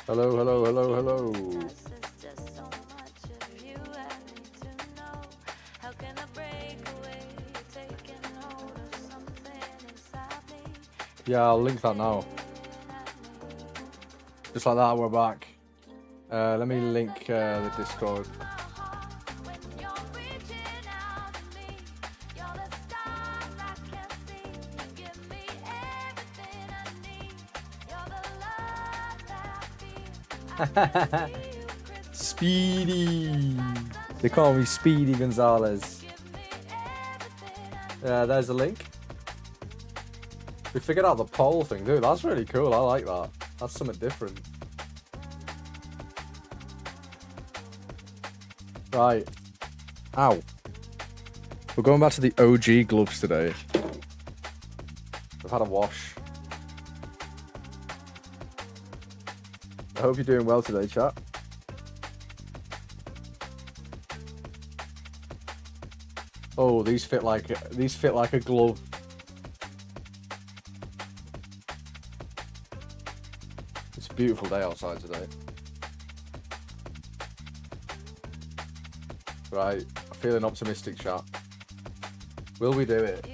Hello, hello, hello, hello. Yeah, I'll link that now. Just like that, we're back. Let me link the Discord. Speedy. They call me Speedy Gonzalez. Yeah, there's the link. We figured out the poll thing, dude. That's really cool. I like that. That's something different. Right. Ow. We're going back to the OG gloves today. We've had a wash. I hope you're doing well today, chat. Oh, these fit like a glove. It's a beautiful day outside today. Right, feeling optimistic, chat. Will we do it?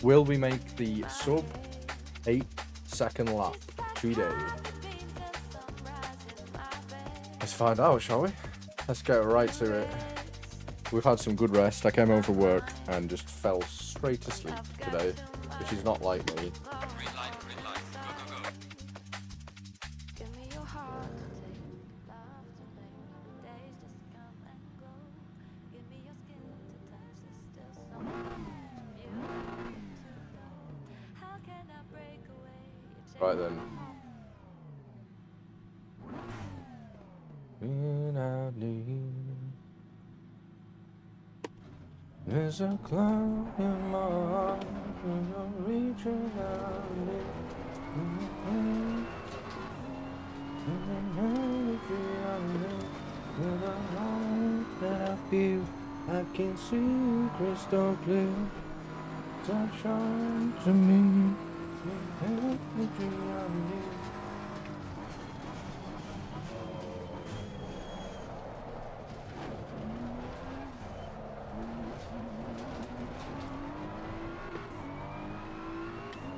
Will we make the sub 8-second lap today? Let's find out, shall we? Let's get right to it. We've had some good rest. I came home from work and just fell straight to sleep today, which is not like me. Right then. There's a cloud in my heart when I'm reaching out that I feel I can see crystal clear. Sunshine to me.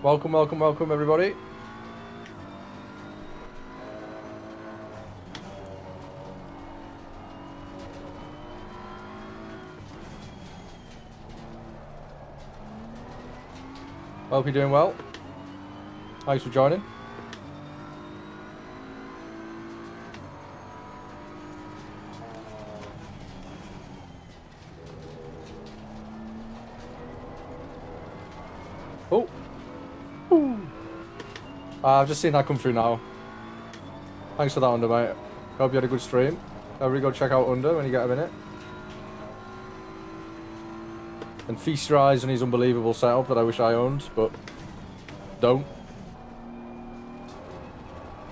Welcome, welcome, welcome, everybody. Hope you're doing well. Thanks for joining. Oh. Ooh. I've just seen that come through now. Thanks for that, Under, mate. Hope you had a good stream. Everybody go check out Under when you get a minute. And feast your eyes on his unbelievable setup that I wish I owned, but don't.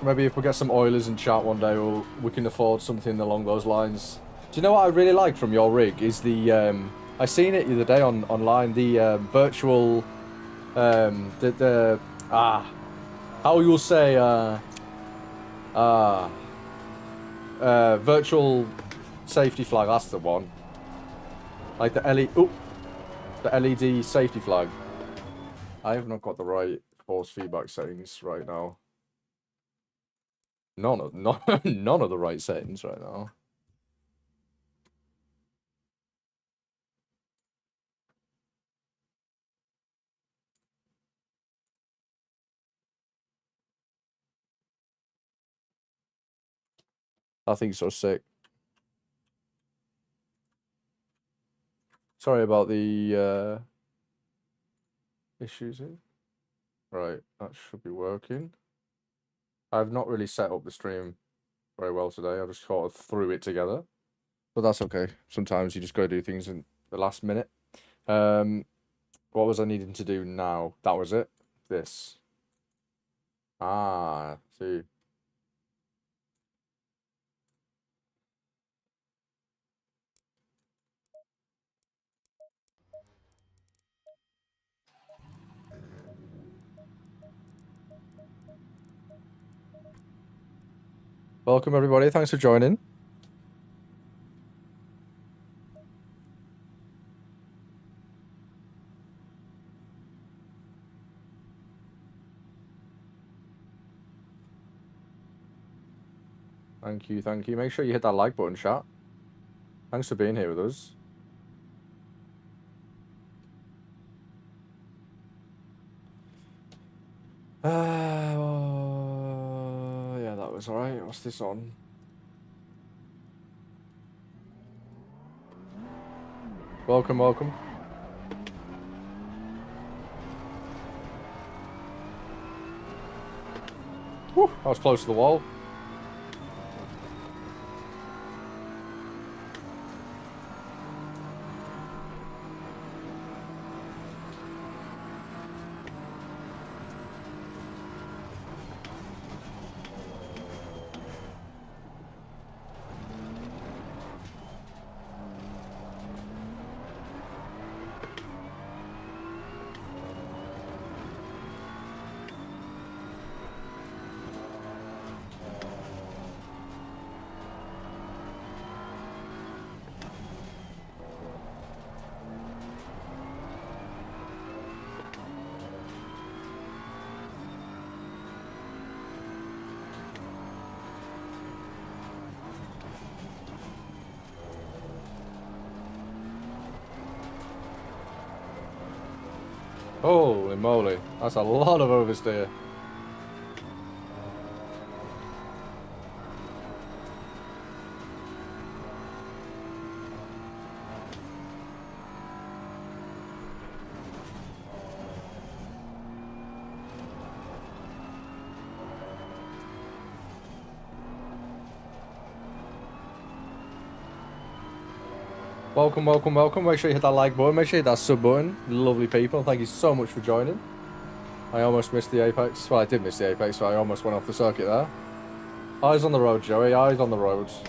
Maybe if we get some Oilers in chat one day, we can afford something along those lines. Do you know what I really like from your rig? Is the I seen it the other day online. The virtual how you'll say virtual safety flag. That's the one. Like the LED safety flag. I have not got the right force feedback settings right now. None of the right settings right now. I think so sick. Sorry about the issues here. Right, that should be working. I've not really set up the stream very well today. I just sort of threw it together. But that's okay. Sometimes you just got to do things in the last minute. What was I needing to do now? That was it. This. Ah, see. Welcome, everybody. Thanks for joining. Thank you, thank you. Make sure you hit that like button, chat. Thanks for being here with us. Yeah, that was alright. What's this on? Welcome, welcome. Whew, I was close to the wall. Holy moly, that's a lot of oversteer. Welcome, welcome, welcome. Make sure you hit that like button. Make sure you hit that sub button. Lovely people. Thank you so much for joining. I almost missed the apex. Well, I did miss the apex, so I almost went off the circuit there. Eyes on the road, Joey. Eyes on the roads.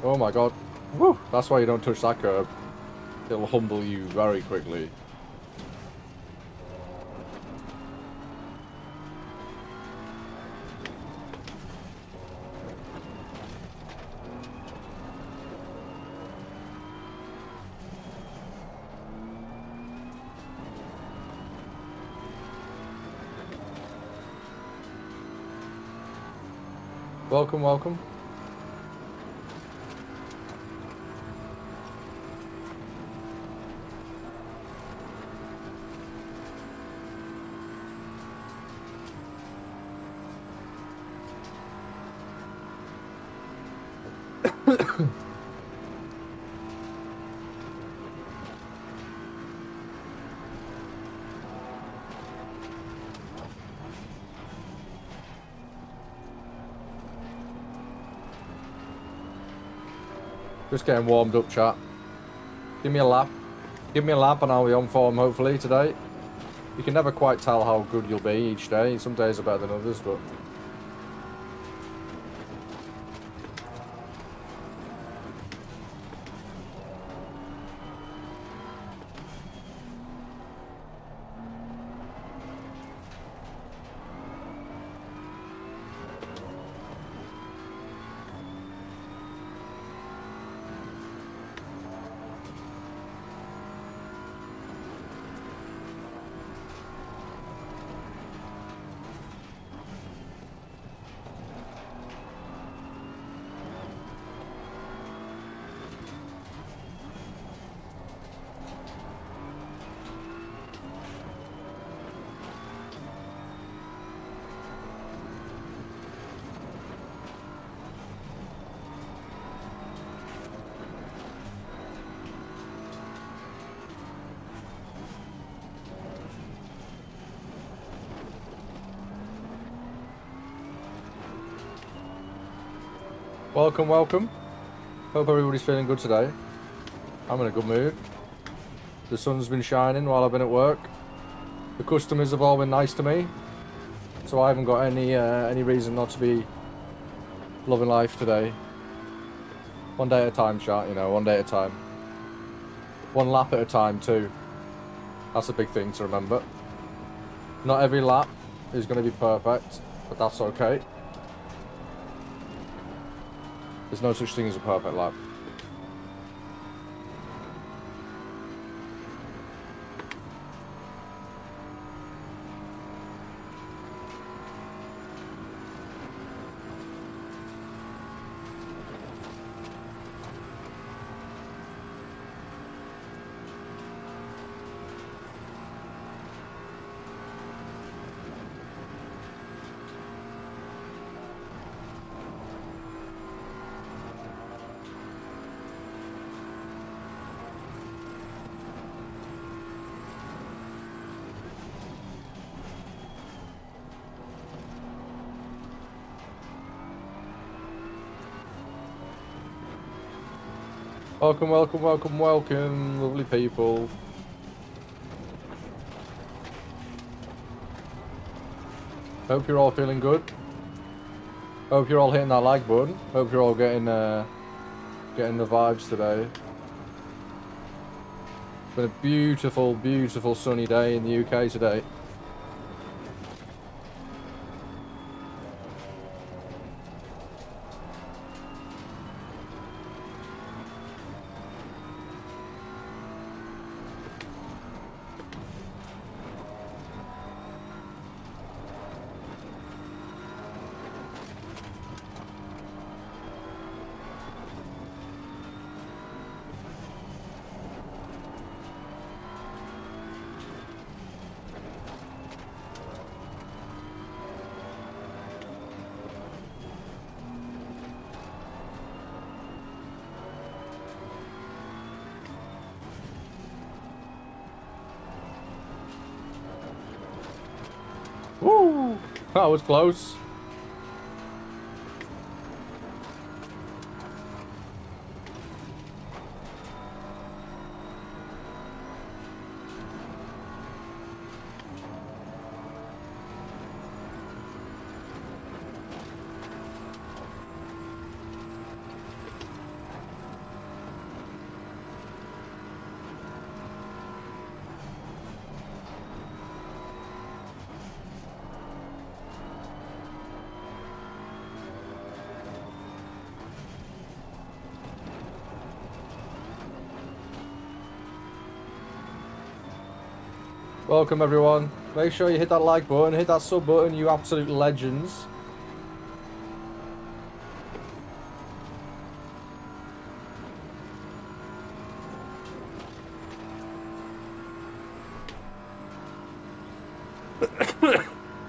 Oh my god. Woo! That's why you don't touch that curb. It'll humble you very quickly. Welcome, welcome. Just getting warmed up, chat. Give me a lap. Give me a lap and I'll be on form hopefully today. You can never quite tell how good you'll be each day. Some days are better than others, but... Welcome, welcome. Hope everybody's feeling good today. I'm in a good mood. The sun's been shining while I've been at work. The customers have all been nice to me. So I haven't got any reason not to be loving life today. One day at a time, chat, you know, one day at a time. One lap at a time, too. That's a big thing to remember. Not every lap is going to be perfect, but that's okay. There's no such thing as a perfect lap. Welcome, welcome, welcome, welcome, lovely people. Hope you're all feeling good. Hope you're all hitting that like button. Hope you're all getting the vibes today. It's been a beautiful, beautiful sunny day in the UK today. Woo! That was close. Welcome everyone. Make sure you hit that like button, hit that sub button, you absolute legends.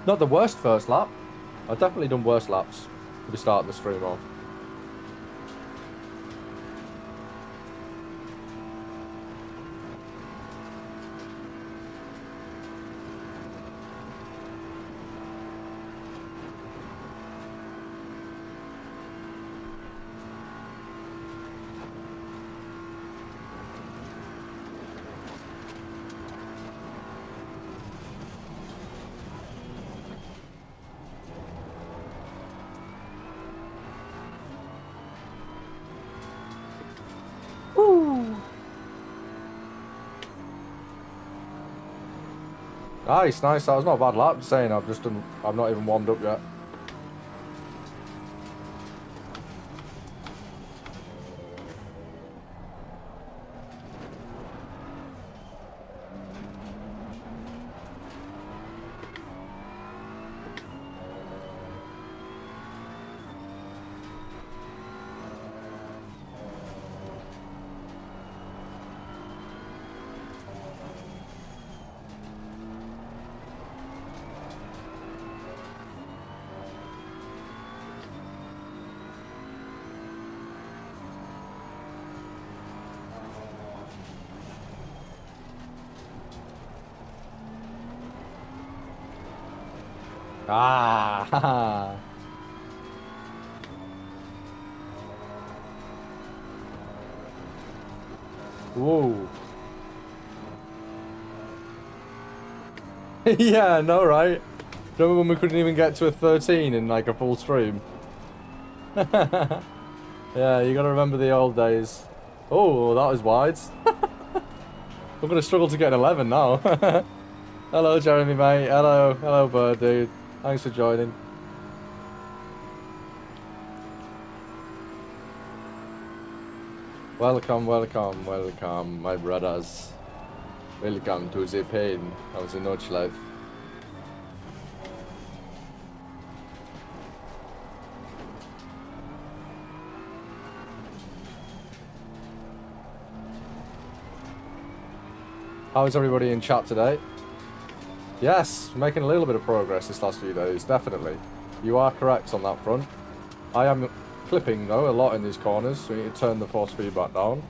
Not the worst first lap. I've definitely done worse laps to be starting the stream off. Nice, nice. That was not a bad lap. Saying I've not even warmed up yet. Ah, haha. Whoa. Yeah, I know, right? Remember when we couldn't even get to a 13 in like a full stream? Yeah, you gotta remember the old days. Oh, that was wide. I'm gonna struggle to get an 11 now. Hello, Jeremy, mate. Hello, bird, dude. Thanks for joining. Welcome, my brothers. Welcome to the pain of the Nordschleife. How is everybody in chat today? Yes, making a little bit of progress this last few days, definitely. You are correct on that front. I am clipping, though, a lot in these corners, so we need to turn the force feedback down.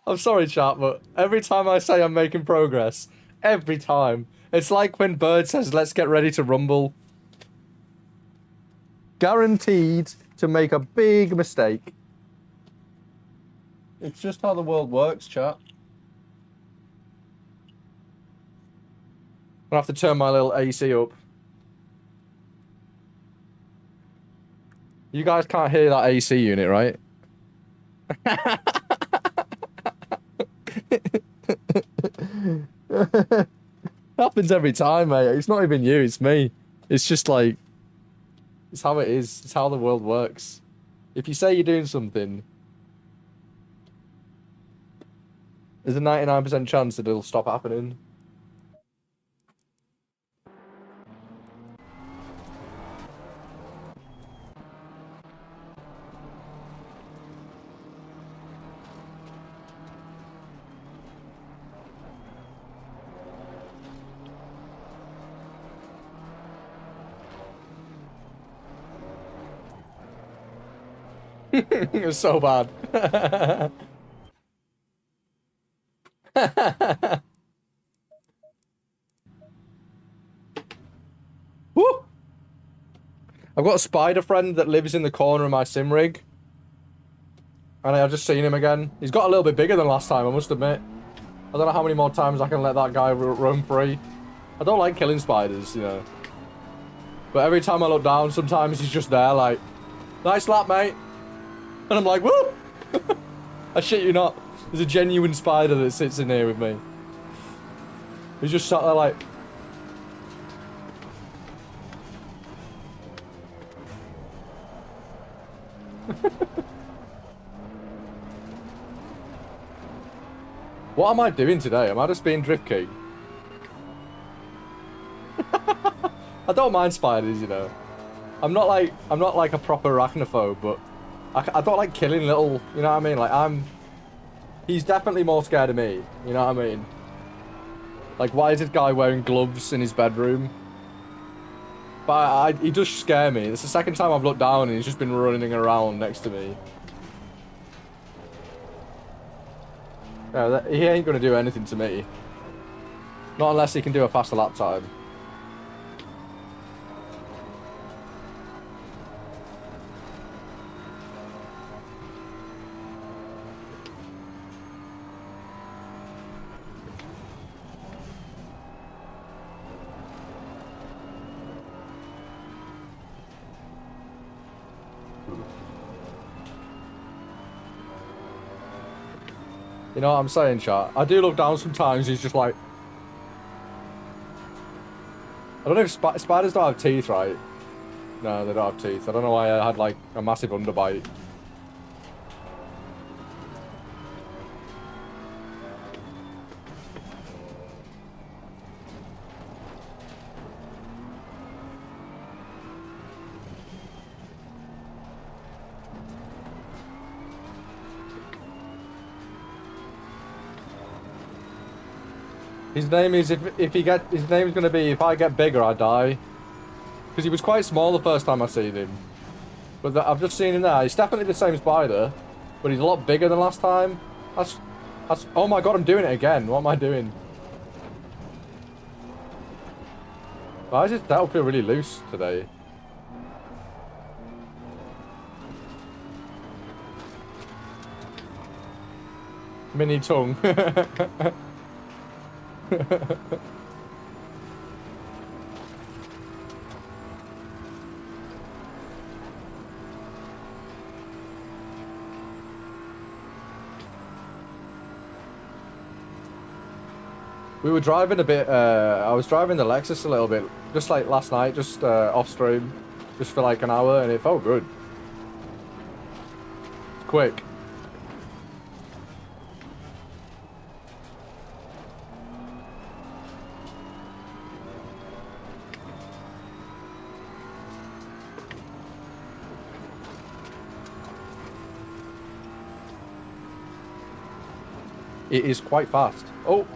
I'm sorry, chat, but every time I say I'm making progress, every time, it's like when Bird says, let's get ready to rumble. Guaranteed to make a big mistake. It's just how the world works, chat. I'll have to turn my little AC up. You guys can't hear that AC unit, right? Happens every time, mate. It's not even you, it's me. It's just like, it's how it is. It's how the world works. If you say you're doing something, there's a 99% chance that it'll stop happening. It was so bad. Woo! I've got a spider friend that lives in the corner of my sim rig. And I've just seen him again. He's got a little bit bigger than last time, I must admit. I don't know how many more times I can let that guy roam free. I don't like killing spiders, you know. But every time I look down, sometimes he's just there like, nice lap, mate. And I'm like, woo! I shit you not. There's a genuine spider that sits in here with me. He's just sat there like... What am I doing today? Am I just being Drift King? I don't mind spiders, you know. I'm not like a proper arachnophobe, but I don't like killing little, you know what I mean? Like he's definitely more scared of me, you know what I mean? Like, why is this guy wearing gloves in his bedroom? But he does scare me. It's the second time I've looked down and he's just been running around next to me. Yeah, he ain't gonna do anything to me. Not unless he can do a faster lap time. You know what I'm saying, chat? I do look down sometimes, he's just like... I don't know if spiders don't have teeth, right? No, they don't have teeth. I don't know why I had, like, a massive underbite. His name is his name's gonna be if I get bigger I die, because he was quite small the first time I seen him, but I've just seen him there. He's definitely the same spider, but he's a lot bigger than last time. That's oh my god, I'm doing it again. What am I doing? Why does that feel really loose today? Mini tongue. We were driving a bit, I was driving the Lexus a little bit, just like last night, just off stream, just for like an hour, and it felt good. It's quick. It is quite fast. Oh!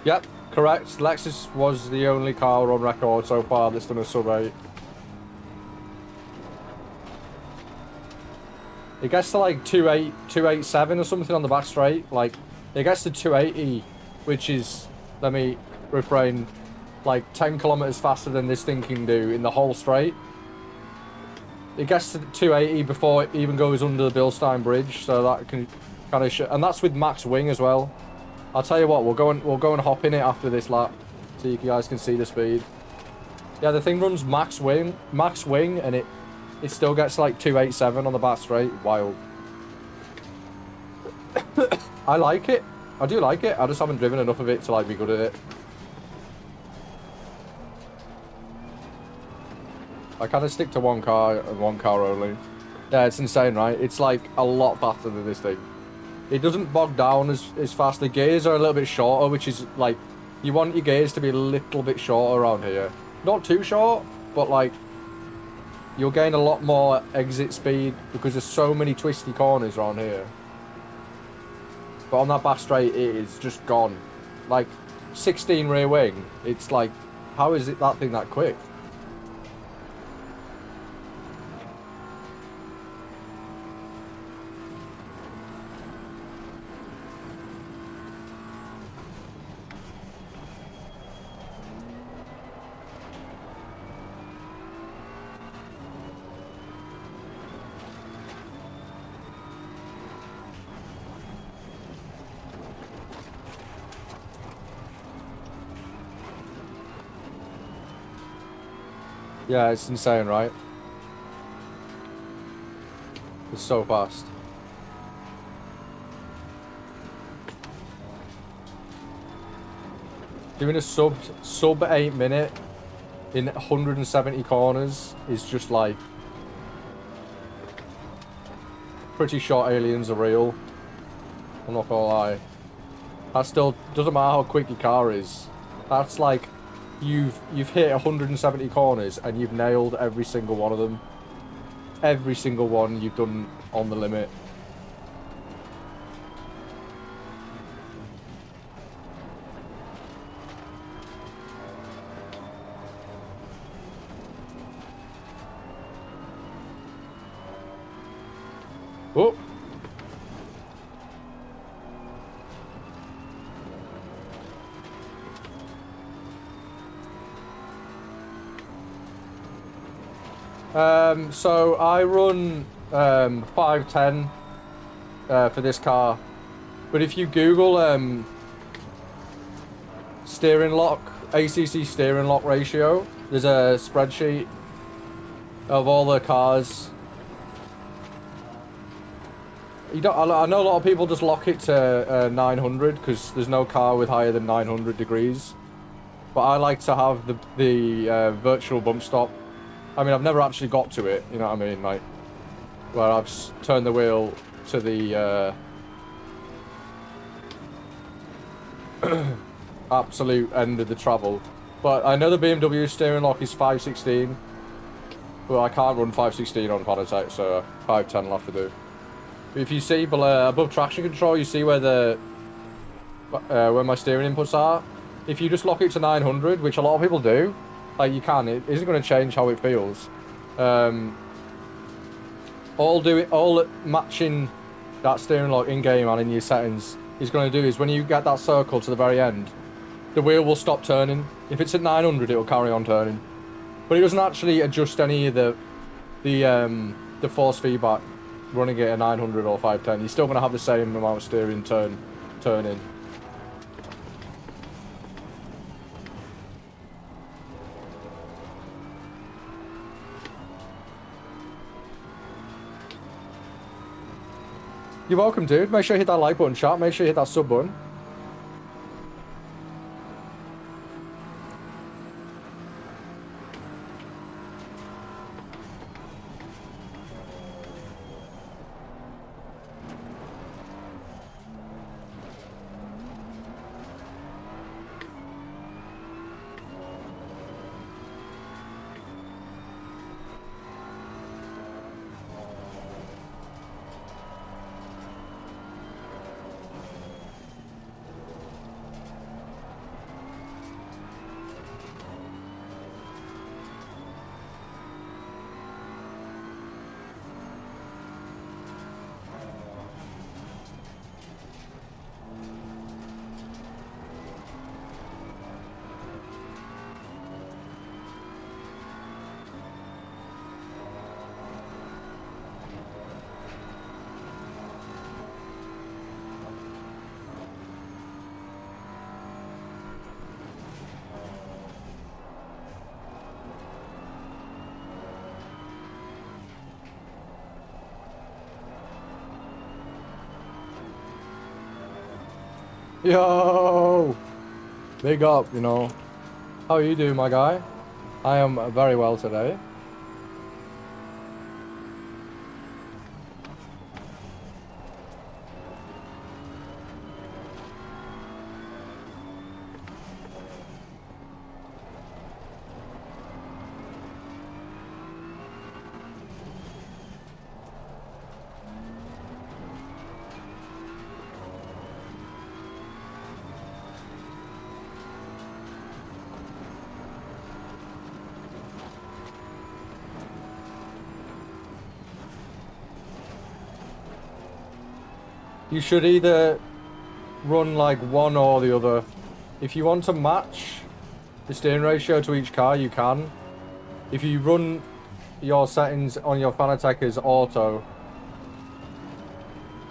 Yep, correct. Lexus was the only car on record so far that's done a sub 8. It gets to like 287 or something on the back straight. Like, it gets to 280, which is, let me refrain, like 10 kilometers faster than this thing can do in the whole straight. It gets to 280 before it even goes under the Bilstein Bridge, so that can kind of and that's with max wing as well. I'll tell you what, we'll go and hop in it after this lap, so you guys can see the speed. Yeah, the thing runs max wing, and it still gets like 287 on the back straight. Wild. I like it. I do like it. I just haven't driven enough of it to like be good at it. I kind of stick to one car and one car only. Yeah, it's insane, right? It's like a lot faster than this thing. It doesn't bog down as fast. The gears are a little bit shorter, which is like, you want your gears to be a little bit shorter around here. Not too short, but like, you'll gain a lot more exit speed because there's so many twisty corners around here. But on that back straight, it is just gone. Like, 16 rear wing, it's like, how is it that thing that quick? Yeah, it's insane, right? It's so fast. Doing a sub 8 minute in 170 corners is just like, pretty sure aliens are real. I'm not gonna lie. That still doesn't matter how quick your car is. That's like, you've hit 170 corners and you've nailed every single one of them. Every single one you've done on the limit. Oh! So I run 510 for this car, but if you Google steering lock, ACC steering lock ratio, there's a spreadsheet of all the cars. I know a lot of people just lock it to 900 because there's no car with higher than 900 degrees, but I like to have the virtual bump stop. I mean, I've never actually got to it, you know what I mean? Like, where I've turned the wheel to the absolute end of the travel. But I know the BMW steering lock is 516, but I can't run 516 on Fanatec, so 510 will have to do. If you see below, above traction control, you see where my steering inputs are. If you just lock it to 900, which a lot of people do, like you can, it isn't going to change how it feels. All matching that steering lock in game and in your settings is going to do is when you get that circle to the very end, the wheel will stop turning. If it's at 900, it will carry on turning, but it doesn't actually adjust any of the force feedback running it at 900 or 510. You're still going to have the same amount of steering turning. You're welcome, dude. Make sure you hit that like button, chat. Make sure you hit that sub button. Yo! Big up, you know. How are you doing, my guy? I am very well today. You should either run like one or the other. If you want to match the steering ratio to each car, you can. If you run your settings on your Fanatec as auto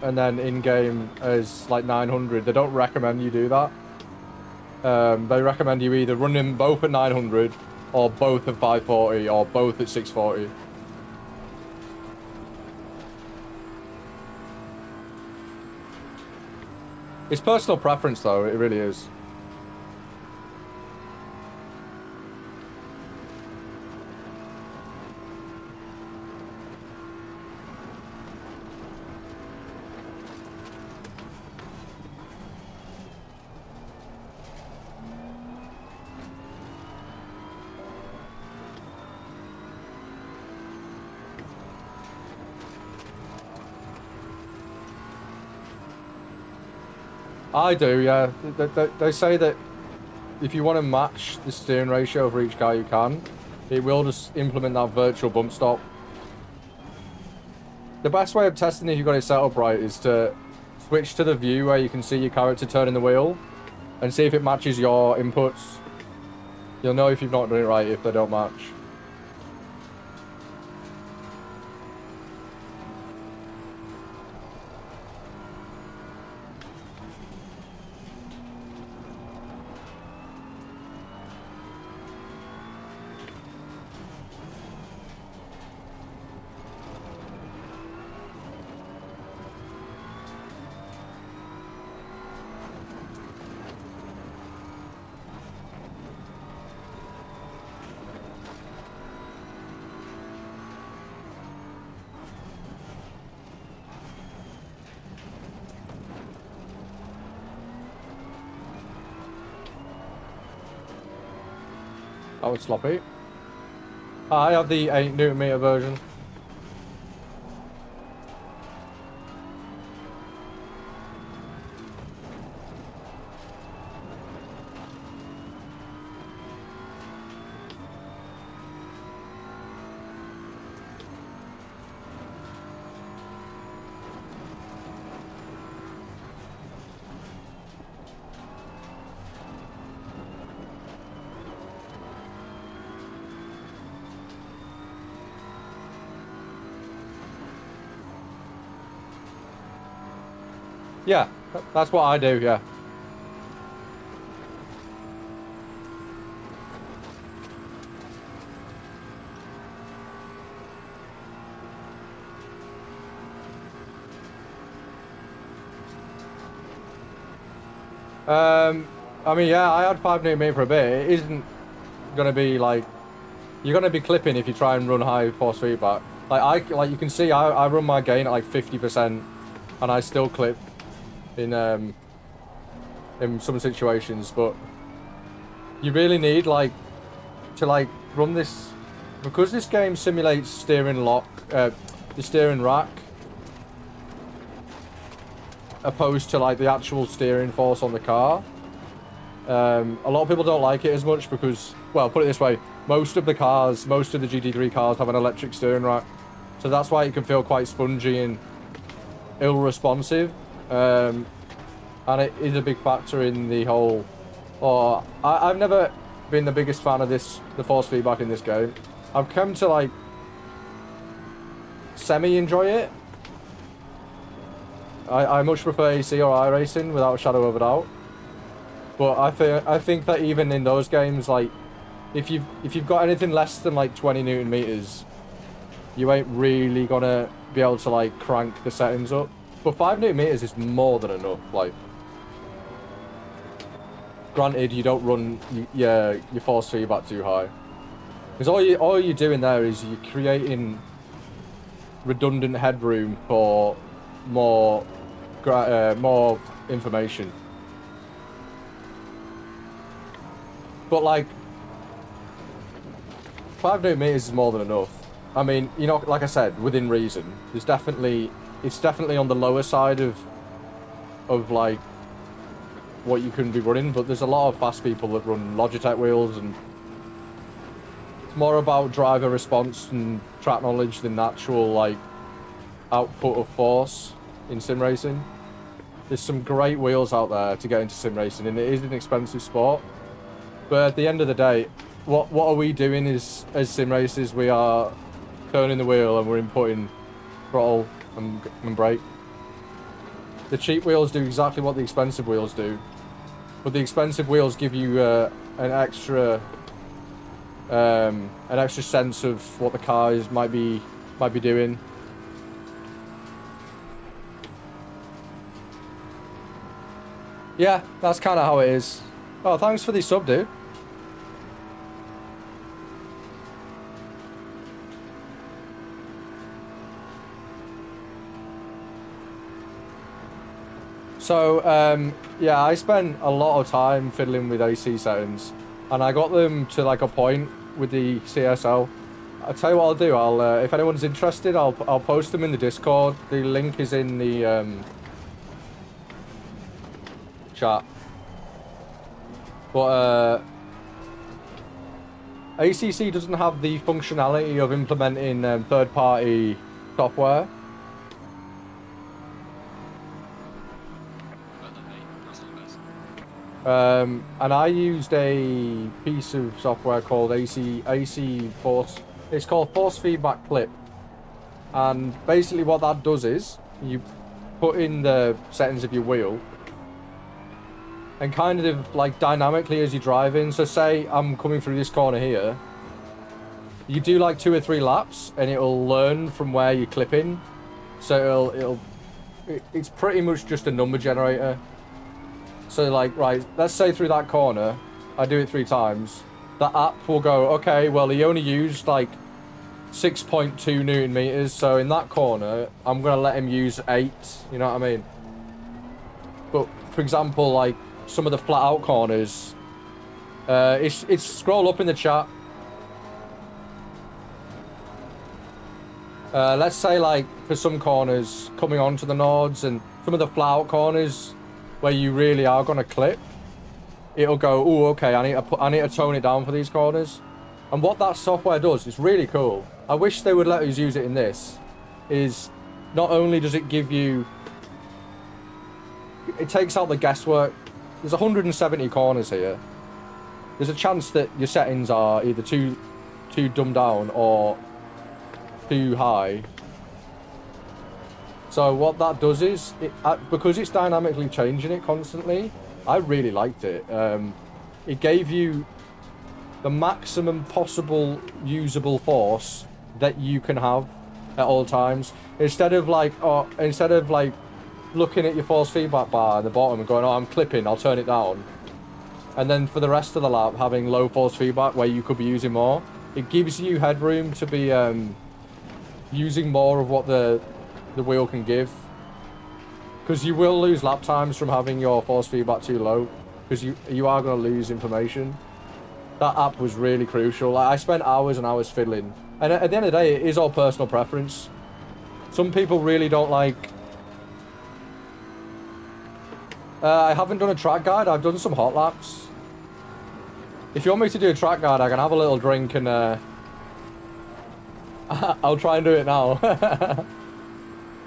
and then in-game as like 900, they don't recommend you do that. They recommend you either run them both at 900 or both at 540 or both at 640. It's personal preference though, it really is. I do, yeah. They say that if you want to match the steering ratio for each car, you can. It will just implement that virtual bump stop. The best way of testing if you've got it set up right is to switch to the view where you can see your character turning the wheel and see if it matches your inputs. You'll know if you've not done it right if they don't match. That was sloppy. I have the 8 Newton meter version. Yeah, that's what I do, yeah. I mean, yeah, I had 5 Newton meter for a bit. It isn't gonna be like, you're gonna be clipping if you try and run high force feedback. Like you can see, I run my gain at like 50%, and I still clip in some situations. But you really need to run this, because this game simulates steering lock, the steering rack, opposed to like the actual steering force on the car. A lot of people don't like it as much because, well, put it this way, most of the GT3 cars have an electric steering rack, so that's why it can feel quite spongy and ill-responsive, and it is a big factor in the whole. I've never been the biggest fan of the force feedback in this game. I've come to like semi-enjoy it. I much prefer AC or iRacing without a shadow of a doubt. But I think that even in those games, like if you've got anything less than like 20 Newton meters, you ain't really gonna be able to like crank the settings up. But 5 Newton meters is more than enough. Like, granted, you don't run your force feedback too high, because all you're doing there is you're creating redundant headroom for more information. But like 5 Newton meters is more than enough. I mean, you know, like I said, within reason. It's definitely on the lower side of like what you can be running, but there's a lot of fast people that run Logitech wheels, and it's more about driver response and track knowledge than actual like output of force in sim racing. There's some great wheels out there to get into sim racing, and it is an expensive sport. But at the end of the day, what are we doing is, as sim racers, we are turning the wheel and we're inputting throttle and brake. The cheap wheels do exactly what the expensive wheels do, but the expensive wheels give you an extra sense of what the car might be doing. Yeah, that's kind of how it is. Oh, thanks for the sub, dude. So, yeah, I spent a lot of time fiddling with AC settings, and I got them to like a point with the CSL. I'll tell you what I'll do. If anyone's interested, I'll post them in the Discord. The link is in the chat. But ACC doesn't have the functionality of implementing third-party software. And I used a piece of software called AC Force. It's called Force Feedback Clip. And basically what that does is you put in the settings of your wheel, and kind of like dynamically as you're driving. So say I'm coming through this corner here, you do like 2 or 3 laps and it'll learn from where you're clipping. So it's pretty much just a number generator. So like, right, let's say through that corner, I do it 3 times. The app will go, okay, well he only used like 6.2 Newton meters. So in that corner, I'm gonna let him use 8, you know what I mean? But for example, like some of the flat out corners, it's scroll up in the chat. Let's say, like, for some corners coming onto the Nords and some of the flat out corners where you really are going to clip, it'll go, oh, okay, I need to tone it down for these corners. And what that software does is really cool. I wish they would let us use it in this. Is not only does it give you, it takes out the guesswork. There's 170 corners here. There's a chance that your settings are either too dumbed down or too high. So what that does is, because it's dynamically changing it constantly, I really liked it. It gave you the maximum possible usable force that you can have at all times. Instead of like looking at your force feedback bar at the bottom and going, oh, I'm clipping, I'll turn it down. And then for the rest of the lap, having low force feedback where you could be using more, it gives you headroom to be using more of what the wheel can give. Because you will lose lap times from having your force feedback too low, because you are going to lose information. That app was really crucial. Like, I spent hours and hours fiddling. And at the end of the day, it is all personal preference. Some people really don't like... I haven't done a track guide. I've done some hot laps. If you want me to do a track guide, I can have a little drink and... I'll try and do it now.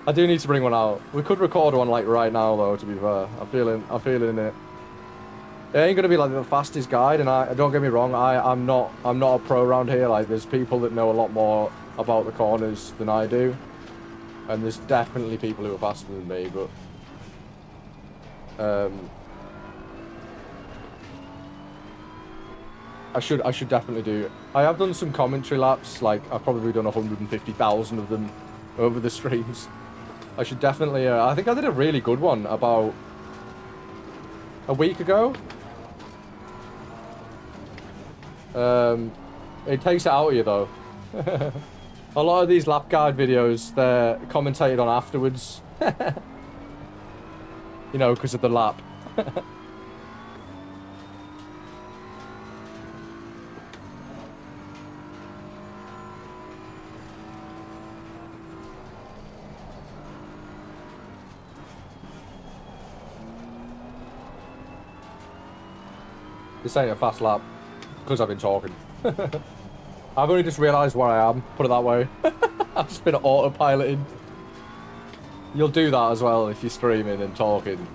I do need to bring one out. We could record one like right now though, to be fair. I'm feeling it. It ain't gonna be like the fastest guide, and don't get me wrong, I'm not a pro around here. Like, there's people that know a lot more about the corners than I do. And there's definitely people who are faster than me, but I should definitely do it. I have done some commentary laps, like I've probably done 150,000 of them over the streams. I should definitely, I think I did a really good one about a week ago. It takes it out of you though. A lot of these lap guide videos, they're commentated on afterwards. You know, because of the lap. This ain't a fast lap, because I've been talking. I've only just realised where I am, put it that way. I've just been autopiloting. You'll do that as well if you're streaming and talking.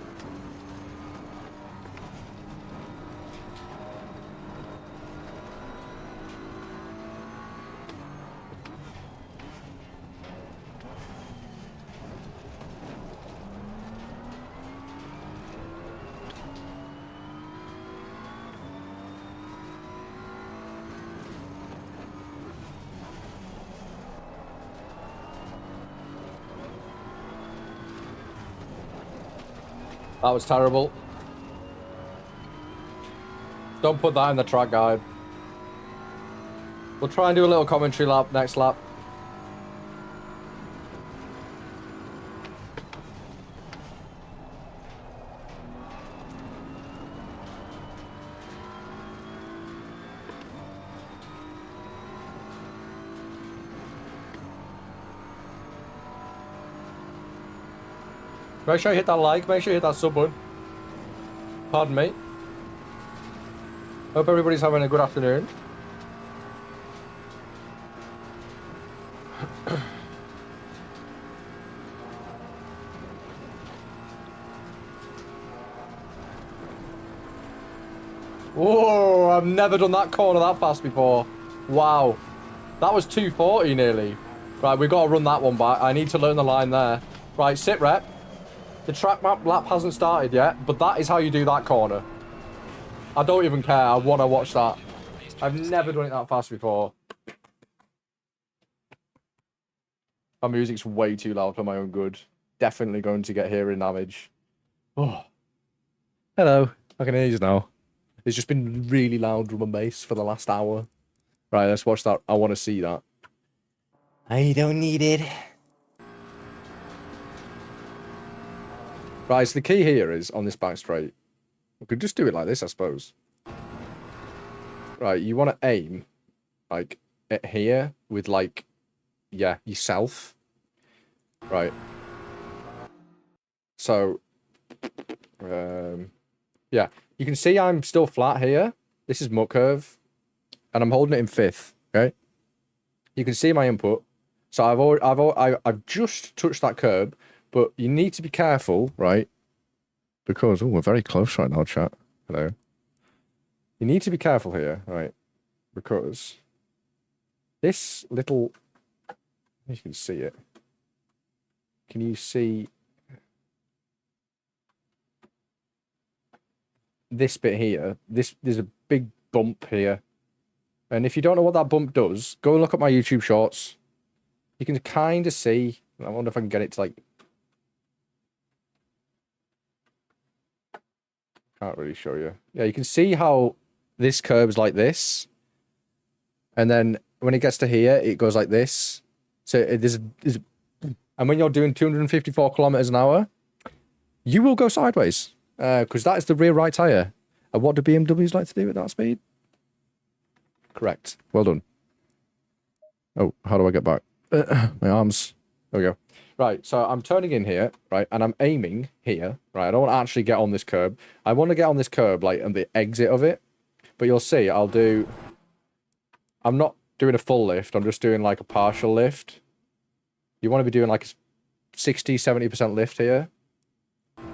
That was terrible. Don't put that in the track guide. We'll try and do a little commentary lap next lap. Make sure you hit that like, make sure you hit that sub button. Pardon me. Hope everybody's having a good afternoon. Whoa, I've never done that corner that fast before. Wow. That was 240 nearly. Right, we've got to run that one back. I need to learn the line there. Right, sit rep. The track map lap hasn't started yet, but that is how you do that corner. I don't even care. I want to watch that. I've never done it that fast before. My music's way too loud for my own good. Definitely going to get hearing damage. Oh. Hello. I can hear you now. It's just been really loud drum and bass for the last hour. Right, let's watch that. I want to see that. I don't need it. Right, so the key here is on this back straight. We could just do it like this, I suppose. Right, you want to aim, like, at here with, like, yeah, yourself. Right. So, yeah, you can see I'm still flat here. This is muck curve, and I'm holding it in 5th. Okay. You can see my input. So I've just touched that curb, but you need to be careful, right? Because we're very close right now, chat. Hello. You need to be careful here, right? Because this little, you can see it. Can you see this bit here? There's a big bump here. And if you don't know what that bump does, go and look at my YouTube shorts. You can kind of see. I wonder if I can get it to like... Can't really show you. Yeah, you can see how this curves like this. And then when it gets to here, it goes like this. So and when you're doing 254 kilometers an hour, you will go sideways. Because that is the rear right tire. And what do BMWs like to do at that speed? Correct. Well done. Oh, how do I get back? My arms. There we go. Right, so I'm turning in here, right, and I'm aiming here, right? I don't want to actually get on this curb. I want to get on this curb, like, on the exit of it. But you'll see, I'm not doing a full lift. I'm just doing, like, a partial lift. You want to be doing, like, a 60, 70% lift here. And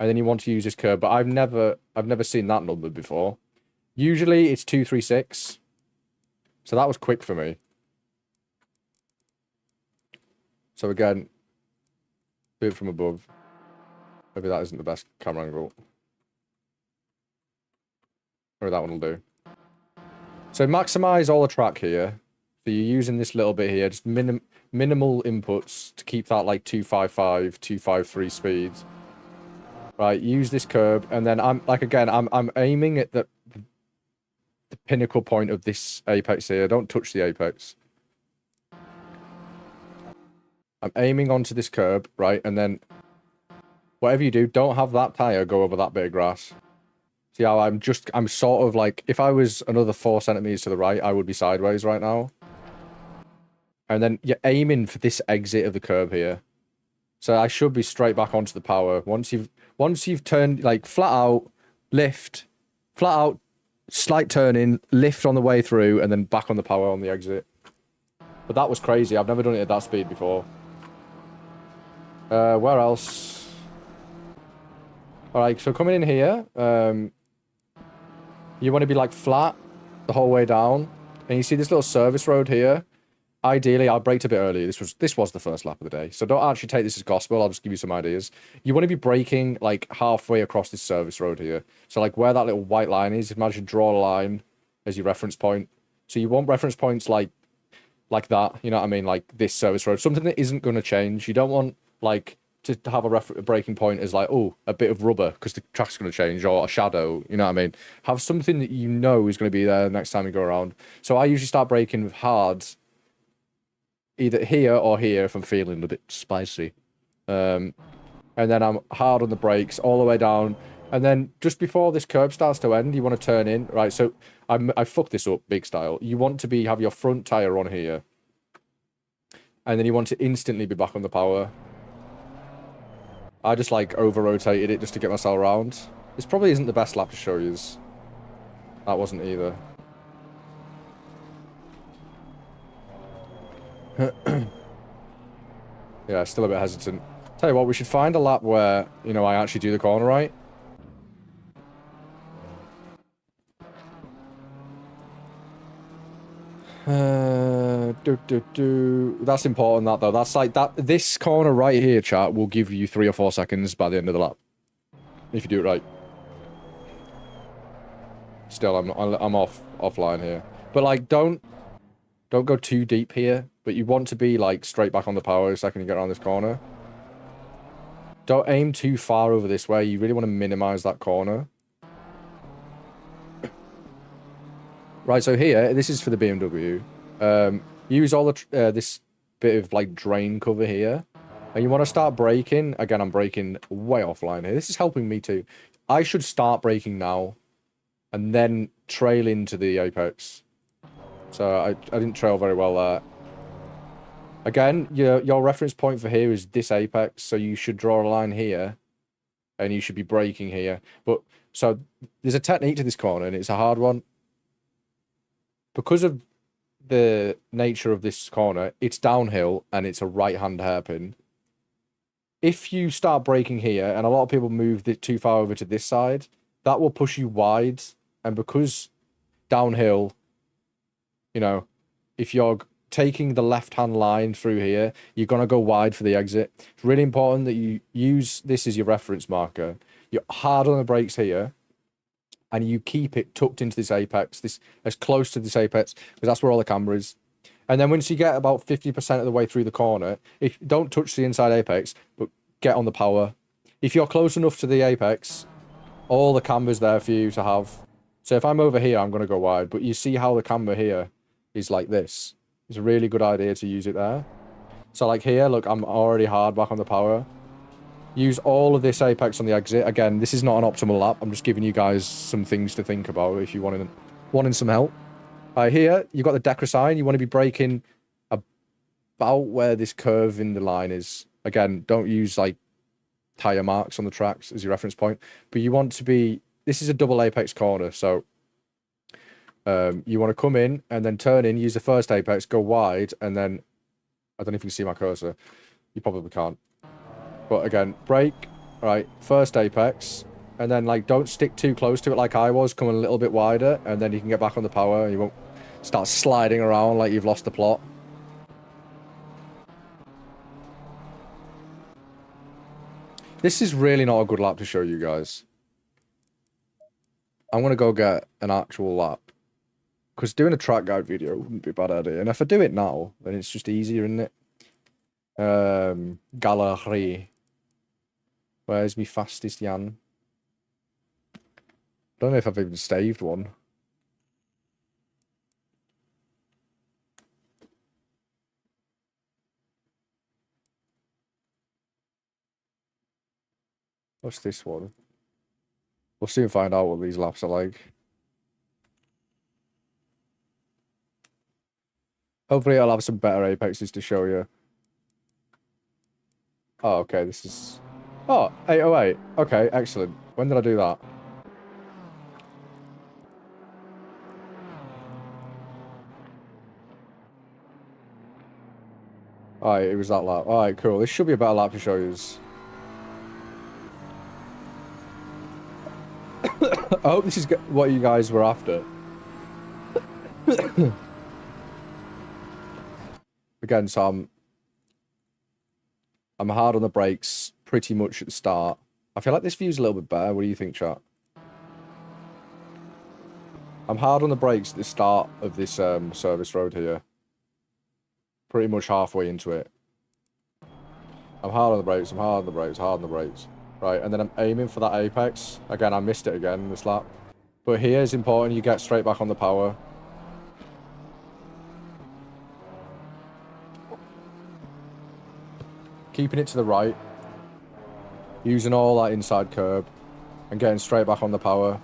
then you want to use this curb, but I've never seen that number before. Usually it's 236. So that was quick for me. So again, do it from above. Maybe that isn't the best camera angle. Maybe that one will do. So maximize all the track here. So you're using this little bit here, just minimal inputs to keep that like 255, 253 speeds. Right, use this curb, and then I'm aiming at the pinnacle point of this apex here. Don't touch the apex. I'm aiming onto this curb, right? And then whatever you do, don't have that tire go over that bit of grass. See how I'm sort of like, if I was another 4 centimeters to the right, I would be sideways right now. And then you're aiming for this exit of the curb here. So I should be straight back onto the power. Once you've turned, like, flat out, lift, flat out, slight turn in, lift on the way through, and then back on the power on the exit. But that was crazy. I've never done it at that speed before. Where else? Alright, so coming in here, you want to be, like, flat the whole way down. And you see this little service road here? Ideally, I braked a bit early. This was the first lap of the day. So don't actually take this as gospel. I'll just give you some ideas. You want to be braking, like, halfway across this service road here. So, like, where that little white line is, imagine draw a line as your reference point. So you want reference points like that, you know what I mean? Like this service road. Something that isn't going to change. You don't want, like, to have a braking point as, like, oh, a bit of rubber because the track's going to change, or a shadow, you know what I mean? Have something that you know is going to be there next time you go around. So I usually start braking with hard, either here or here if I'm feeling a bit spicy. And then I'm hard on the brakes all the way down. And then just before this curb starts to end, you want to turn in, right? So I fucked this up big style. You want to have your front tire on here. And then you want to instantly be back on the power. I just, like, over-rotated it just to get myself around. This probably isn't the best lap to show you. That wasn't either. Yeah, still a bit hesitant. Tell you what, we should find a lap where, you know, I actually do the corner right. That's important, that, though. That's like that. This corner right here, chat, will give you 3 or 4 seconds by the end of the lap. If you do it right. Still, I'm offline here. But, like, don't go too deep here. But you want to be, like, straight back on the power the second you get around this corner. Don't aim too far over this way. You really want to minimize that corner. Right, so here, this is for the BMW. Use all the this bit of, like, drain cover here. And you want to start braking. Again, I'm braking way offline here. This is helping me too. I should start braking now. And then trail into the apex. So I didn't trail very well there. Again, your reference point for here is this apex, so you should draw a line here, and you should be braking here. But, so, there's a technique to this corner, and it's a hard one. Because of the nature of this corner, it's downhill, and it's a right-hand hairpin. If you start braking here, and a lot of people move it too far over to this side, that will push you wide, and because downhill, you know, if you're taking the left-hand line through here, you're going to go wide for the exit. It's really important that you use this as your reference marker. You're hard on the brakes here, and you keep it tucked into this apex, this as close to this apex, because that's where all the camber is. And then once you get about 50% of the way through the corner, if don't touch the inside apex, but get on the power. If you're close enough to the apex, all the camber's there for you to have. So if I'm over here, I'm going to go wide, but you see how the camber here is like this. It's a really good idea to use it there. So like here, look, I'm already hard back on the power. Use all of this apex on the exit. Again, this is not an optimal lap. I'm just giving you guys some things to think about if you wanting some help. Here, you've got the Decra sign. You want to be braking about where this curve in the line is. Again, don't use like tire marks on the tracks as your reference point. But you want to be... This is a double apex corner, so... you want to come in and then turn in, use the first apex, go wide, and then... I don't know if you can see my cursor. You probably can't. But again, brake, right, first apex, and then like don't stick too close to it like I was, coming a little bit wider, and then you can get back on the power and you won't start sliding around like you've lost the plot. This is really not a good lap to show you guys. I'm going to go get an actual lap. Because doing a track guide video wouldn't be a bad idea. And if I do it now, then it's just easier, isn't it? Gallery. Where's me fastest Jan? Don't know if I've even staved one. What's this one? We'll soon find out what these laps are like. Hopefully I'll have some better apexes to show you. Oh, okay, this is... Oh, 808. Okay, excellent. When did I do that? Alright, it was that lap. Alright, cool. This should be a better lap to show you. I hope this is what you guys were after. Again, so I'm hard on the brakes pretty much at the start. I feel like this view's a little bit better. What do you think, chat? I'm hard on the brakes at the start of this service road here. Pretty much halfway into it. I'm hard on the brakes, I'm hard on the brakes, hard on the brakes. Right, and then I'm aiming for that apex. Again, I missed it again this lap. But here is important, you get straight back on the power. Keeping it to the right. Using all that inside curb. And getting straight back on the power.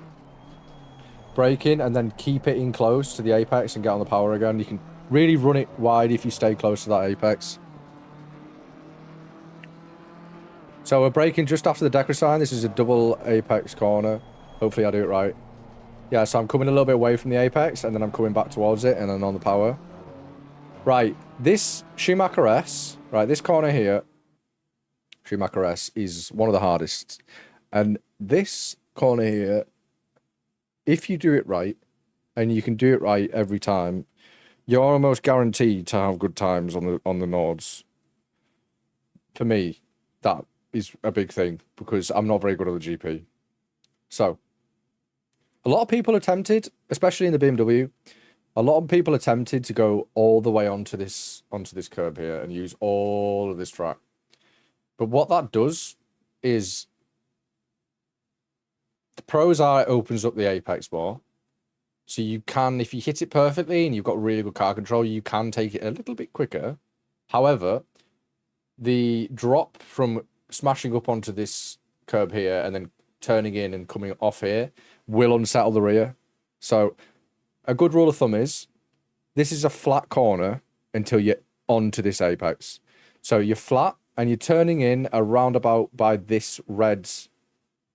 Braking and then keep it in close to the apex and get on the power again. You can really run it wide if you stay close to that apex. So we're braking just after the Decra sign. This is a double apex corner. Hopefully I do it right. Yeah, so I'm coming a little bit away from the apex and then I'm coming back towards it and then on the power. Right, this Schumacher S, right, this corner here, Schumacher S is one of the hardest. And this corner here, if you do it right, and you can do it right every time, you're almost guaranteed to have good times on the Nords. For me, that is a big thing, because I'm not very good at the GP. So, a lot of people are tempted, especially in the BMW, a lot of people are tempted to go all the way onto this curb here and use all of this track. But what that does is, the pros are it opens up the apex more. So you can, if you hit it perfectly and you've got really good car control, you can take it a little bit quicker. However, the drop from smashing up onto this curb here and then turning in and coming off here will unsettle the rear. So a good rule of thumb is, this is a flat corner until you're onto this apex. So you're flat and you're turning in around about by this red,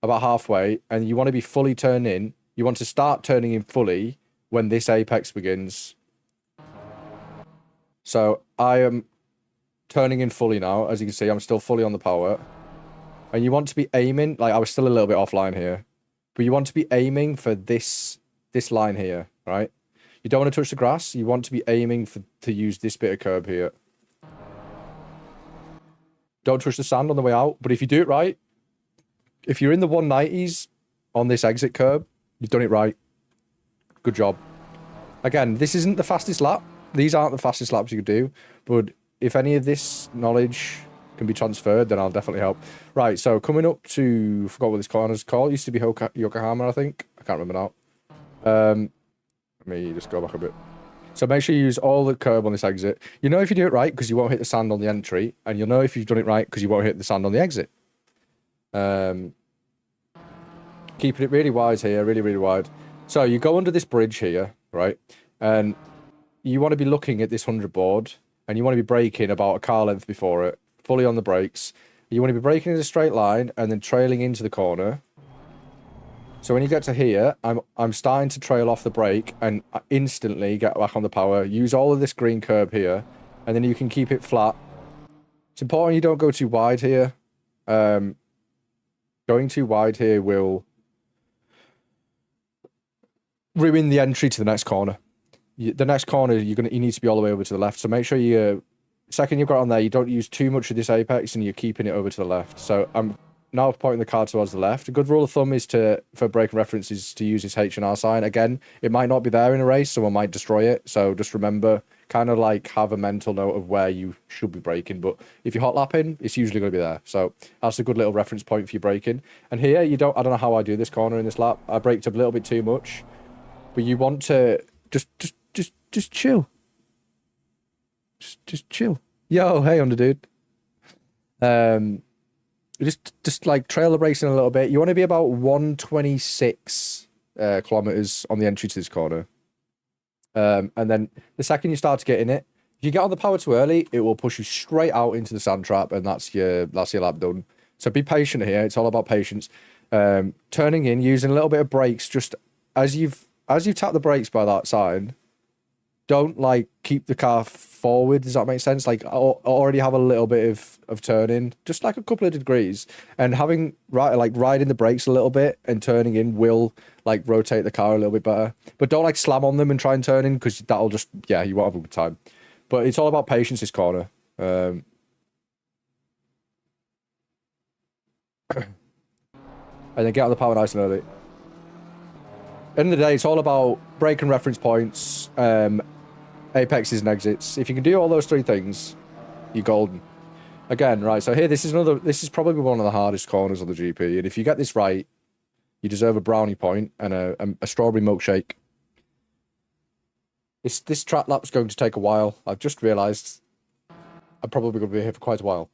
about halfway, and you want to be fully turned in. You want to start turning in fully when this apex begins. So I am turning in fully now. As you can see, I'm still fully on the power. And you want to be aiming, like I was still a little bit offline here, but you want to be aiming for this line here, right? You don't want to touch the grass. You want to be aiming to use this bit of curb here. Don't touch the sand on the way out. But if you do it right, if you're in the 190s on this exit curb, you've done it right. Good job. Again, this isn't the fastest lap. These aren't the fastest laps you could do. But if any of this knowledge can be transferred, then I'll definitely help. Right, so coming up to... forgot what this corner's called. It used to be Yokohama, I think. I can't remember now. Let me just go back a bit. So make sure you use all the curb on this exit. You know if you do it right because you won't hit the sand on the entry, and you'll know if you've done it right because you won't hit the sand on the exit. Keeping it really wide here, really, really wide. So you go under this bridge here, right? And you want to be looking at this 100 board, and you want to be braking about a car length before it, fully on the brakes. You want to be braking in a straight line and then trailing into the corner. So when you get to here, I'm starting to trail off the brake and instantly get back on the power. Use all of this green curb here, and then you can keep it flat. It's important you don't go too wide here. Going too wide here will ruin the entry to the next corner. The next corner, you need to be all the way over to the left. So make sure you, second you've got on there, you don't use too much of this apex and you're keeping it over to the left. So I'm now pointing the car towards the left. A good rule of thumb is for braking reference is to use this H&R sign. Again, it might not be there in a race, someone might destroy it. So just remember, kind of like have a mental note of where you should be braking. But if you're hot lapping, it's usually going to be there. So that's a good little reference point for your braking. And here, I don't know how I do this corner in this lap. I braked up a little bit too much. But you want to just chill. Just chill. Yo, hey, underdude. Just like trail the brakes in a little bit. You want to be about 126 kilometers on the entry to this corner. And then the second you start to get in it, if you get on the power too early, it will push you straight out into the sand trap, and that's your lap done. So be patient here. It's all about patience. Turning in, using a little bit of brakes, just as you've tapped the brakes by that sign, don't like keep the car forward. Does that make sense? Like already have a little bit of turning, just like a couple of degrees, and having riding the brakes a little bit and turning in will like rotate the car a little bit better. But don't like slam on them and try and turn in, because that'll just, yeah, you won't have a good time. But it's all about patience this corner. And then get on the power nice and early. End of the day, it's all about brake and reference points, apexes and exits. If you can do all those three things, you're golden. Again, right, so here, this is probably one of the hardest corners on the GP, and if you get this right, you deserve a brownie point and a strawberry milkshake. This track lap's going to take a while. I've just realised I'm probably going to be here for quite a while.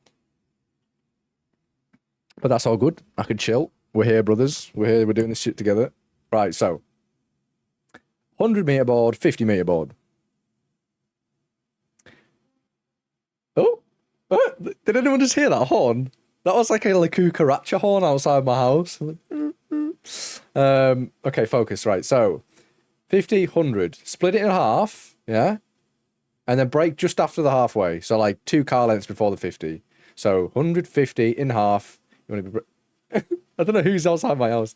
But that's all good. I can chill. We're here, brothers. We're here. We're doing this shit together. Right, so 100 meter board, 50 meter board. Oh, did anyone just hear that horn? That was like a cucaracha horn outside my house. Okay, focus. Right, so 50, 100. Split it in half, yeah? And then break just after the halfway. So like 2 car lengths before the 50. So 150 in half. You want to be... I don't know who's outside my house.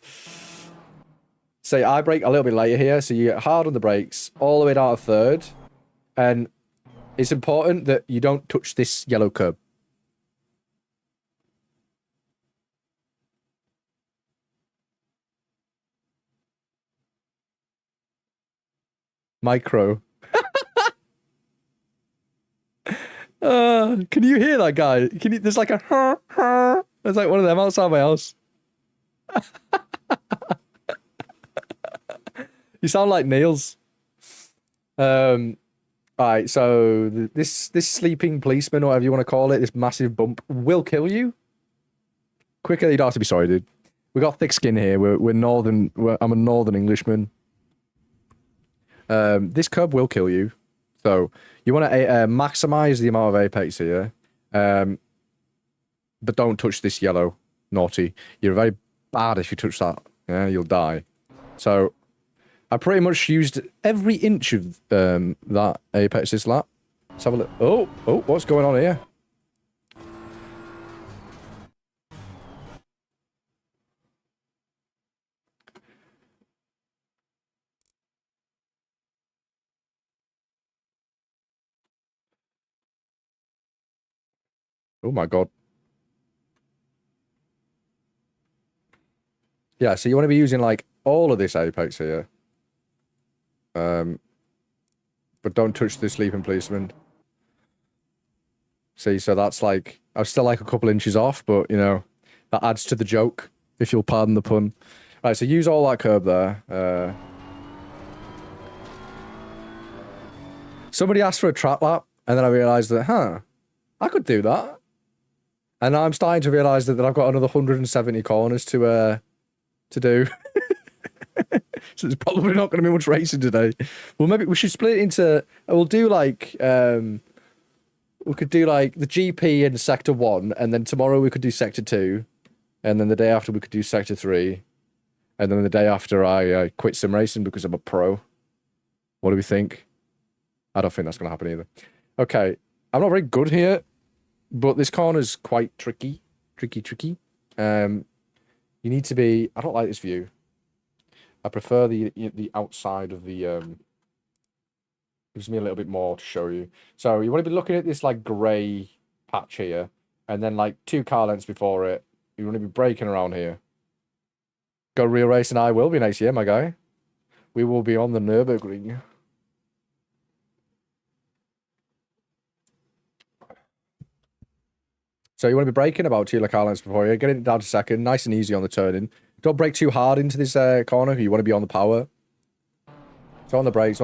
So I brake a little bit later here, so you get hard on the brakes, all the way down to third. And it's important that you don't touch this yellow curb. Micro. Can you hear that guy? There's like a... There's like one of them outside my house. You sound like Niels. Alright, so this sleeping policeman, or whatever you want to call it, this massive bump will kill you. Quicker, you don't have to be sorry, dude. We got thick skin here. We're northern. I'm a northern Englishman. This curb will kill you. So you want to maximize the amount of apex here, but don't touch this yellow. Naughty. You're very bad if you touch that. Yeah, you'll die. So I pretty much used every inch of that apex this lap. Let's have a look. Oh, what's going on here? Oh my god. Yeah, so you want to be using like all of this apex here. But don't touch the sleeping policeman. See, so that's like, I'm still like a couple inches off, but you know, that adds to the joke, if you'll pardon the pun. Right, so use all that curb there. Somebody asked for a track lap, and then I realised that, I could do that. And now I'm starting to realise that I've got another 170 corners to do. So there's probably not going to be much racing today. Well, maybe we should split it into, we'll do like, we could do like the GP in Sector 1, and then tomorrow we could do Sector 2, and then the day after we could do Sector 3, and then the day after I quit sim racing because I'm a pro. What do we think? I don't think that's going to happen either. Okay, I'm not very good here, but this corner's quite tricky. Tricky. You need to be, I don't like this view. I prefer the outside of the, gives me a little bit more to show you. So you want to be looking at this like grey patch here, and then like 2 car lengths before it. You want to be braking around here. Go real racing, I will be next year, my guy. We will be on the Nürburgring. So you want to be braking about 2 car lengths before you. Getting it down to second, nice and easy on the turning. Don't brake too hard into this corner. You want to be on the power. So on the brakes,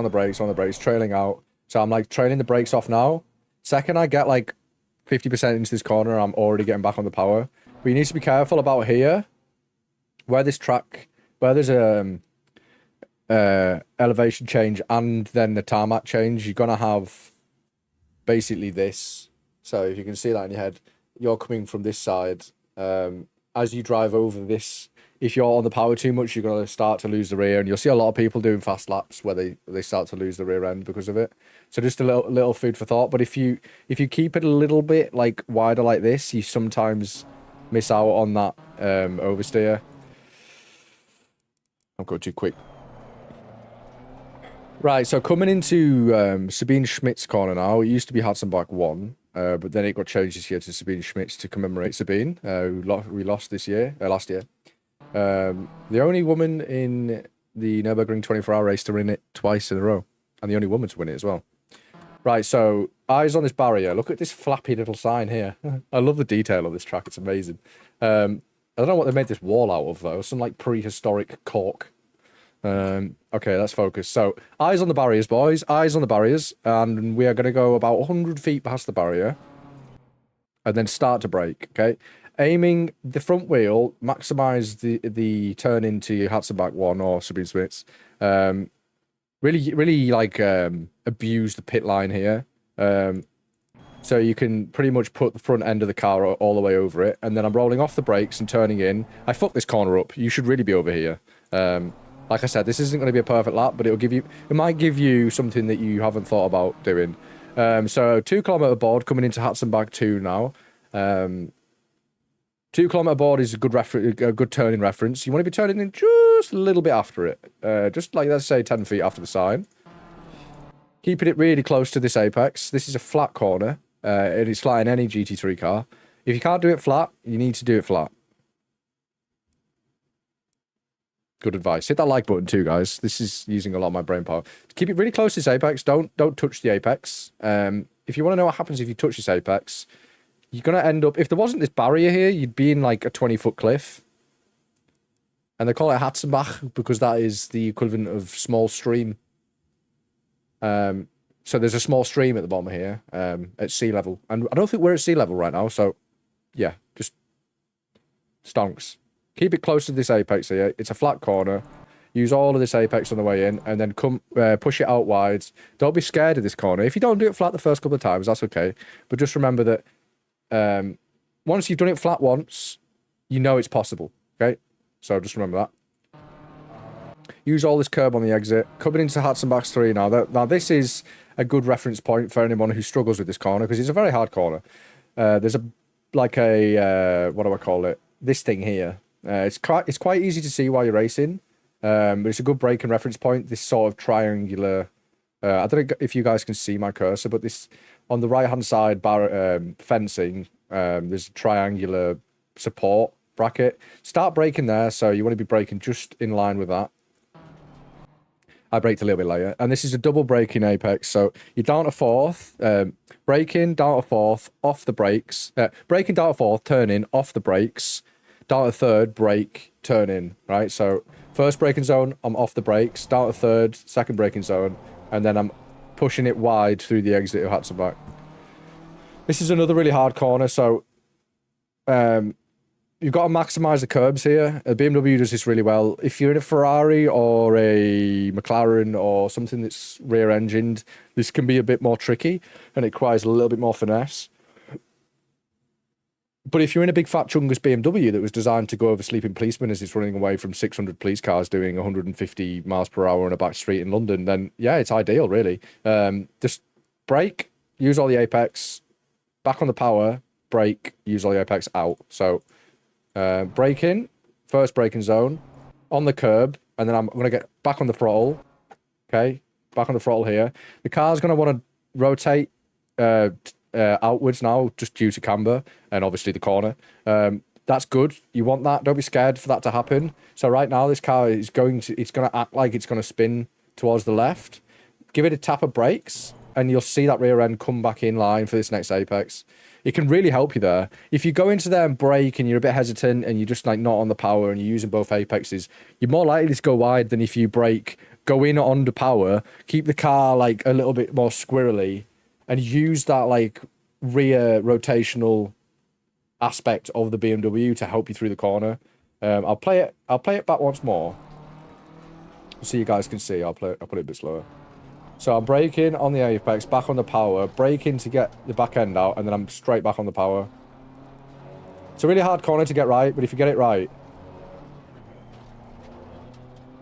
trailing out. So I'm like trailing the brakes off now. Second, I get like 50% into this corner, I'm already getting back on the power. But you need to be careful about here, where this track, where there's a elevation change and then the tarmac change. You're gonna have basically this. So if you can see that in your head, you're coming from this side. As you drive over this, if you're on the power too much, you're going to start to lose the rear, and you'll see a lot of people doing fast laps where they start to lose the rear end because of it. So just a little food for thought. But if you keep it a little bit like wider like this, you sometimes miss out on that oversteer. I'm going too quick. Right, so coming into Sabine Schmidt's corner now. It used to be Hatzenbach 1, but then it got changed this year to Sabine Schmidt's to commemorate Sabine, who we lost last year. The only woman in the Nürburgring 24-hour race to win it twice in a row, and the only woman to win it as well. Right, so eyes on this barrier. Look at this flappy little sign here. I love the detail of this track. It's amazing. I don't know what they made this wall out of, though. Some, like, prehistoric cork. Okay, let's focus. So, eyes on the barriers, boys. Eyes on the barriers. And we are going to go about 100 feet past the barrier. And then start to brake, okay? Aiming the front wheel, maximize the turn into Hatzenbach 1 or Sabine Schmidt's. Really like abuse the pit line here. So you can pretty much put the front end of the car all the way over it, and then I'm rolling off the brakes and turning in. I fucked this corner up. You should really be over here. Like I said, this isn't going to be a perfect lap, but it might give you something that you haven't thought about doing. So 2 kilometer board coming into Hatzenbach 2 now. 2 kilometer board is a good turning reference. You want to be turning in just a little bit after it. Just like, let's say 10 feet after the sign. Keeping it really close to this apex. This is a flat corner. It is flat in any GT3 car. If you can't do it flat, you need to do it flat. Good advice. Hit that like button too, guys. This is using a lot of my brain power. Keep it really close to this apex. Don't touch the apex. If you want to know what happens if you touch this apex, you're going to end up... If there wasn't this barrier here, you'd be in like a 20-foot cliff. And they call it Hatzenbach because that is the equivalent of small stream. So there's a small stream at the bottom here at sea level. And I don't think we're at sea level right now. So, yeah, just stonks. Keep it close to this apex here. It's a flat corner. Use all of this apex on the way in, and then come push it out wide. Don't be scared of this corner. If you don't do it flat the first couple of times, that's okay. But just remember that once you've done it flat once, you know it's possible, okay? So just remember that. Use all this curb on the exit. Coming into Hatzenbach's 3 now. Now, this is a good reference point for anyone who struggles with this corner, because it's a very hard corner. There's what do I call it? This thing here. It's quite easy to see while you're racing, but it's a good braking reference point. This sort of triangular. I don't know if you guys can see my cursor, but this on the right hand side fencing. There's a triangular support bracket. Start braking there, so you want to be braking just in line with that. I braked a little bit later, and this is a double braking apex, so you're down to fourth, braking, down to fourth, off the brakes, braking down to fourth, turn in, off the brakes, down to third, brake, turn in, right? So first braking zone, I'm off the brakes, down to third, second braking zone, and then I'm pushing it wide through the exit of Hatzenbach. This is another really hard corner, so you've got to maximize the curbs here. A BMW does this really well. If you're in a Ferrari or a McLaren or something that's rear-engined, this can be a bit more tricky and it requires a little bit more finesse. But if you're in a big fat chungus BMW that was designed to go over sleeping policemen as it's running away from 600 police cars doing 150 miles per hour on a back street in London, then yeah, it's ideal, really. Just brake, use all the apex, back on the power, brake, use all the apex, out. So brake in, first braking zone, on the curb, and then I'm going to get back on the throttle. Okay, back on the throttle here. The car's going to want to rotate outwards now, just due to camber, and obviously the corner. That's good. You want that. Don't be scared for that to happen. So right now, this car is it's going to act like it's going to spin towards the left. Give it a tap of brakes, and you'll see that rear end come back in line for this next apex. It can really help you there. If you go into there and brake and you're a bit hesitant and you're just like not on the power and you're using both apexes, you're more likely to go wide than if you brake, go in on the power, keep the car like a little bit more squirrely, and use that like rear rotational aspect of the BMW to help you through the corner. I'll play it back once more, so you guys can see. I'll put it a bit slower. So I'm braking on the apex, back on the power, braking to get the back end out, and then I'm straight back on the power. It's a really hard corner to get right, but if you get it right,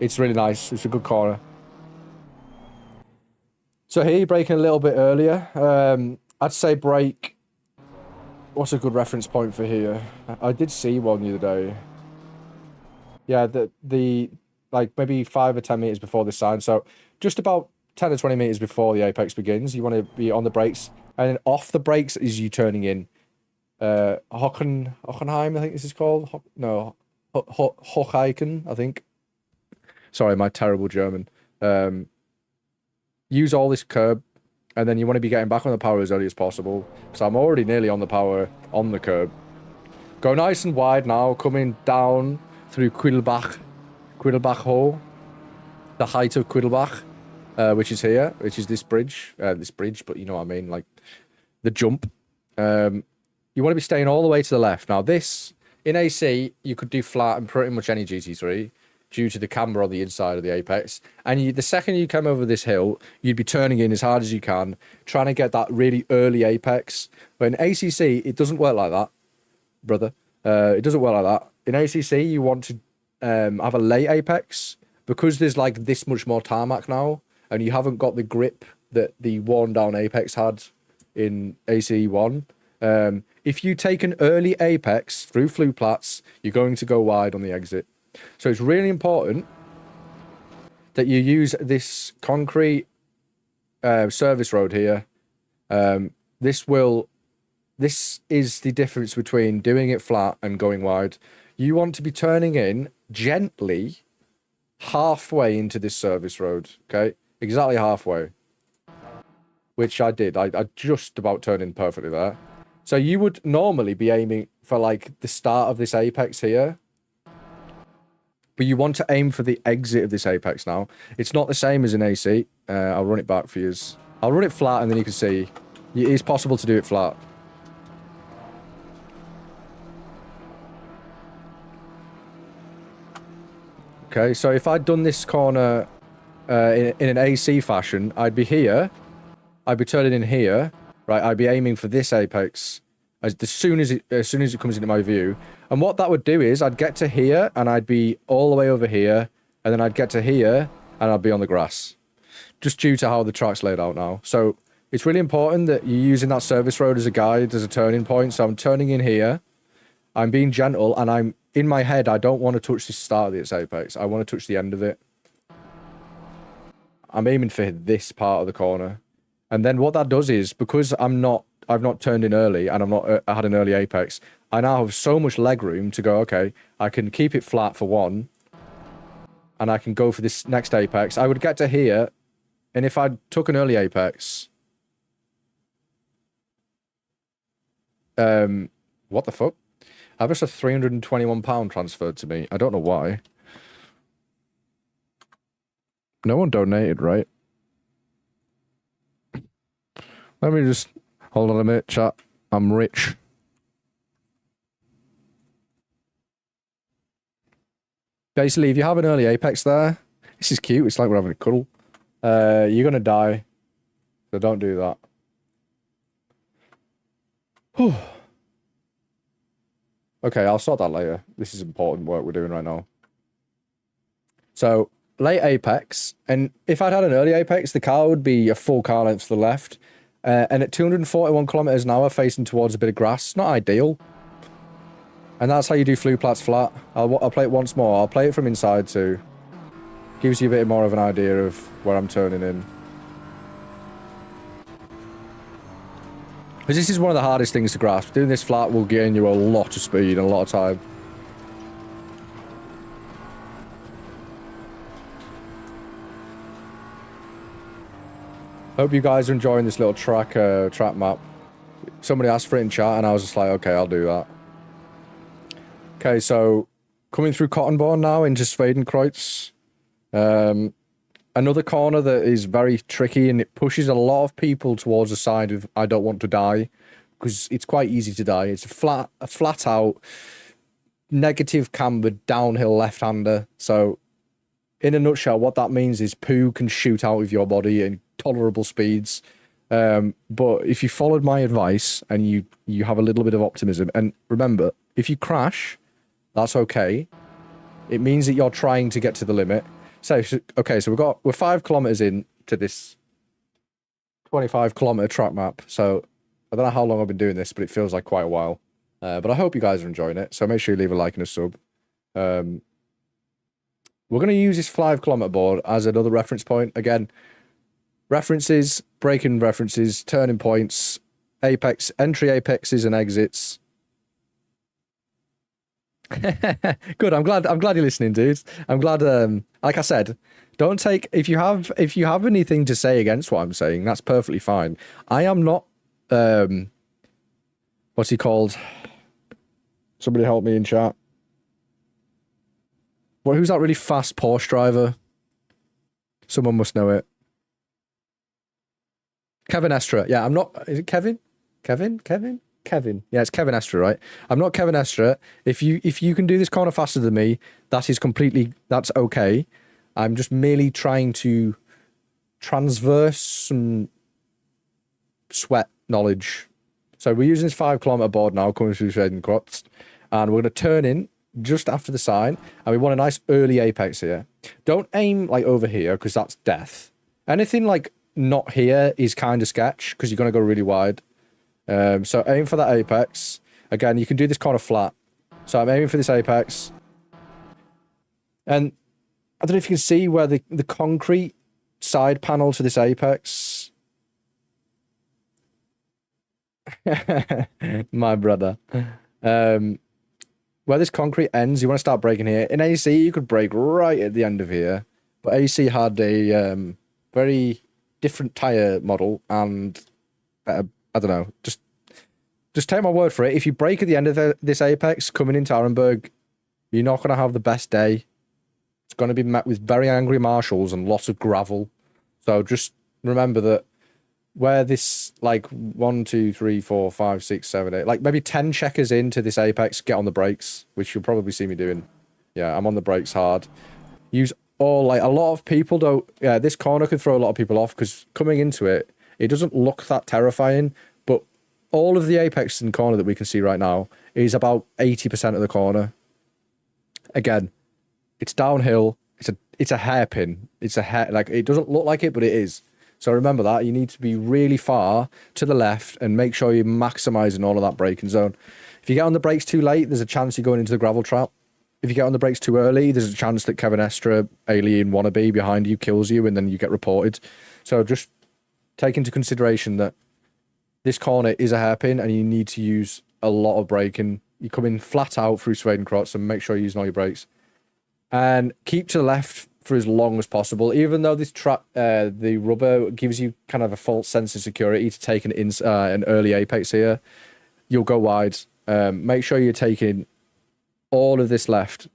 it's really nice. It's a good corner. So here you're braking a little bit earlier. I'd say brake. What's a good reference point for here? I did see one the other day. Yeah, the like maybe 5 or 10 meters before this sign. So just about 10 or 20 meters before the apex begins, you want to be on the brakes, and then off the brakes is you turning in. Hockenheim, I think this is called. Hocheichen, I think. Sorry, my terrible German. Use all this curb, and then you want to be getting back on the power as early as possible. So I'm already nearly on the power on the curb. Go nice and wide now, coming down through Quiddelbach Hole, the height of Quiddelbach. Which is here, which is this bridge, but you know what I mean, like the jump. You want to be staying all the way to the left. Now this, in AC, you could do flat and pretty much any GT3 due to the camber on the inside of the apex. And the second you come over this hill, you'd be turning in as hard as you can, trying to get that really early apex. But in ACC, it doesn't work like that, brother. It doesn't work like that. In ACC, you want to have a late apex, because there's like this much more tarmac now, and you haven't got the grip that the worn down apex had in ACE1. If you take an early apex through Flugplatz, you're going to go wide on the exit. So it's really important that you use this concrete service road here. This is the difference between doing it flat and going wide. You want to be turning in gently halfway into this service road, okay? Exactly halfway, which I did. I just about turned in perfectly there. So you would normally be aiming for like the start of this apex here, but you want to aim for the exit of this apex now. It's not the same as an AC. I'll run it back for you. I'll run it flat, and then you can see it is possible to do it flat. Okay, so if I'd done this corner in an AC fashion, I'd be here. I'd be turning in here. Right, I'd be aiming for this apex as soon as it comes into my view. And what that would do is I'd get to here and I'd be all the way over here, and then I'd get to here and I'd be on the grass. Just due to how the track's laid out now. So it's really important that you're using that service road as a guide, as a turning point. So I'm turning in here. I'm being gentle, and I'm in my head, I don't want to touch the start of this apex. I want to touch the end of it. I'm aiming for this part of the corner. And then what that does is, because I've not turned in early and I had an early apex, I now have so much leg room to go, okay, I can keep it flat for one, and I can go for this next apex. I would get to here, and if I took an early apex, what the fuck? I've just had £321 transferred to me. I don't know why. No one donated, right? Let me just... Hold on a minute, chat. I'm rich. Basically, if you have an early apex there... This is cute. It's like we're having a cuddle. You're going to die. So don't do that. Whew. Okay, I'll sort that later. This is important work we're doing right now. So, late apex. And if I'd had an early apex, the car would be a full car length to the left. And at 241 kilometers an hour, facing towards a bit of grass. Not ideal. And that's how you do Flugplatz flat. I'll play it once more. I'll play it from inside too. Gives you a bit more of an idea of where I'm turning in. Because this is one of the hardest things to grasp. Doing this flat will gain you a lot of speed and a lot of time. Hope you guys are enjoying this little track map. Somebody asked for it in chat and I was just like, okay, I'll do that. Okay, so coming through Cottonborn now into Swedenkreuz. Another corner that is very tricky, and it pushes a lot of people towards the side of I don't want to die, because it's quite easy to die. It's a flat out, negative cambered, downhill left-hander. So, in a nutshell, what that means is poo can shoot out of your body in tolerable speeds. But if you followed my advice and you have a little bit of optimism, and remember, if you crash, that's okay. It means that you're trying to get to the limit. So, okay, so we're 5 kilometers in to this 25-kilometer track map. So I don't know how long I've been doing this, but it feels like quite a while. But I hope you guys are enjoying it. So make sure you leave a like and a sub. We're going to use this 5-kilometer board as another reference point. Again, references, braking references, turning points, apex, entry apexes and exits. Good. I'm glad you're listening, dudes. I'm glad. Like I said, don't take if you have anything to say against what I'm saying, that's perfectly fine. I am not. What's he called? Somebody help me in chat. Who's that really fast Porsche driver? Someone must know it. Kevin Estra. Yeah, I'm not. Is it Kevin? Kevin. Yeah, it's Kevin Estra, right? I'm not Kevin Estra. If you can do this corner faster than me, that's okay. I'm just merely trying to transverse some sweat knowledge. So we're using this 5-kilometer board now, coming through Swedenkreuz, and we're going to turn in just after the sign, and we want a nice early apex here. Don't aim like over here, because that's death. Anything like not here is kind of sketch, because you're going to go really wide. So aim for that apex. Again, you can do this corner flat. So I'm aiming for this apex. And I don't know if you can see where the concrete side panel to this apex. My brother. Where this concrete ends, you want to start braking here. In AC, you could brake right at the end of here. But AC had a very different tyre model and better. I don't know. Just take my word for it. If you brake at the end of this apex coming into Arenberg, you're not going to have the best day. It's going to be met with very angry marshals and lots of gravel. So just remember that where this, like 1, 2, 3, 4, 5, 6, 7, 8, like maybe 10 checkers into this apex, get on the brakes, which you'll probably see me doing. Yeah, I'm on the brakes hard. Use all, like, a lot of people don't, yeah, this corner could throw a lot of people off because coming into it, it doesn't look that terrifying, but all of the apex in the corner that we can see right now is about 80% of the corner. Again, it's downhill. It's a hairpin. It's a hair, like, it doesn't look like it, but it is. So remember that. You need to be really far to the left and make sure you're maximizing all of that braking zone. If you get on the brakes too late, there's a chance you're going into the gravel trap. If you get on the brakes too early, there's a chance that Kevin Estra, alien wannabe behind you, kills you and then you get reported. So just take into consideration that this corner is a hairpin and you need to use a lot of braking. You come in flat out through Swedenkrotz and make sure you're using all your brakes. And keep to the left for as long as possible. Even though this trap, the rubber gives you kind of a false sense of security to take an early apex here, you'll go wide. Make sure you're taking all of this left,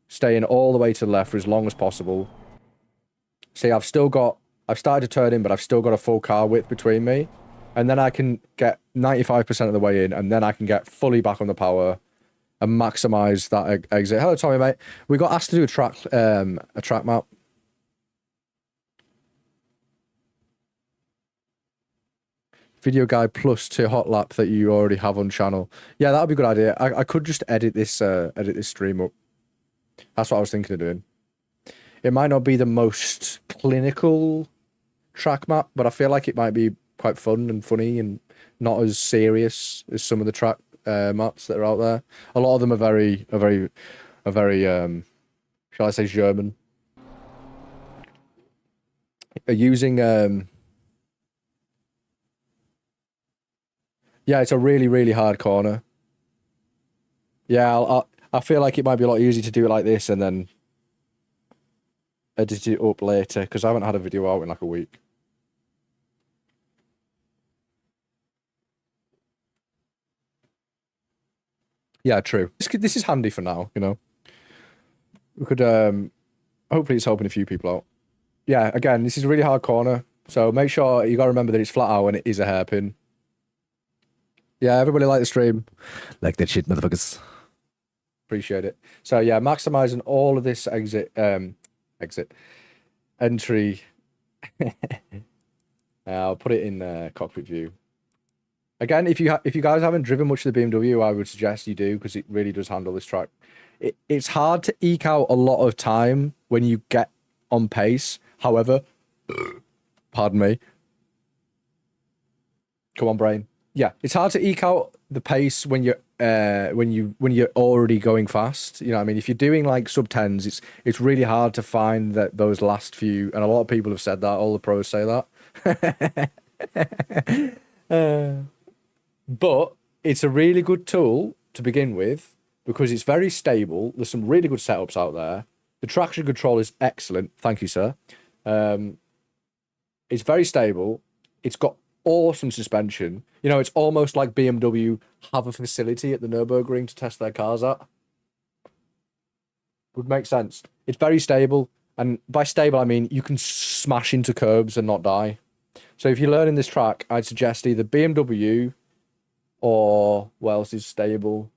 staying all the way to the left for as long as possible. See, I've started to turn in, but I've still got a full car width between me. And then I can get 95% of the way in, and then I can get fully back on the power and maximize that exit. Hello, Tommy, mate. We got asked to do a track map. Video guide plus to hot lap that you already have on channel. Yeah, that would be a good idea. I could just edit this stream up. That's what I was thinking of doing. It might not be the most clinical track map, but I feel like it might be quite fun and funny and not as serious as some of the track maps that are out there. A lot of them are very shall I say German. Are using yeah, it's a really hard corner. Yeah, I feel like it might be a lot easier to do it like this and then edit it up later because I haven't had a video out in like a week. Yeah, true. This is handy for now, you know. We could hopefully it's helping a few people out. Yeah, again, this is a really hard corner, so make sure you gotta remember that it's flat out and it is a hairpin. Yeah, everybody like the stream. Like that shit, motherfuckers. Appreciate it. So yeah, maximizing all of this entry. I'll put it in cockpit view. Again, if you guys haven't driven much of the BMW, I would suggest you do because it really does handle this track. It's hard to eke out a lot of time when you get on pace. However, pardon me. Come on, brain. Yeah, it's hard to eke out the pace when you're already going fast. You know what I mean? If you're doing like sub 10s, it's really hard to find that those last few, and a lot of people have said that, all the pros say that. But it's a really good tool to begin with because it's very stable. There's some really good setups out there. The traction control is excellent. Thank you, sir. It's very stable. It's got awesome suspension. You know, it's almost like BMW have a facility at the Nürburgring to test their cars at. Would make sense. It's very stable. And by stable, I mean you can smash into curbs and not die. So if you're learning this track, I'd suggest either BMW or what else is stable?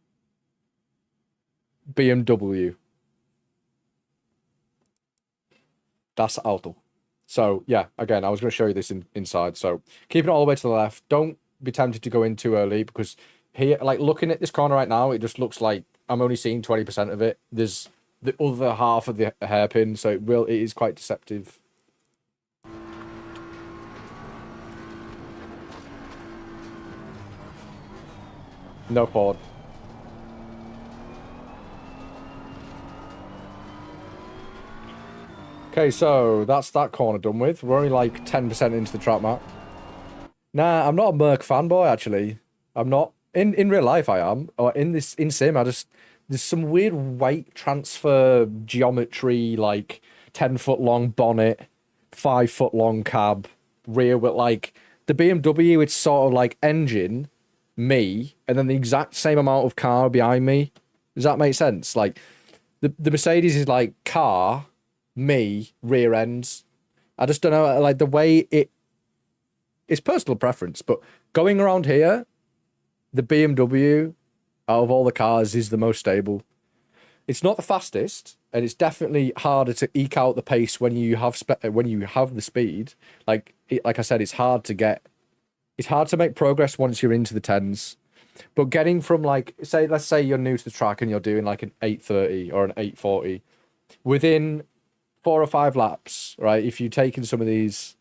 BMW. Das Auto. So yeah, again, I was going to show you this inside. So keeping it all the way to the left. Don't be tempted to go in too early because here, like looking at this corner right now, it just looks like I'm only seeing 20% of it. There's the other half of the hairpin, so it is quite deceptive. No Ford. Okay, so that's that corner done with. We're only like 10% into the track map. Nah, I'm not a Merc fanboy, actually. I'm not. In real life, I am. Or in sim, there's some weird weight transfer geometry, like 10-foot long bonnet, 5-foot long cab, rear with like the BMW, it's sort of like engine, me, and then the exact same amount of car behind me. Does that make sense? Like the Mercedes is like car, me, rear ends. I just don't know, like the way it's personal preference, but going around here, the BMW out of all the cars is the most stable. It's not the fastest, and it's definitely harder to eke out the pace when you have the speed. Like I said, it's hard to make progress once you're into the tens. But getting from like, let's say you're new to the track and you're doing like an 8:30 or an 8:40, within 4 or 5 laps, right? If you're taking some of these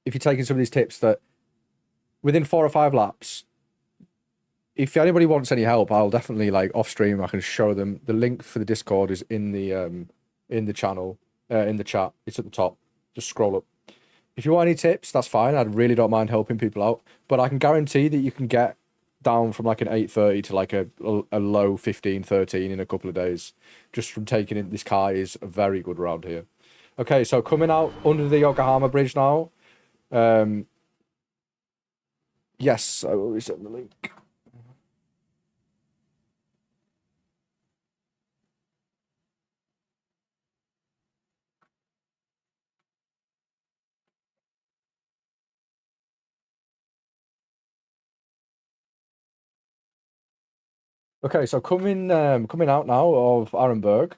tips, that within 4 or 5 laps, if anybody wants any help, I'll definitely, like, off stream, I can show them. The link for the Discord is in the channel, in the chat. It's at the top. Just scroll up. If you want any tips, that's fine. I really don't mind helping people out. But I can guarantee that you can get down from like an 8:30 to like a low 15, 13 in a couple of days. Just from taking in this car is very good around here. Okay, so coming out under the Yokohama Bridge now. Yes, I will resend the link. Okay, so coming out now of Arenberg.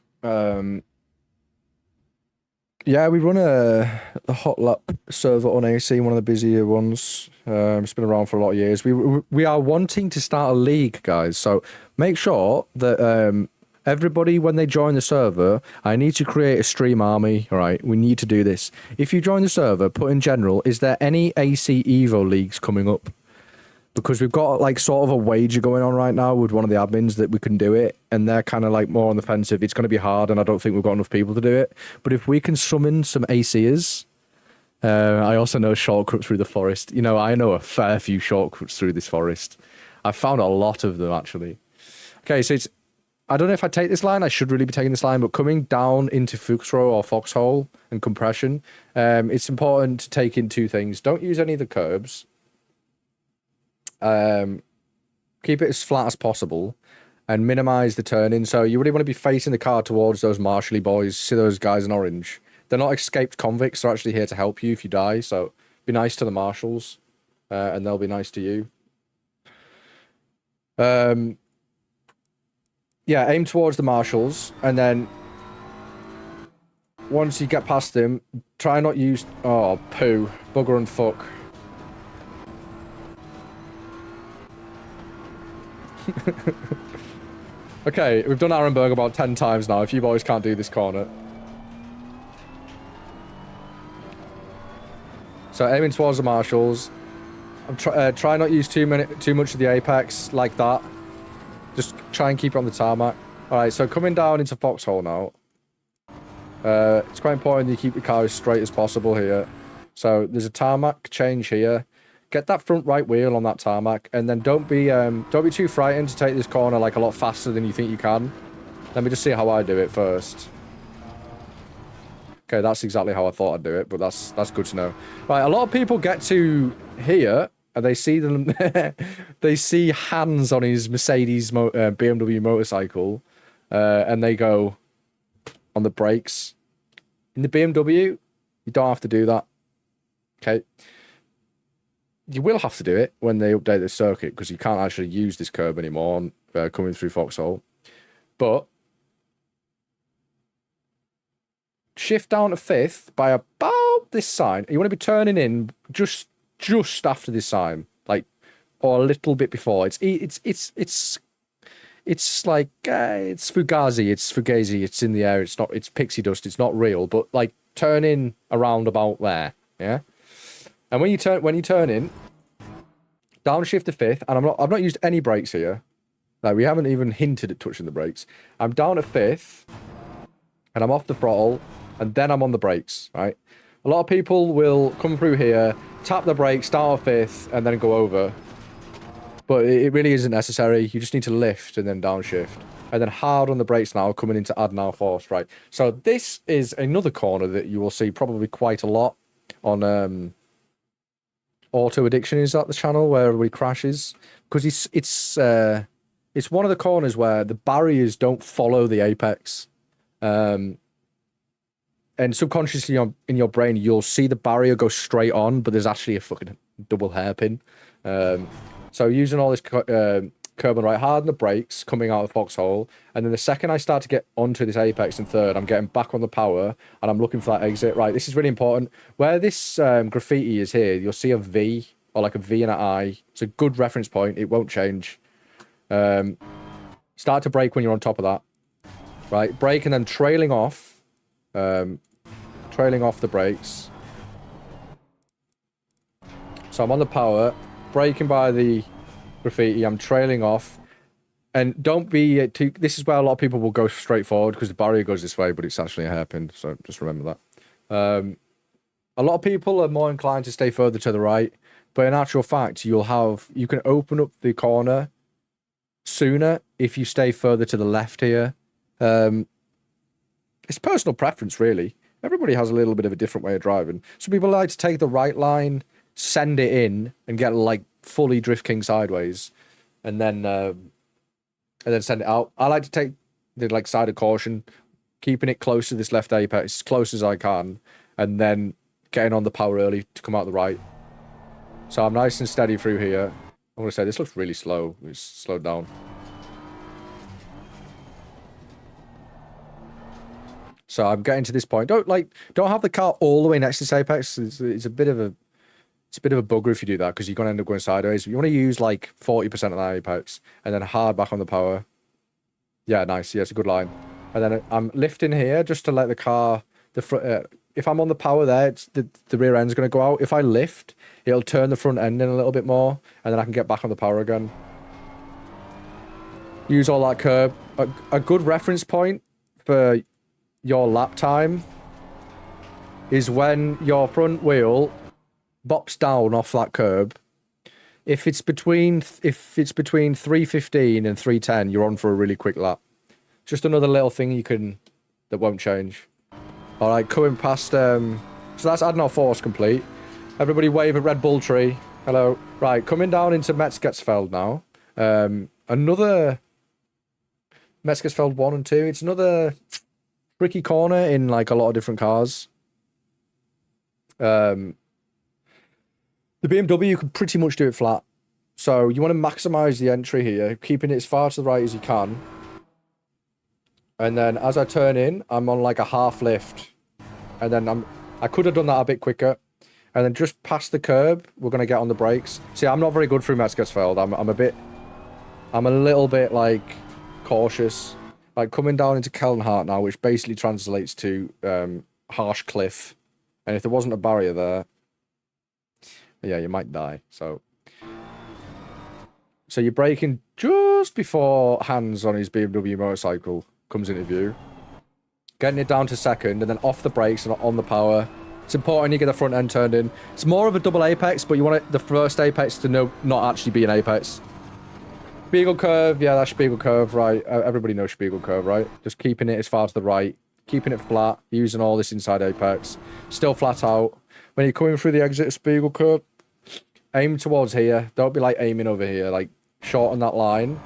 Yeah, we run a hot lap server on AC, one of the busier ones. It's been around for a lot of years. We are wanting to start a league, guys. So make sure that everybody, when they join the server, I need to create a stream army. All right, we need to do this. If you join the server, put in general, is there any AC Evo leagues coming up? Because we've got like sort of a wager going on right now with one of the admins that we can do it, and they're kind of like more on the fence of it's going to be hard, and I don't think we've got enough people to do it. But if we can summon some ACers, I also know shortcuts through the forest. You know, I know a fair few shortcuts through this forest. I've found a lot of them actually. Okay, so I don't know if I take this line. I should really be taking this line, but coming down into Fuchsrow or Foxhole and compression, it's important to take in 2 things. Don't use any of the curbs. Keep it as flat as possible and minimize the turning. So you really want to be facing the car towards those marshally boys. See those guys in orange? They're not escaped convicts. They're actually here to help you if you die. So be nice to the marshals, and they'll be nice to you. Yeah, aim towards the marshals, and then once you get past them, try not use bugger and fuck. Okay, we've done Arenberg about 10 times now. If you boys can't do this corner. So aiming towards the marshals. I'm try not use too much of the apex like that. Just try and keep it on the tarmac. All right, so coming down into Foxhole now. It's quite important that you keep the car as straight as possible here. So there's a tarmac change here. Get that front right wheel on that tarmac, and then don't be too frightened to take this corner like a lot faster than you think you can. Let me just see how I do it first. Okay, that's exactly how I thought I'd do it, but that's good to know. Right, a lot of people get to here and they see them, they see hands on his Mercedes BMW motorcycle, and they go on the brakes. In the BMW, you don't have to do that. Okay. You will have to do it when they update the circuit, because you can't actually use this curb anymore on, coming through Foxhole. But shift down to 5th by about this sign. You want to be turning in just after this sign, like, or a little bit before. It's like it's fugazi, it's in the air. It's pixie dust. It's not real, but like turn in around about there, yeah. And when you turn in, downshift to 5th, and I've not used any brakes here. Like, we haven't even hinted at touching the brakes. I'm down at 5th, and I'm off the throttle, and then I'm on the brakes, right? A lot of people will come through here, tap the brakes, start at 5th, and then go over. But it really isn't necessary. You just need to lift and then downshift. And then hard on the brakes now, coming into add now force, right? So this is another corner that you will see probably quite a lot on Auto Addiction is at the channel where everybody crashes, because it's one of the corners where the barriers don't follow the apex, and subconsciously in your brain you'll see the barrier go straight on, but there's actually a fucking double hairpin. So using all this curb on the right, hard on the brakes, coming out of the foxhole. And then the second I start to get onto this apex in third, I'm getting back on the power, and I'm looking for that exit. Right, this is really important. Where this graffiti is here, you'll see a V, or like a V and an I. It's a good reference point. It won't change. Start to brake when you're on top of that. Right, brake and then trailing off. Trailing off the brakes. So I'm on the power, braking by the graffiti, I'm trailing off. And don't be too... This is where a lot of people will go straight forward because the barrier goes this way, but it's actually a hairpin, so just remember that. A lot of people are more inclined to stay further to the right, but in actual fact, you can open up the corner sooner if you stay further to the left here. It's personal preference, really. Everybody has a little bit of a different way of driving. Some people like to take the right line, send it in, and get like fully drift king sideways, and then send it out. I like to take the like side of caution, keeping it close to this left apex as close as I can, and then getting on the power early to come out the right. So I'm nice and steady through here. I'm gonna say this looks really slow. It's slowed down. So I'm getting to this point. Don't have the car all the way next to this apex. It's a bit of a bugger if you do that because you're gonna end up going sideways. You want to use like 40% of that apex and then hard back on the power. Yeah, nice. Yeah, it's a good line. And then I'm lifting here just to let the car if I'm on the power there, the rear end's gonna go out. If I lift, it'll turn the front end in a little bit more, and then I can get back on the power again. Use all that curb. A good reference point for your lap time is when your front wheel bops down off that curb. If it's between 3:15 and 3:10, you're on for a really quick lap. Just another little thing that won't change. All right, coming past. So that's Adnor Force complete. Everybody wave at Red Bull Tree. Hello. Right, coming down into Metzgersfeld now. Another Metzgersfeld 1 and 2. It's another tricky corner in like a lot of different cars. The BMW, you can pretty much do it flat. So you want to maximize the entry here, keeping it as far to the right as you can. And then as I turn in, I'm on like a half lift. And then I could have done that a bit quicker. And then just past the curb, we're going to get on the brakes. See, I'm not very good through Metzgersfeld. I'm a little bit like cautious. Like coming down into Kellenhart now, which basically translates to harsh cliff. And if there wasn't a barrier there, yeah, you might die. So you're braking just before Hans on his BMW motorcycle comes into view. Getting it down to second, and then off the brakes and on the power. It's important you get the front end turned in. It's more of a double apex, but you want the first apex to not actually be an apex. Spiegel curve, yeah, that's Spiegel curve, right. Everybody knows Spiegel curve, right? Just keeping it as far to the right, keeping it flat, using all this inside apex. Still flat out. When you're coming through the exit of Spiegel curve, aim towards here. Don't be like aiming over here, like shorten that line.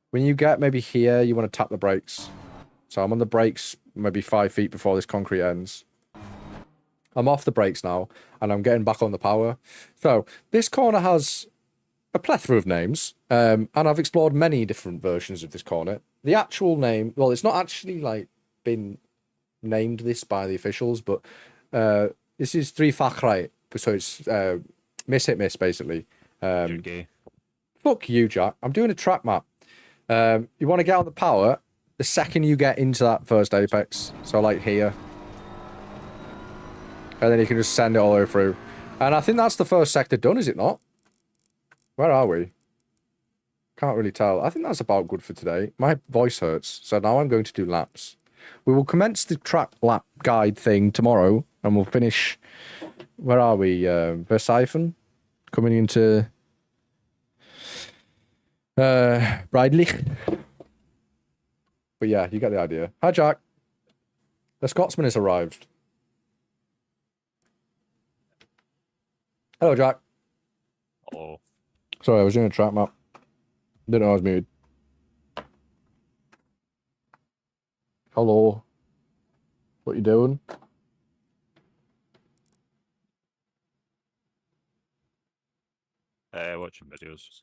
When you get maybe here, you want to tap the brakes. So I'm on the brakes maybe 5 feet before this concrete ends. I'm off the brakes now, and I'm getting back on the power. So this corner has a plethora of names, and I've explored many different versions of this corner. The actual name, well, it's not actually like been named this by the officials, but this is Dreifachreich, so it's miss hit miss basically. Fuck you, Jack. I'm doing a track map. You want to get on the power the second you get into that first apex, so like here, and then you can just send it all the way through. And I think that's the first sector done, is it not? Where are we? Can't really tell. I think that's about good for today. My voice hurts, so now I'm going to do laps. We will commence the track lap guide thing tomorrow, and we'll finish. Where are we? Versailles, coming into Breidlich. But yeah, you get the idea. Hi, Jack. The Scotsman has arrived. Hello, Jack. Hello. Sorry, I was doing a track map. Didn't know I was muted. Hello. What you doing? Watching videos.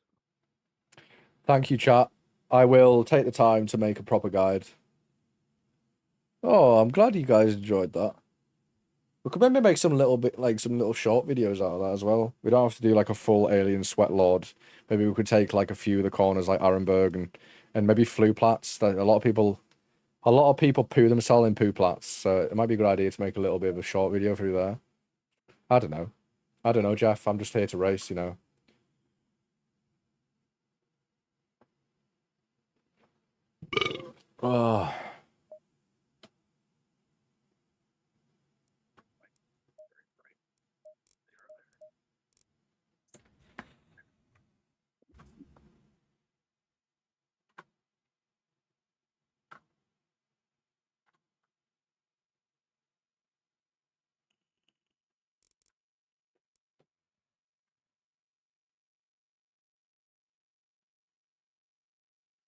Thank you, chat. I will take the time to make a proper guide. Oh, I'm glad you guys enjoyed that. We could maybe make some little bit, like some little short videos out of that as well. We don't have to do like a full Alien Sweat Lord. Maybe we could take like a few of the corners like Arenberg and maybe Flugplatz. That a lot of people poo themselves in Pooplatz, so it might be a good idea to make a little bit of a short video through there. I don't know. I don't know, Jeff. I'm just here to race, you know. Oh.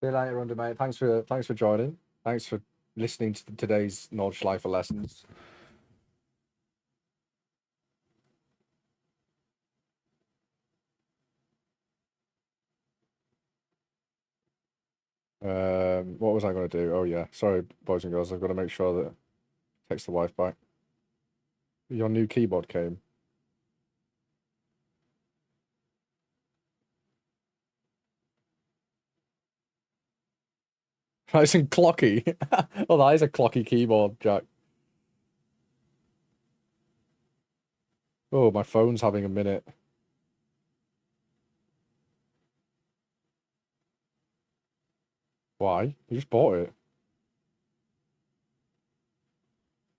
See you later, Under mate. Thanks for joining. Thanks for listening to today's Nordschleife lessons. What was I going to do? Oh yeah, sorry, boys and girls. I've got to make sure that it takes the wife back. Your new keyboard came. Nice and clocky. Oh, that is a clocky keyboard, Jack. Oh, my phone's having a minute. Why? You just bought it.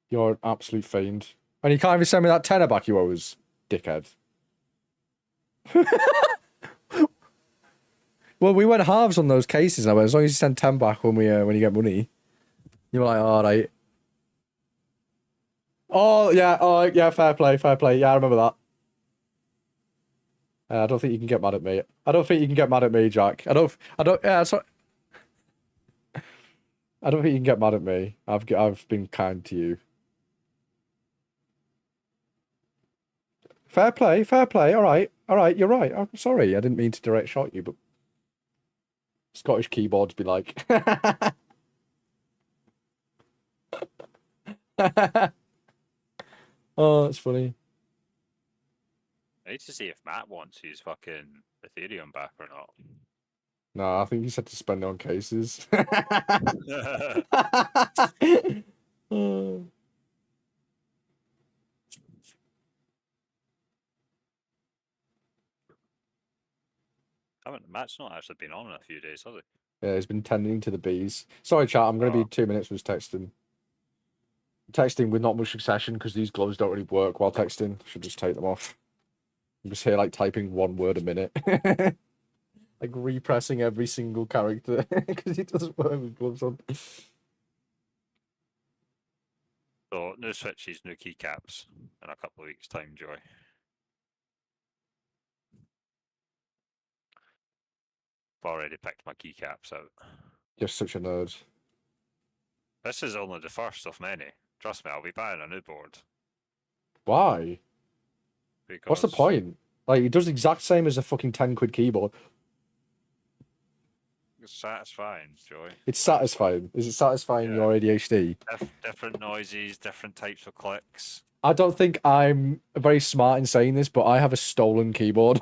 You're an absolute fiend. And you can't even send me that tenner back you owe us, dickhead. Well, we went halves on those cases now, but as long as you send 10 back when you get money. You're like, all right. Oh yeah, fair play. Yeah, I remember that. I don't think you can get mad at me. I don't think you can get mad at me, Jack. Yeah, so I don't think you can get mad at me. I've been kind to you. Fair play. All right. You're right. I'm sorry. I didn't mean to direct shot you, but Scottish keyboards be like. Oh, that's funny. I need to see if Matt wants his fucking Ethereum back or not. No, I think he said to spend it on cases. Matt's not actually been on in a few days, has he? Yeah, he's been tending to the bees. Sorry, chat. I'm going to be 2 minutes with texting. Texting with not much succession because these gloves don't really work while texting. Should just take them off. I'm just here like typing one word a minute. Like repressing every single character because it doesn't work with gloves on. So, new switches, new keycaps in a couple of weeks' time, Joy. I've already picked my keycaps out. You're such a nerd. This is only the first of many. Trust me, I'll be buying a new board. Why? Because What's the point? Like, it does the exact same as a fucking 10 quid keyboard. It's satisfying, Joy. It's satisfying. Is it satisfying your ADHD? Different noises, different types of clicks. I don't think I'm very smart in saying this, but I have a stolen keyboard.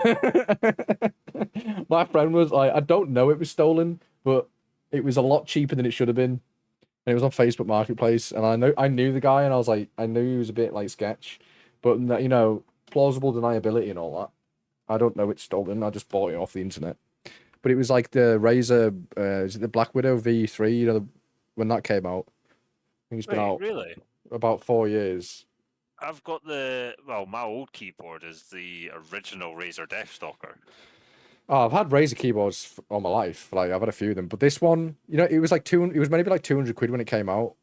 My friend was like, I don't know it was stolen, but it was a lot cheaper than it should have been. And it was on Facebook Marketplace, and I knew the guy, and I was like, I knew he was a bit like sketch, but you know, plausible deniability and all that. I don't know it's stolen. I just bought it off the internet. But it was like the Razer, is it the Black Widow V3? You know, when that came out. I think it's been out Really? about 4 years. I've got my old keyboard is the original Razer Deathstalker. Oh, I've had Razer keyboards all my life. Like I've had a few of them, but this one, you know, it was maybe like 200 quid when it came out.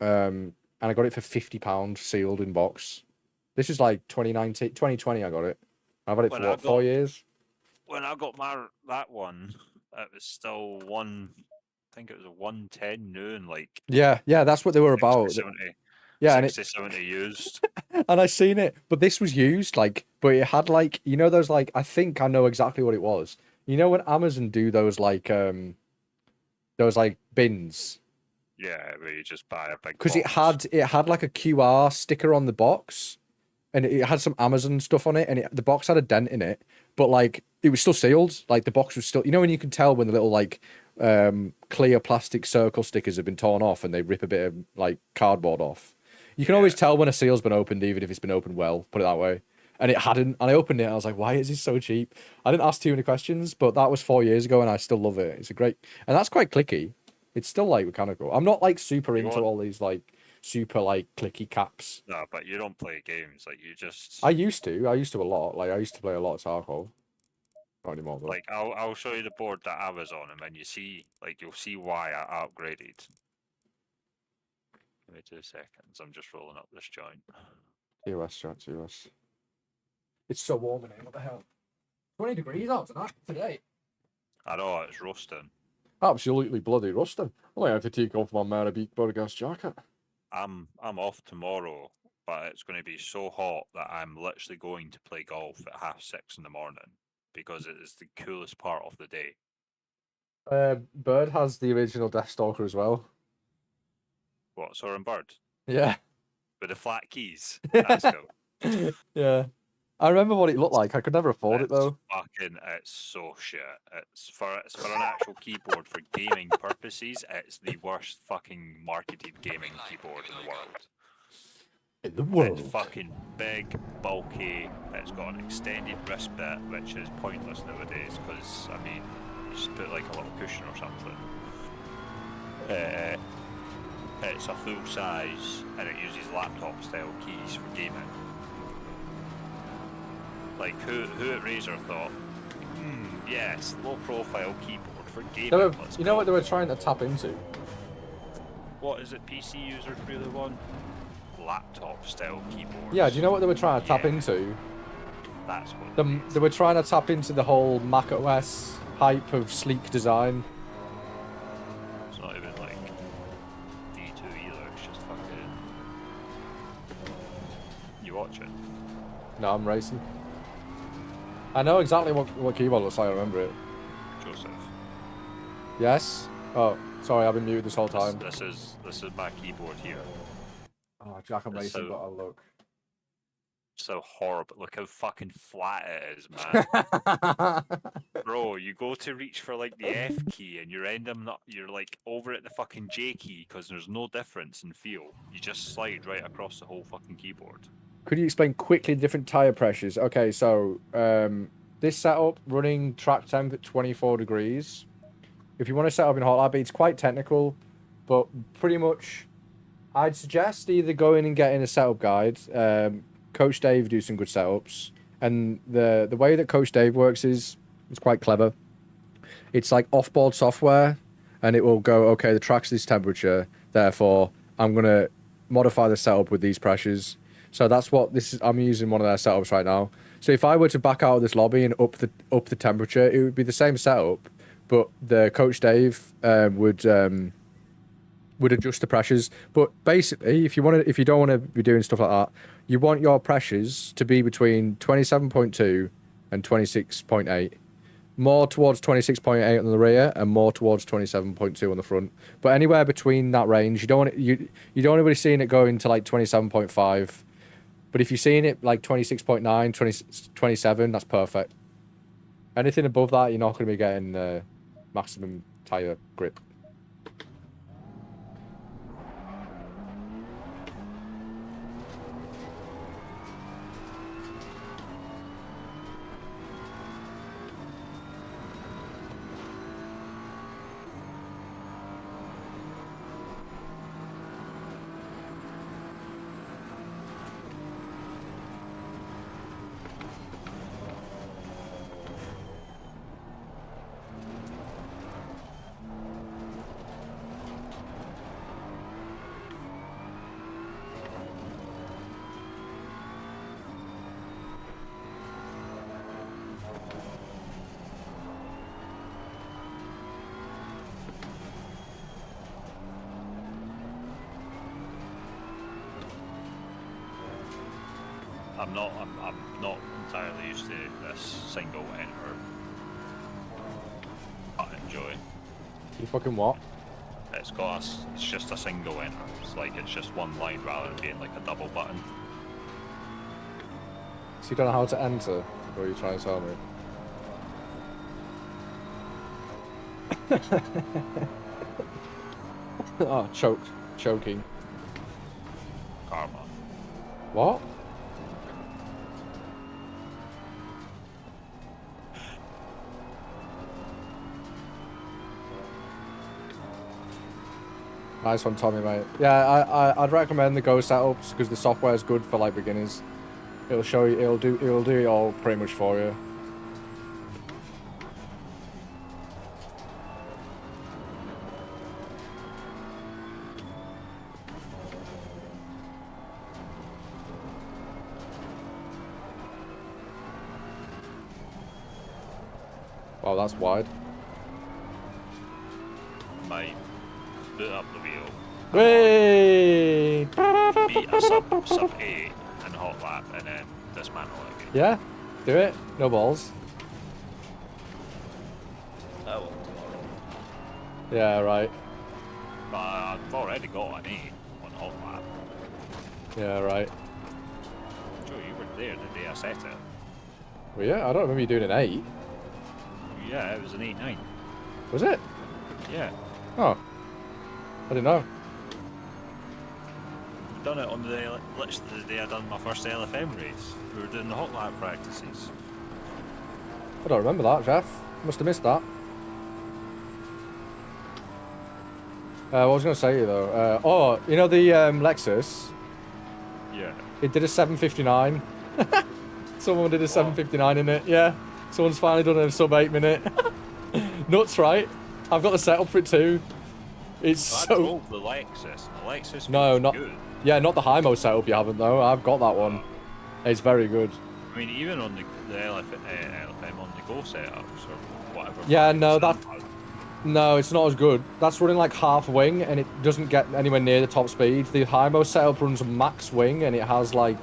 And I got it for £50 sealed in box. This is like 2020 I got it. I've had it for 4 years? When I got that one, it was still I think it was a 110 noon, like. Yeah, that's what they were about. 70, yeah, 70 used. And I seen it, but this was used, like, but it had like, you know, those like, I think I know exactly what it was. You know when Amazon do those like bins? Yeah, where you just buy a big Because box. it had like a QR sticker on the box, and it had some Amazon stuff on it, and the box had a dent in it, but like it was still sealed. Like the box was still, you know, when you can tell when the little like clear plastic circle stickers have been torn off and they rip a bit of like cardboard off. You can always tell when a seal's been opened, even if it's been opened well. Put it that way. And it hadn't, and I opened it. And I was like, "Why is this so cheap?" I didn't ask too many questions, but that was 4 years ago, and I still love it. It's a great, and that's quite clicky. It's still like mechanical. I'm not like super You into want- all these like super like clicky caps. No, but you don't play games. Like you just I used to. I used to a lot. Like I used to play a lot of Tarkov. Not anymore though. like I'll show you the board that I was on, and then you see like you'll see why I upgraded. Give me 2 seconds. I'm just rolling up this joint. TOS, chat, TOS. It's so warm in here. What the hell? 20 degrees out tonight. Today. I know it's roasting. Absolutely bloody rusting. I might have to take off my Marabik Burgas jacket. I'm off tomorrow, but it's going to be so hot that I'm literally going to play golf at 6:30 in the morning because it is the coolest part of the day. Bird has the original Deathstalker as well. What, Soaring Bird? Yeah. With the flat keys? That's cool. Yeah. I remember what it looked like. I could never afford it though. It's so shit. It's for an actual keyboard for gaming purposes. It's the worst fucking marketed gaming keyboard in the world. In the world. It's fucking big, bulky. It's got an extended wrist bit, which is pointless nowadays because I mean, you just put like a little cushion or something. It's a full size and it uses laptop style keys for gaming. Like who at Razer thought, yes, low profile keyboard for gaming. You know what they were trying to tap into? What is it PC users really want? Laptop style keyboards. Yeah, do you know what they were trying to tap into? That's what They were trying to tap into the whole Mac OS hype of sleek design. It's not even like D2 either, it's just fucking... You watch it? No, I'm racing. I know exactly what keyboard looks like, I remember it. Joseph. Yes? Oh, sorry, I've been muted this whole time. This is my keyboard here. Oh, Jack, I'm racing, So- but I'll look. So horrible. Look how fucking flat it is, man. Bro, you go to reach for like the F key and you're like over at the fucking J key because there's no difference in feel. You just slide right across the whole fucking keyboard. Could you explain quickly the different tire pressures? Okay, so this setup running track temp at 24 degrees. If you want to set up in hot lab, it's quite technical, but pretty much I'd suggest either going and getting a setup guide. Coach Dave do some good setups, and the way that Coach Dave works is quite clever. It's like off-board software, and it will go, okay, the track's this temperature, therefore I'm gonna modify the setup with these pressures. So that's what this is. I'm using one of their setups right now. So if I were to back out of this lobby and up the temperature, it would be the same setup, but the Coach Dave would adjust the pressures. But basically, if you don't want to be doing stuff like that, you want your pressures to be between 27.2 and 26.8. More towards 26.8 on the rear and more towards 27.2 on the front. But anywhere between that range, you don't want you don't want to be seeing it go into like 27.5. But if you're seeing it like 26.9, 27, that's perfect. Anything above that, you're not going to be getting maximum tire grip. I'm not entirely used to this single enter Joey. You fucking what? It's got it's just a single enter. It's like it's just one line rather than being like a double button. So you don't know how to enter? Or are you trying to tell me? Oh, choking. Karma. What? Nice one, Tommy, mate. Yeah, I'd recommend the Go setups because the software is good for like beginners. It'll show you, it'll do it all pretty much for you. Wow, that's wide. Might boot up the wheel. Whey! Beat a sub 8 and hot lap and then dismantle it again. Yeah, do it. No balls. That will tomorrow. Yeah, right. But I've already got an 8 on hot lap. Yeah, right. Joe, you were there the day I set it. Well, yeah, I don't remember you doing an 8. Yeah, it was an 8-9. Was it? Yeah. Oh. I didn't know. I've done it on the day, literally the day I done my first LFM race. We were doing the hot lap practices. I don't remember that, Jeff. Must have missed that. What I was going to say though, oh, you know the Lexus? Yeah. It did a 7:59. Someone did a 7:59 in it, yeah. Someone's finally done a sub 8 minute. Nuts, right? I've got the setup for it too. It's I so... drove the Lexus. The Lexus No, feels not... good. Yeah, not the high-mo setup you haven't though. I've got that one. It's very good. I mean, even on the LFM on the Go setups or whatever. Yeah, no, that... Sound. No, it's not as good. That's running like half wing and it doesn't get anywhere near the top speed. The high-mo setup runs max wing and it has like...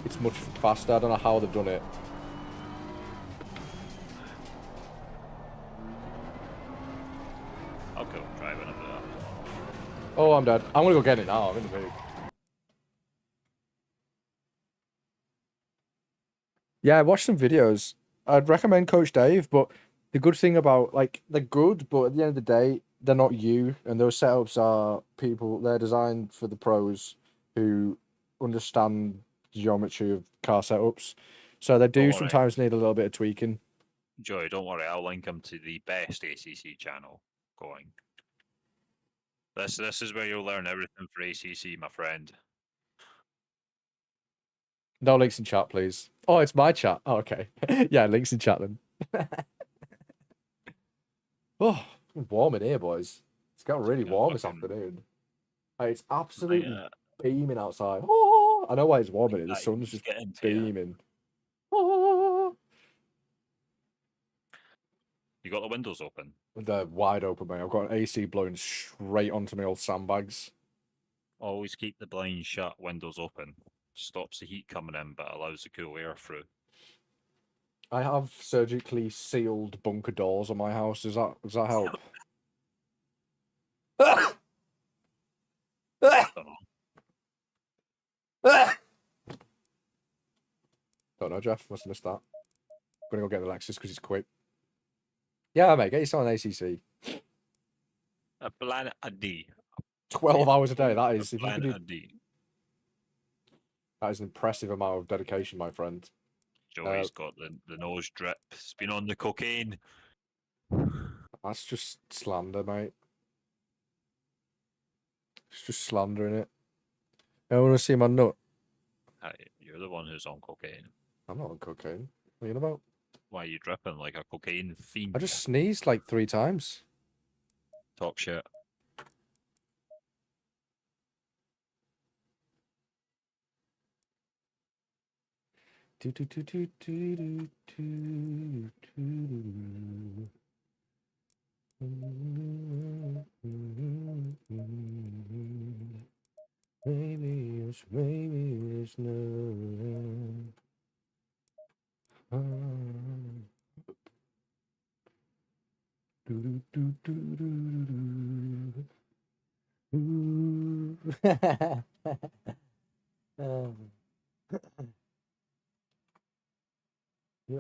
It's much faster. I don't know how they've done it. I'll go drive it over that. Oh, I'm dead. I'm gonna go get it now. I'm in the mood. Yeah, I watched some videos. I'd recommend Coach Dave, but the good thing about, like, they're good, but at the end of the day, they're not you. And those setups are people, they're designed for the pros who understand the geometry of car setups. So they do sometimes need a little bit of tweaking. Joey, don't worry. I'll link him to the best ACC channel going. This is where you'll learn everything for ACC, my friend. No links in chat, please. Oh, it's my chat. Oh, okay. Yeah, links in chat then. Oh, warm in here, boys. It's got really warm this afternoon. It's absolutely beaming outside. Oh, I know why it's warm in here. The sun's just beaming. Oh. You got the windows open? They're wide open, mate. I've got an AC blowing straight onto my old sandbags. Always keep the blinds shut, windows open. Stops the heat coming in, but allows the cool air through. I have surgically sealed bunker doors on my house. Does that help? Don't know, Jeff. Must have missed that. I'm gonna go get the Lexus because it's quick. Yeah, mate. Get yourself an ACC. A plan a D. 12 hours a day. That is. A If you plan can do, a D. that is an impressive amount of dedication, my friend. Joey's got the nose drip. He's been on the cocaine. That's just slander, mate. It's just slandering it. I want to see my nut. Hey, you're the one who's on cocaine. I'm not on cocaine. What are you on about? Why are you dripping like a cocaine fiend? I just sneezed like 3 times. Talk shit. Maybe it's no. You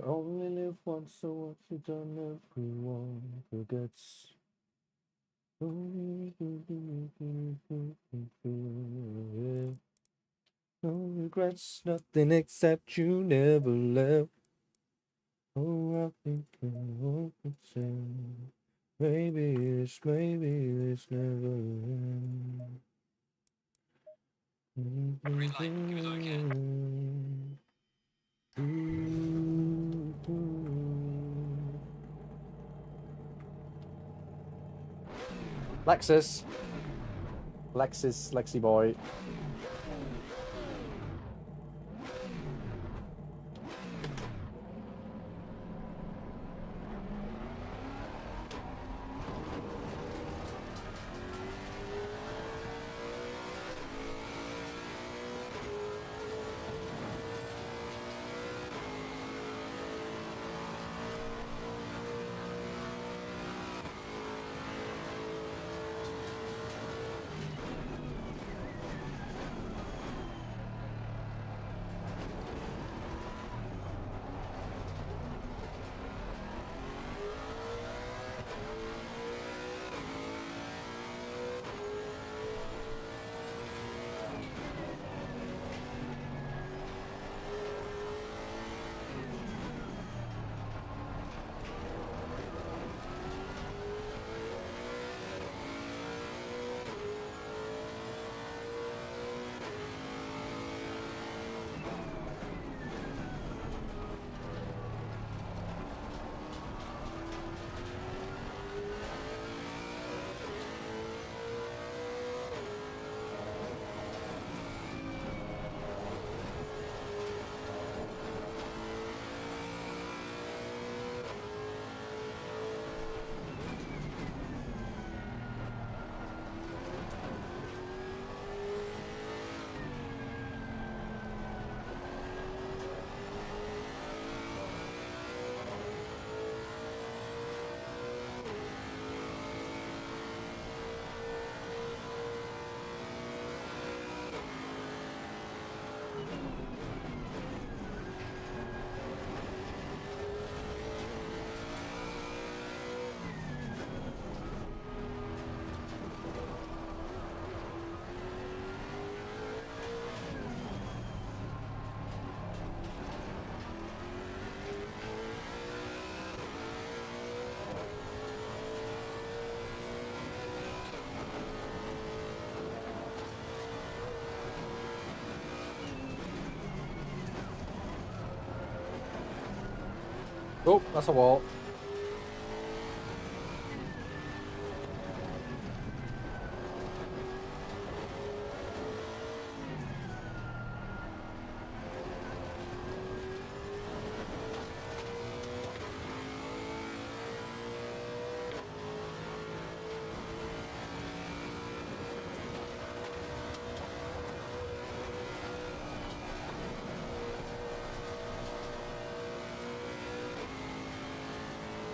only live once, so what you done, everyone forgets. No regrets, nothing except you never left. Oh, I think I could say, maybe it's never end. Green light, give it all you can. Lexus, Lexi boy. Oh, that's a wall.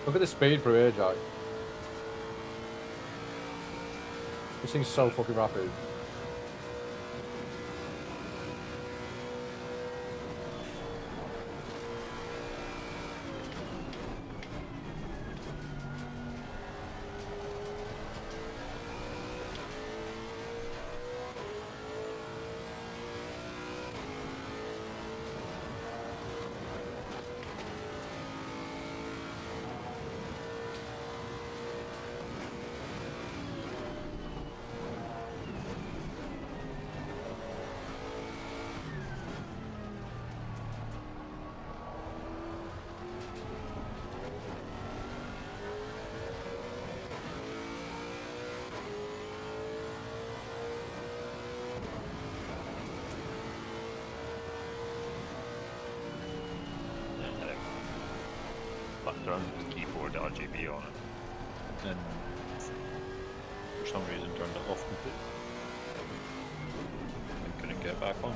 Look at the speed through here, Jack. This thing's so fucking rapid. Turned the keyboard RGB on it. And for some reason turned it off completely. And couldn't get back on.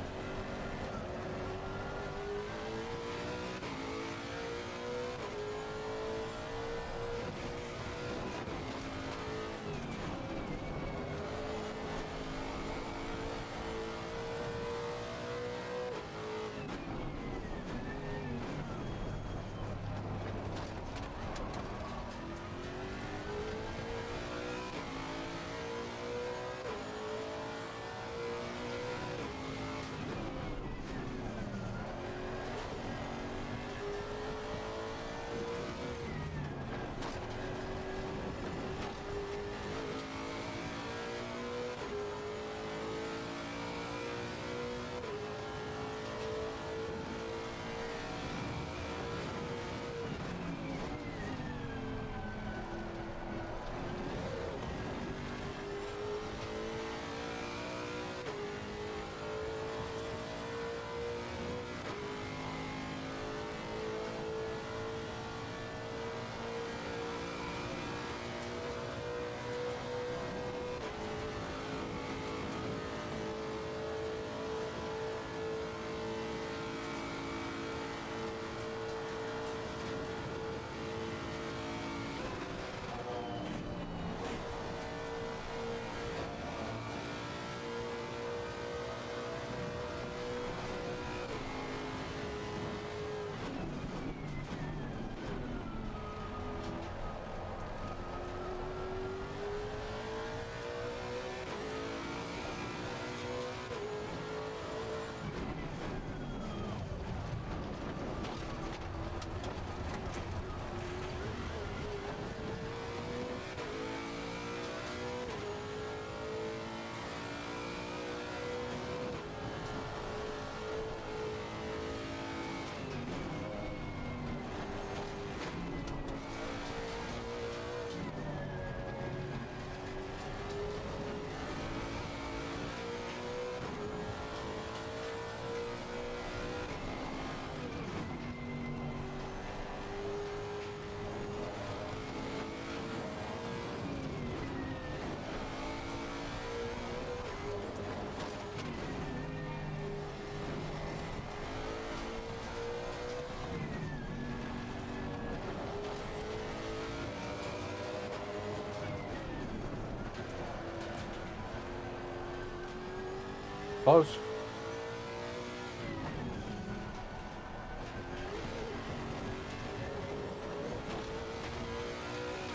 Close.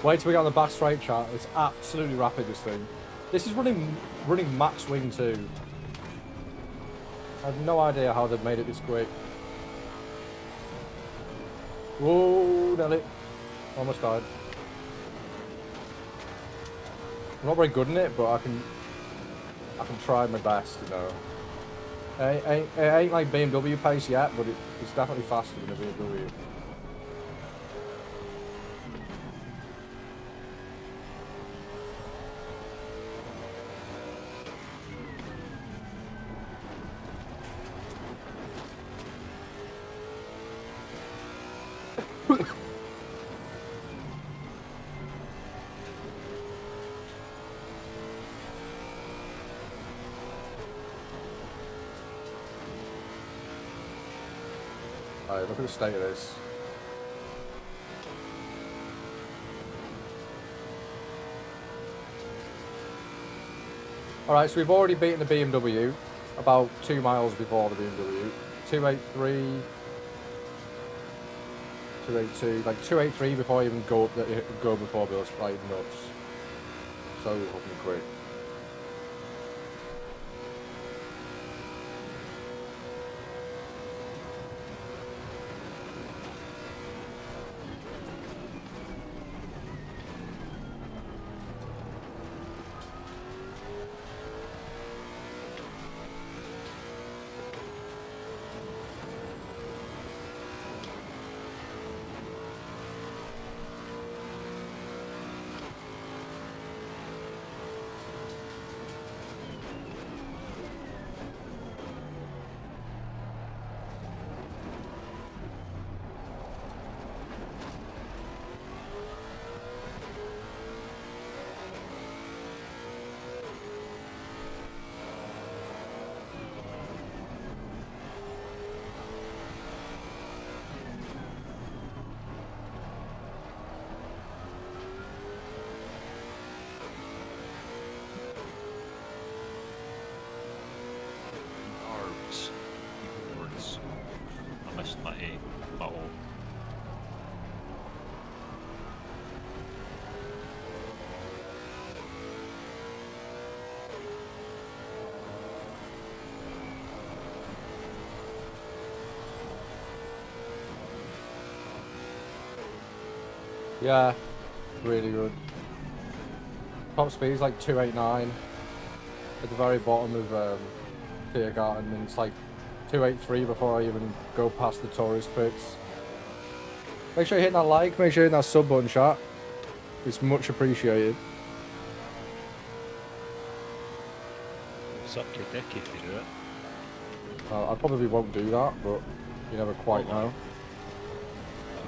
Wait till we get on the back straight, chat. It's absolutely rapid, this thing. This is running max wing too. I have no idea how they've made it this quick. Whoa, nearly. Almost died. I'm not very good in it, but I can try my best, you know. It ain't like BMW pace yet, but it's definitely faster than a BMW. Alright, look at the state of this. Alright, so we've already beaten the BMW about 2 miles before the BMW. 283, 282, like 283 before I even go before Bill's right nuts. So fucking quick. Keyboards. I missed my A. Uh-oh. Yeah, really good. Top speed is like 289 at the very bottom of Tiergarten, and it's like 283 before I even go past the tourist pits. Make sure you hit that like, make sure you hit that sub button, chat. It's much appreciated. It's up to a decade to do it. I probably won't do that, but you never quite know.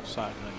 Saturday night.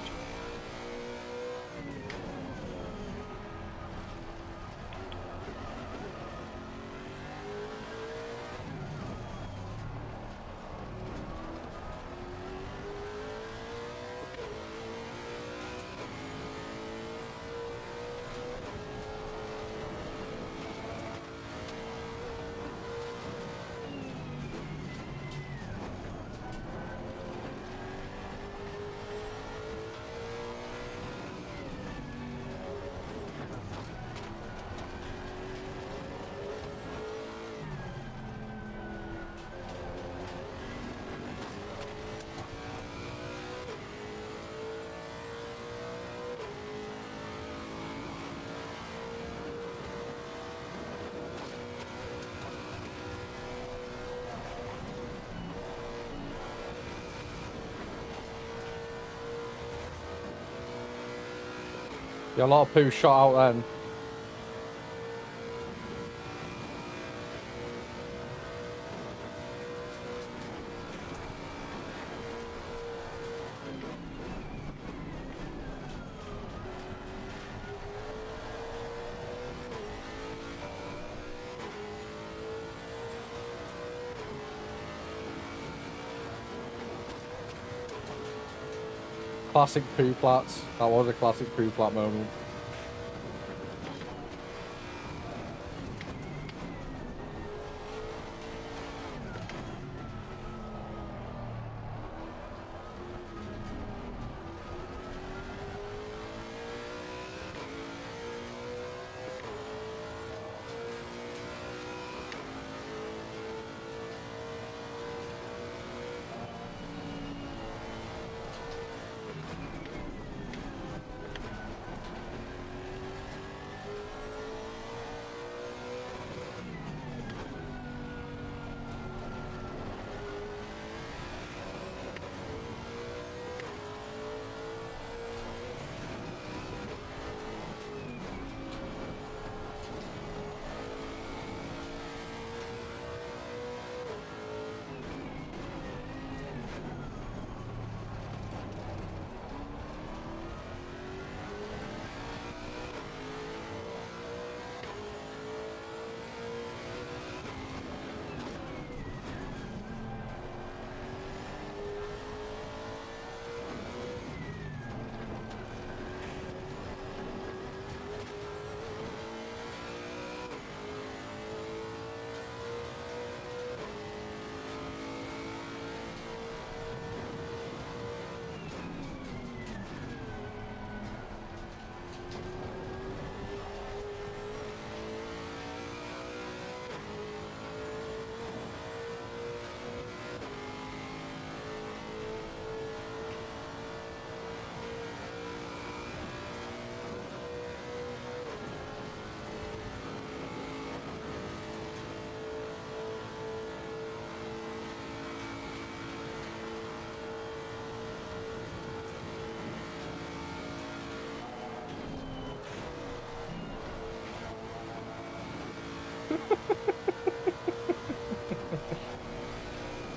Yeah, a lot of poo shot out then. Classic Flugplatz. That was a classic Flugplatz moment.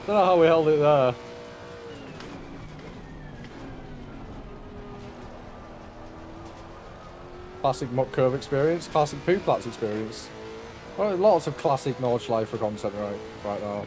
Don't know how we held it there. Classic muck curve experience, classic Flugplatz experience. Well, lots of classic Nordschleife content right now.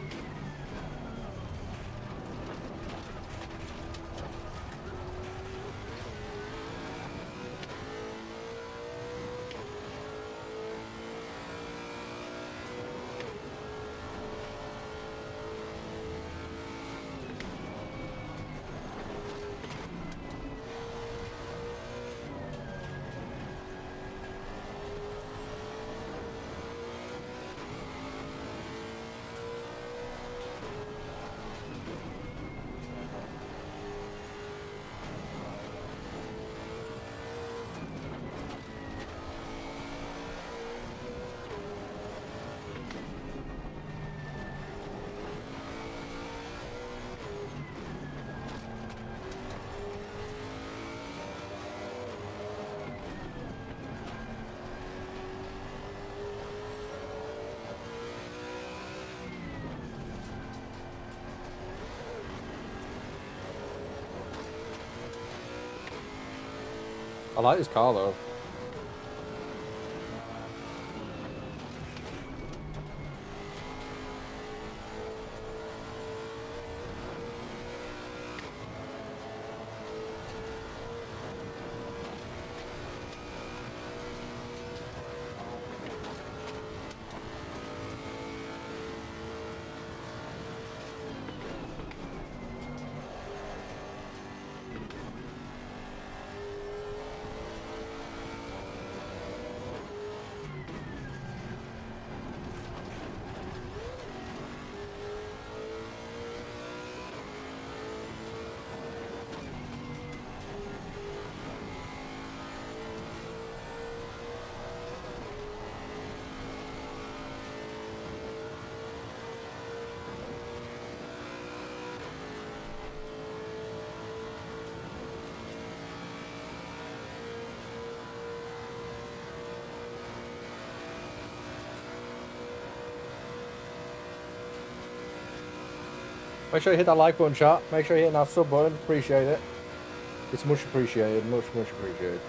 I like this car though. Make sure you hit that like button, chat. Make sure you hit that sub button. Appreciate it. It's much appreciated. Much appreciated.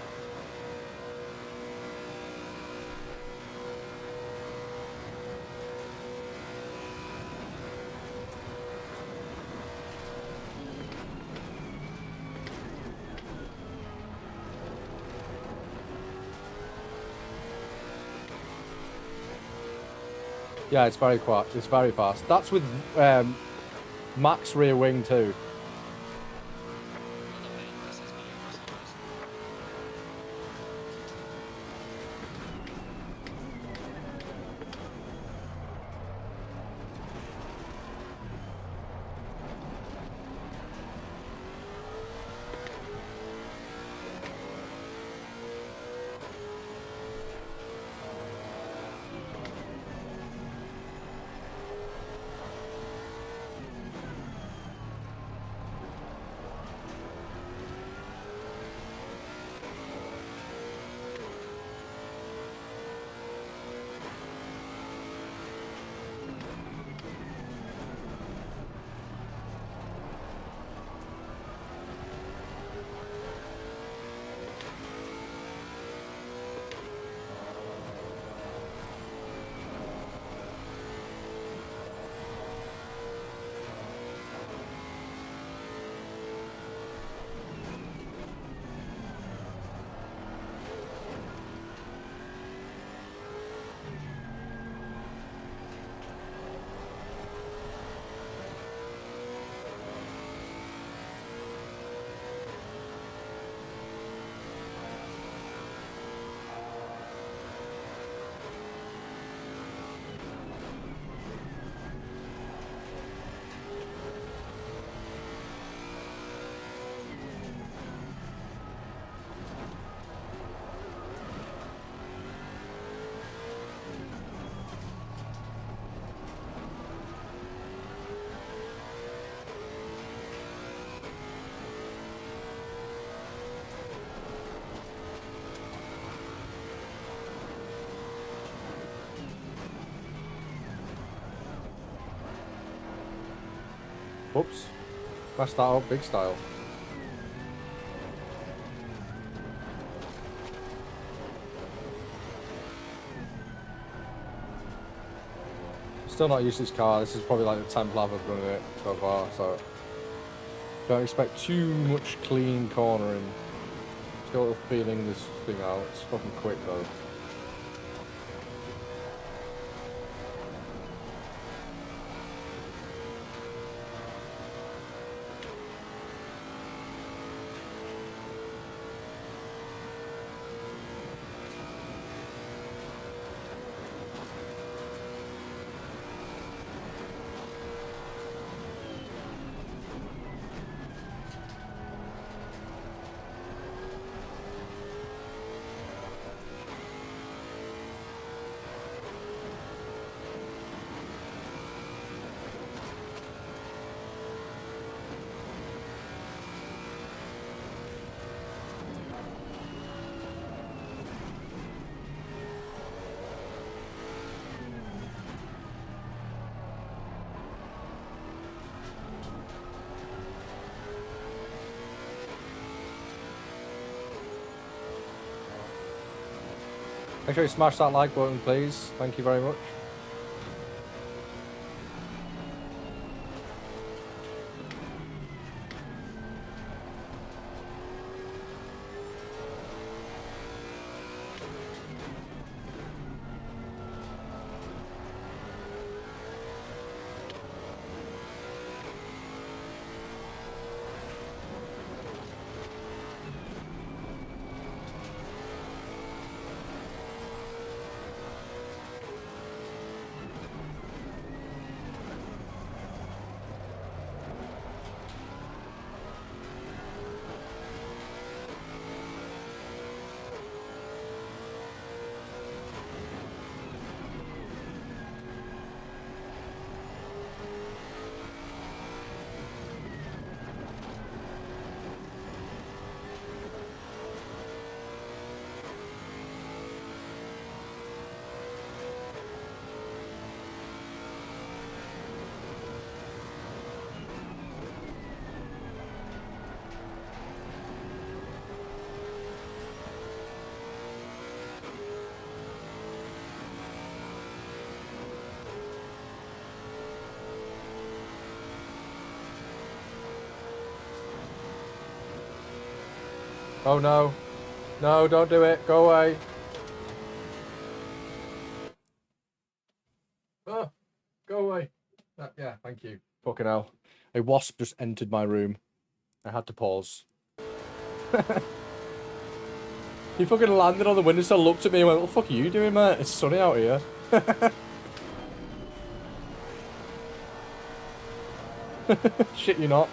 Yeah, it's very quick. It's very fast. That's with max rear wing too. Whoops. Messed that up big style. Still not used to this car. This is probably like the 10th lap I've run it so far, so don't expect too much clean cornering. Still feeling this thing out. It's fucking quick though. Make sure you smash that like button, please. Thank you very much. Oh no. No, don't do it. Go away. Oh, go away. Yeah, thank you. Fucking hell. A wasp just entered my room. I had to pause. He fucking landed on the windowsill, looked at me and went, what the fuck are you doing, mate? It's sunny out here. Shit, you're not.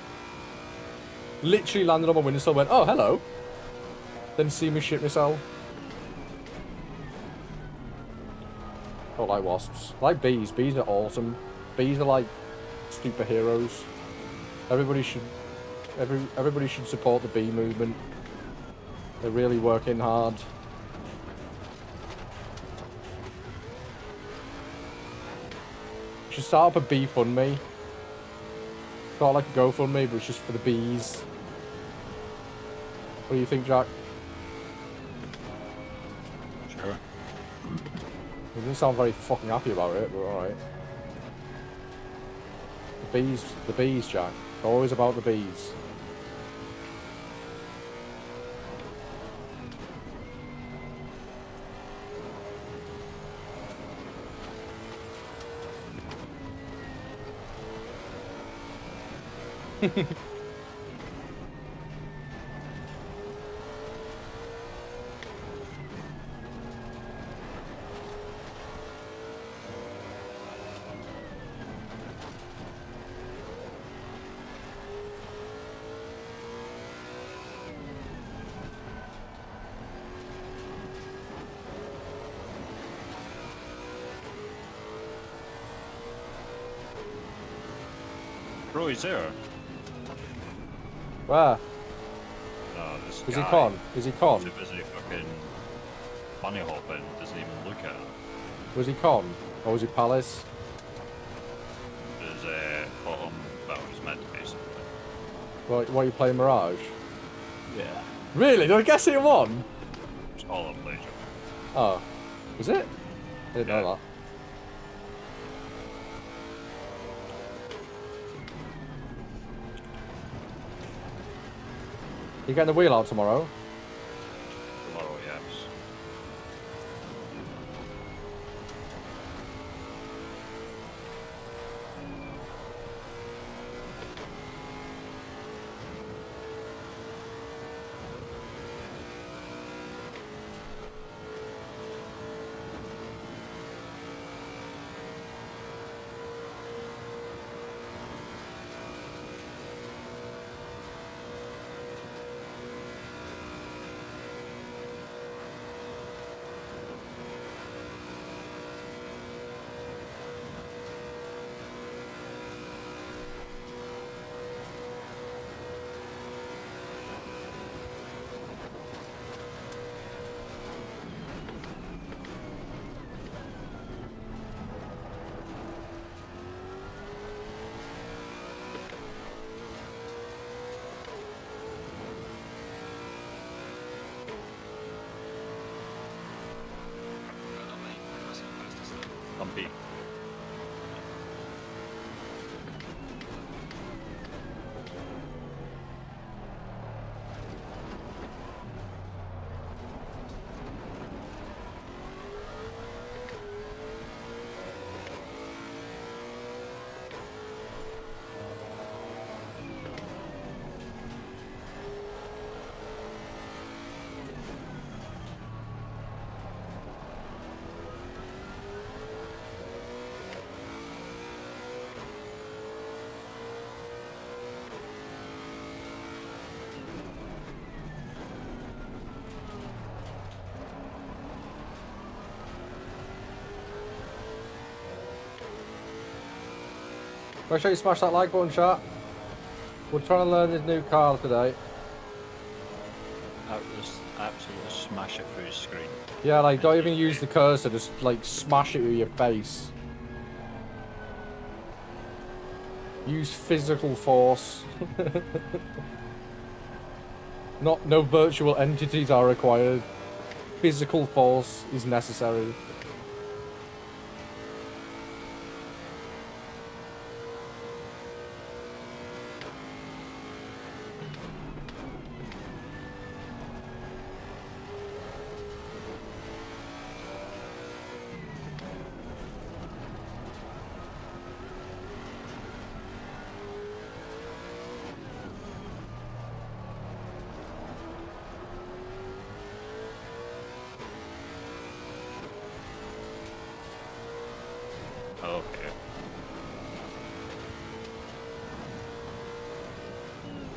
Literally landed on my windowsill, went, oh, hello. Then see me shit myself. I don't like wasps. I like bees. Bees are awesome. Bees are like superheroes. Everybody should support the bee movement. They're really working hard. Should start up a bee fund me. Not like a GoFundMe, but it's just for the bees. What do you think, Jack? Sure. You didn't sound very fucking happy about it, but alright. The bees, Jack. It's always about the bees. Bro, he's there. Where? No, this Is guy. he con? Is he con? Too busy fucking bunny hopping, doesn't even look at it. Was he con? Or was he Palace? There's bottom, well, it was meant to be. What are you playing, Mirage? Yeah. Really? Did I guess it in one? It's all I played. Oh. Was it? I didn't know Yeah. that. You getting the wheel out tomorrow? Tomorrow, yes. I'm B. Make sure you smash that like button, chat. We're trying to learn this new car today. Just absolutely smash it through the screen. Yeah, like, don't even use the cursor, just, like, smash it with your face. Use physical force. No virtual entities are required. Physical force is necessary. Okay.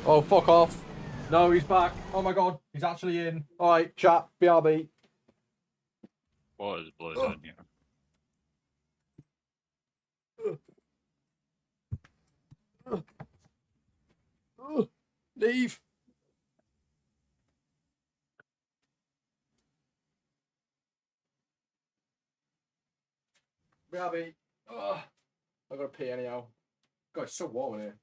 Oh, fuck off. No, he's back. Oh my god, he's actually in. Alright, chat, BRB. What is blood on here? Leave. BRB. Ugh. I gotta pee anyhow. God, it's so warm in here.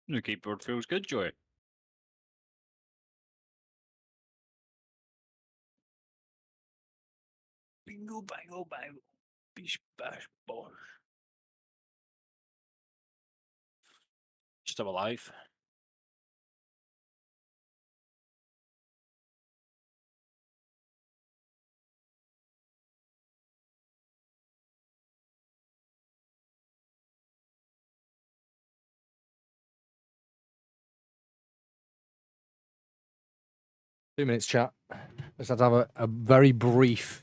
The keyboard feels good, Joy. Bingo, bango, bango. Bish, bash, bosh. Still alive. Two-minutes chat. Let's have to have a very brief,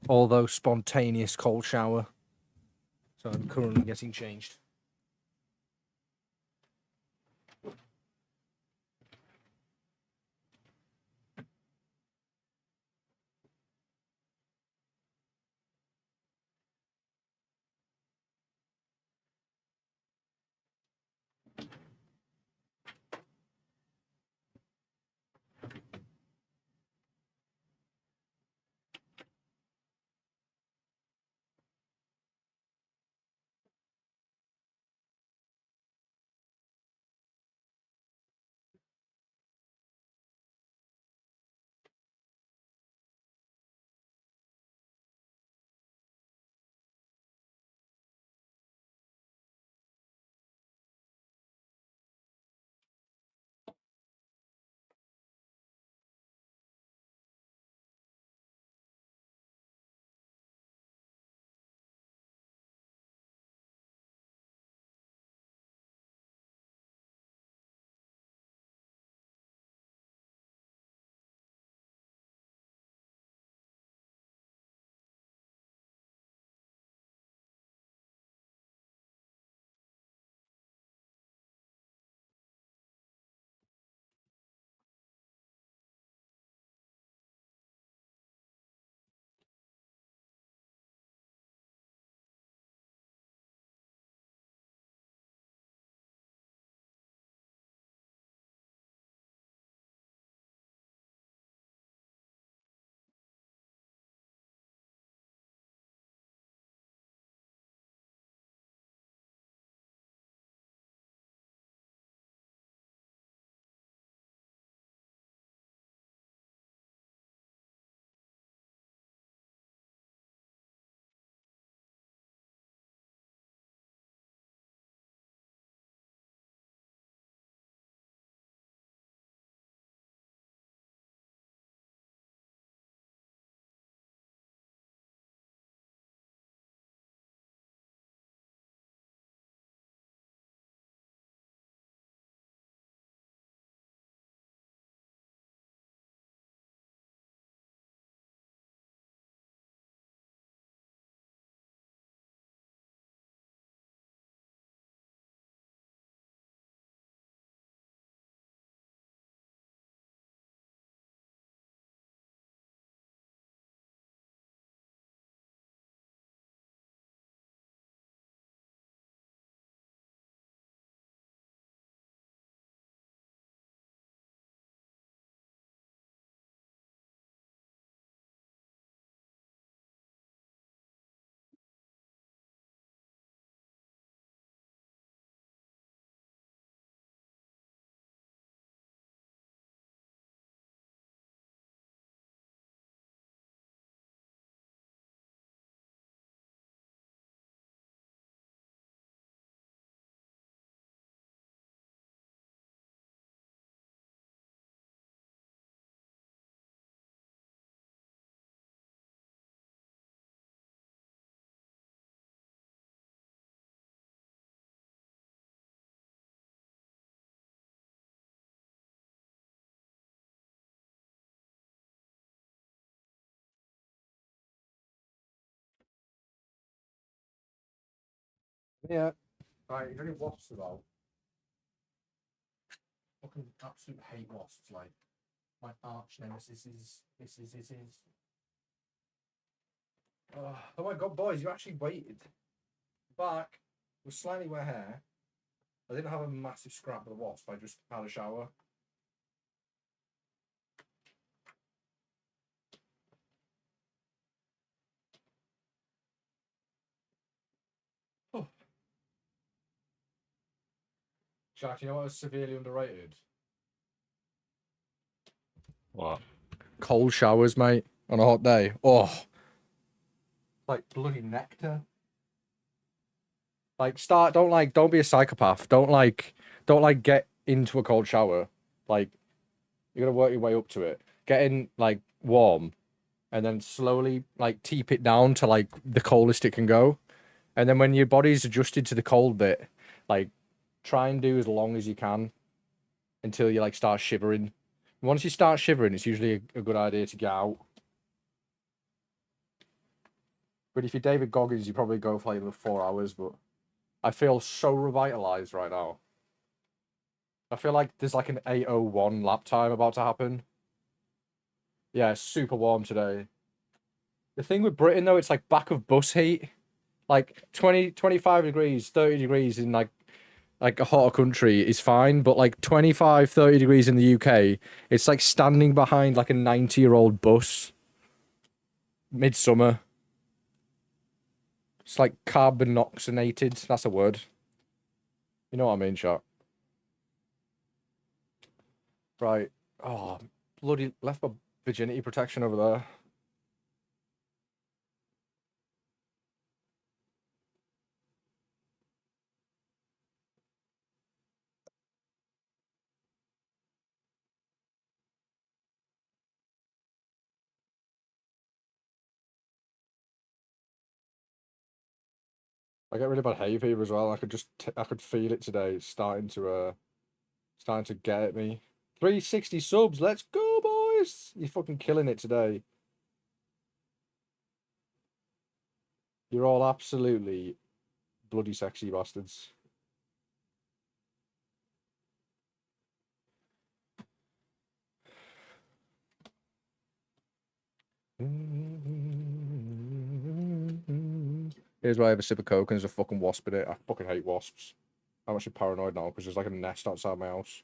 although spontaneous cold shower. So I'm currently getting changed. Yeah. Right, you know what wasps about? Fucking absolute hate wasps, like my arch nemesis is. Oh my god, boys, you actually waited. Back with slightly wet hair. I didn't have a massive scrap with a wasp, I just had a shower. Jack, you know what is severely underrated? What? Cold showers, mate, on a hot day. Oh, like bloody nectar. Like don't be a psychopath. Don't get into a cold shower. Like you gotta work your way up to it. Get in like warm, and then slowly like teep it down to like the coldest it can go. And then when your body's adjusted to the cold bit, like try and do as long as you can until you like start shivering. Once you start shivering, it's usually a good idea to get out. But if you're David Goggins, you probably go for like 4 hours. But I feel so revitalized right now. I feel like there's like an 8:01 lap time about to happen. Yeah, it's super warm today. The thing with Britain though, it's like back of bus heat. Like 20, 25 degrees, 30 degrees in like a hotter country is fine, but like 25, 30 degrees in the UK, it's like standing behind like a 90-year-old bus. Midsummer. It's like carbon-oxygenated. That's a word. You know what I mean, Shot? Right. Oh, bloody left my virginity protection over there. I get really bad hay fever as well. I could feel it today. It's starting to get at me. 360 subs. Let's go, boys. You're fucking killing it today. You're all absolutely bloody sexy bastards. Here's why I have a sip of Coke and there's a fucking wasp in it. I fucking hate wasps. I'm actually paranoid now because there's like a nest outside my house.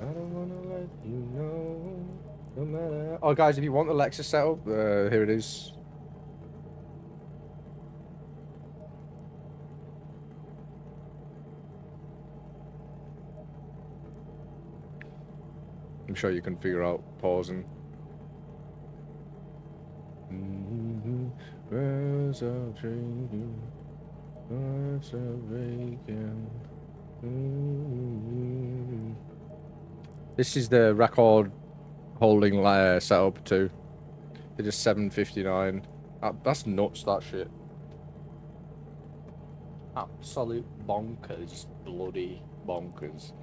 I don't wanna let you know, no matter. Oh, guys, if you want the Lexus setup, here it is. I'm sure you can figure out pausing. Where's our drinking? Where's our bacon? This is the record holding setup too. It is 759. That's nuts, that shit. Absolute bonkers. Bloody bonkers.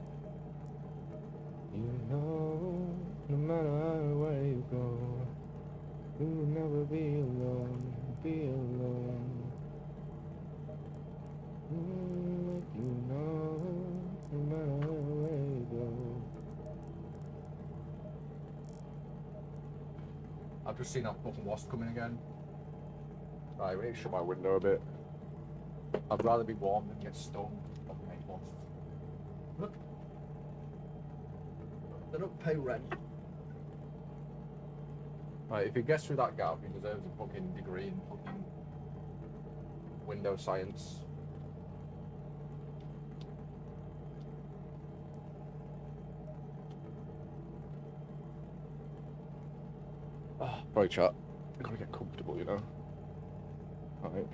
You know, no matter where you go, you will never be alone, be alone. You know, no matter where you go. I've just seen that fucking wasp coming again. Right, we need to shut my window a bit. I'd rather be warm than get stung. Fucking hate wasps. Look. They don't pay rent. Right, if he gets through that gap, he deserves a fucking degree in fucking window science. Oh, right, chat. I gotta get comfortable, you know. Alright.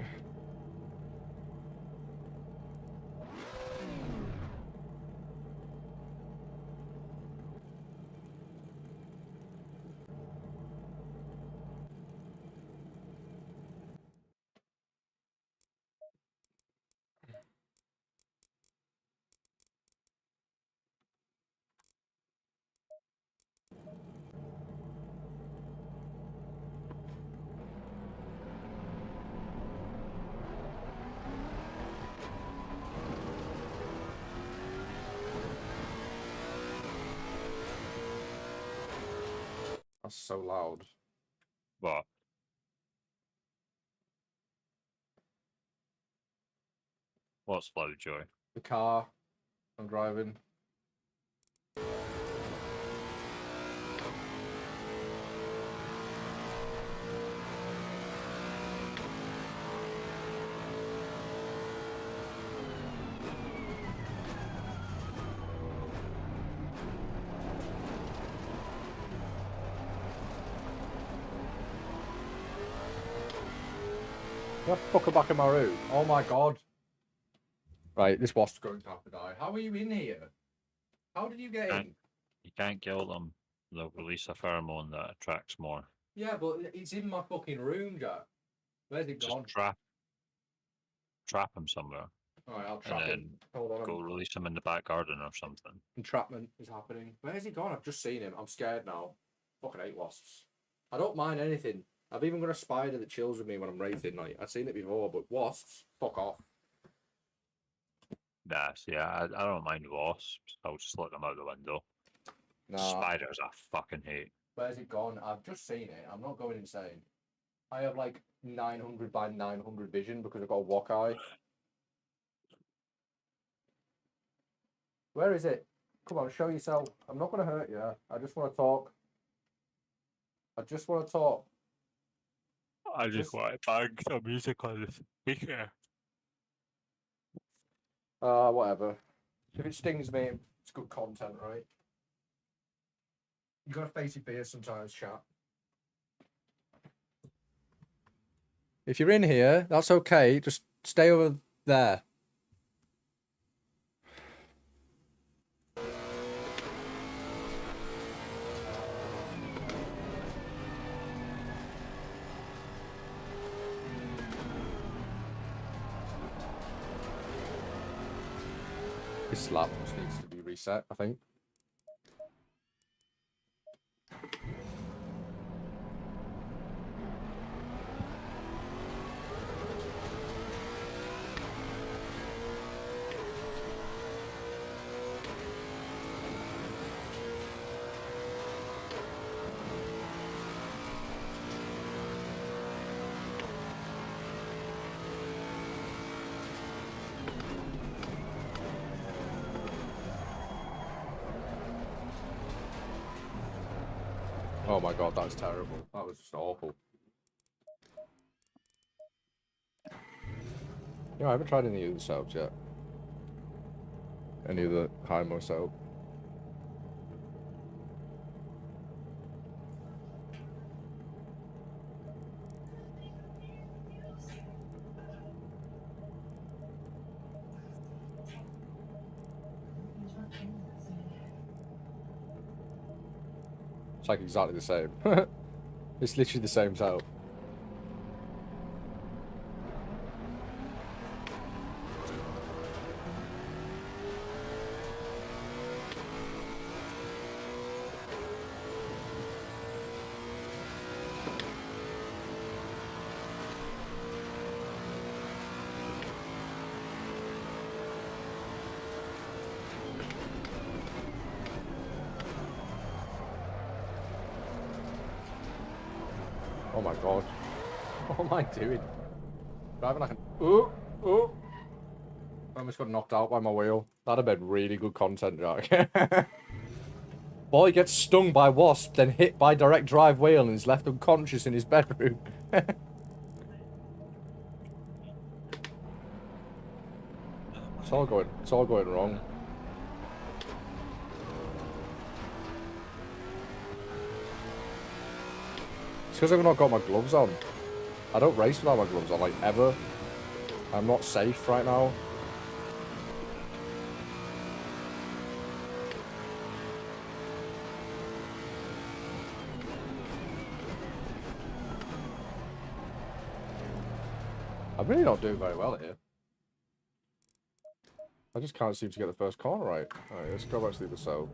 That's so loud. What? What's loud, Joy? The car I'm driving. That fucker back in my room. Oh my god. Right, this wasp's going to have to die. How are you in here? How did you get in? You can't kill them. They'll release a pheromone that attracts more. Yeah, but it's in my fucking room, Jack. Where's it Just gone? trap them somewhere. Alright, I'll And trap him. then Hold on. go release them in the back garden or something. Entrapment is happening. Where's he gone? I've just seen him. I'm scared now. Fucking hate wasps. I don't mind anything. I've even got a spider that chills with me when I'm racing. Like, I've seen it before, but wasps, fuck off. Nah, see, I don't mind wasps. I'll just let them out the window. Nah. Spiders I fucking hate. Where's it gone? I've just seen it. I'm not going insane. I have like 900 by 900 vision because I've got a walk eye. Where is it? Come on, show yourself. I'm not going to hurt you. I just want to talk. I just want to talk. I just want to bang some music on the speaker. Whatever. If it stings me, it's good content, right? You gotta face your fears sometimes, chat. If you're in here, that's okay. Just stay over there. This slab just needs to be reset, I think. Oh my god, that was terrible. That was just awful. I haven't tried any of the soaps yet. Any of the high-mo soap. It's like exactly the same. It's literally the same soap. Oh my god. What am I doing? Driving like an... Ooh! Ooh! I almost got knocked out by my wheel. That'd have been really good content, Jack. Boy gets stung by wasp, then hit by direct drive wheel and is left unconscious in his bedroom. It's all going wrong. It's because I've not got my gloves on. I don't race without my gloves on, like, ever. I'm not safe right now. I'm really not doing very well here. I just can't seem to get the first corner right. Alright, let's go back to the other side.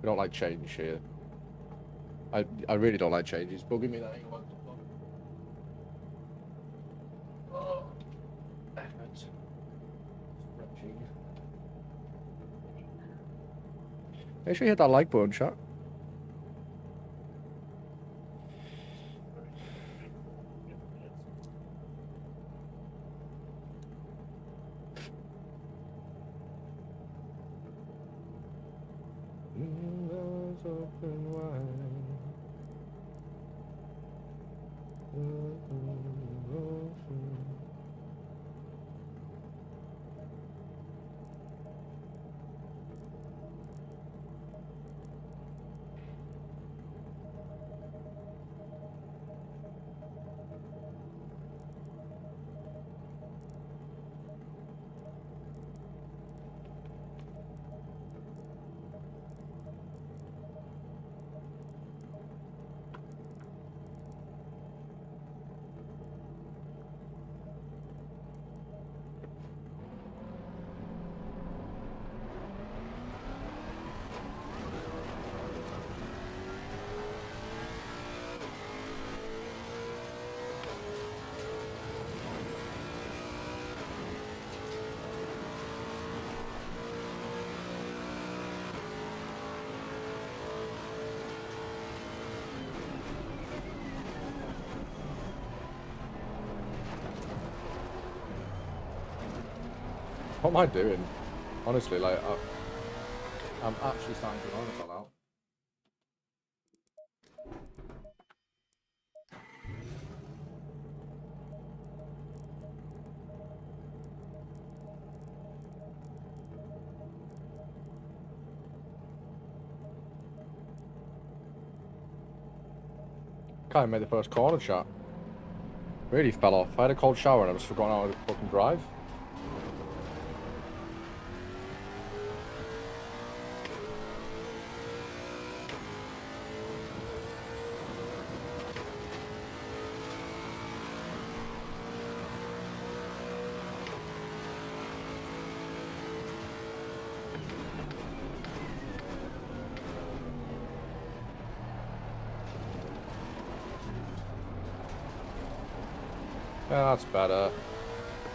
We don't like change here. I really don't like change. It's bugging me that I ain't got oh. Effort. Stretching. Make sure you hit that like button, chat. Open wide. What am I doing? Honestly, like, I'm actually starting to annoy myself out. Can't even make the first corner, chat. Really fell off. I had a cold shower and I just forgot how to fucking drive. Yeah, that's better.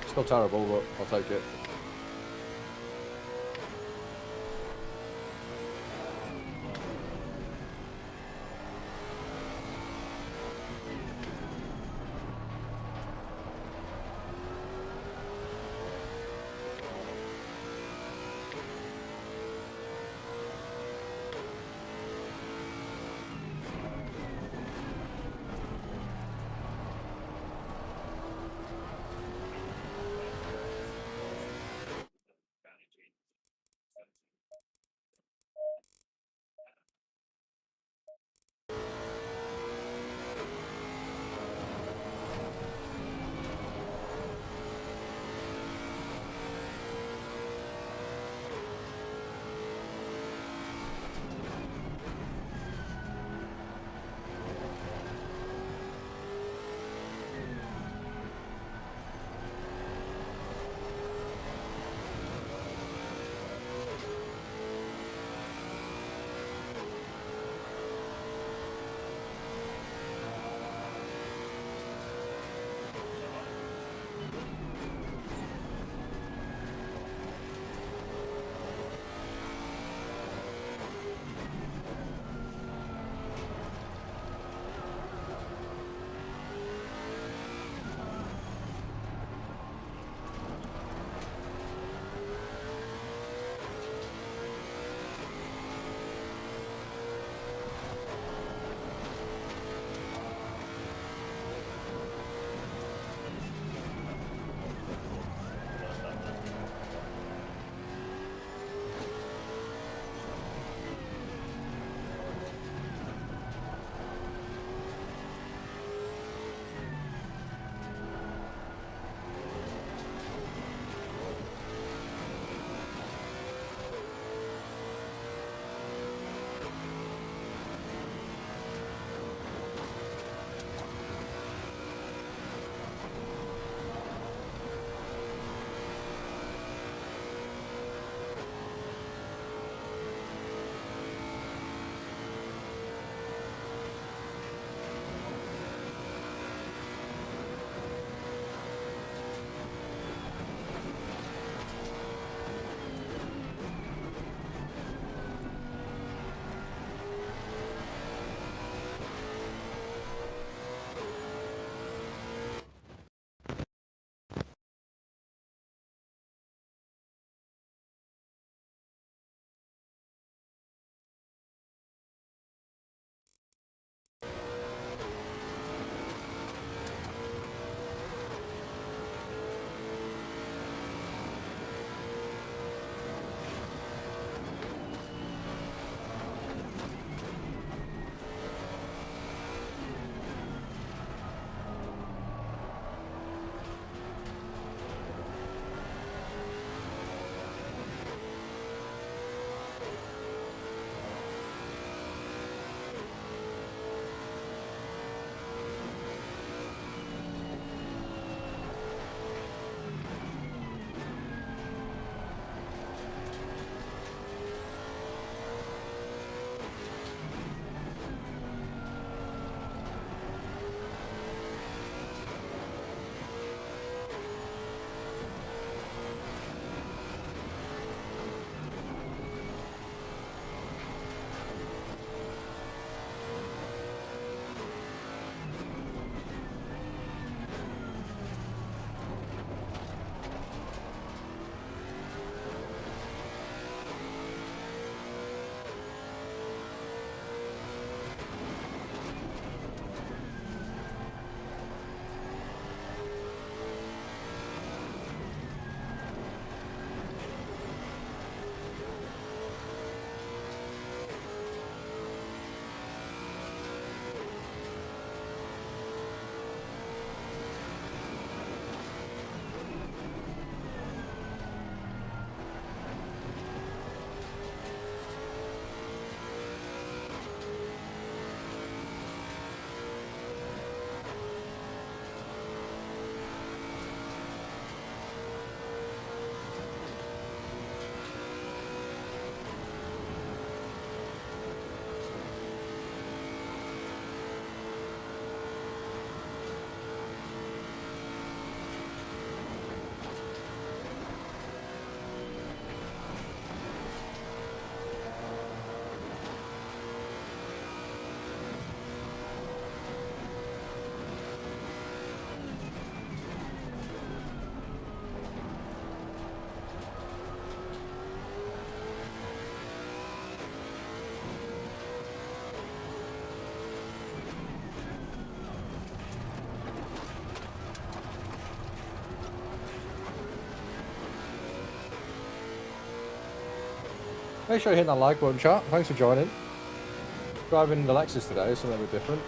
Still terrible, but I'll take it. Make sure you hit that like button, chat. Thanks for joining. Driving the Lexus today, something a bit different.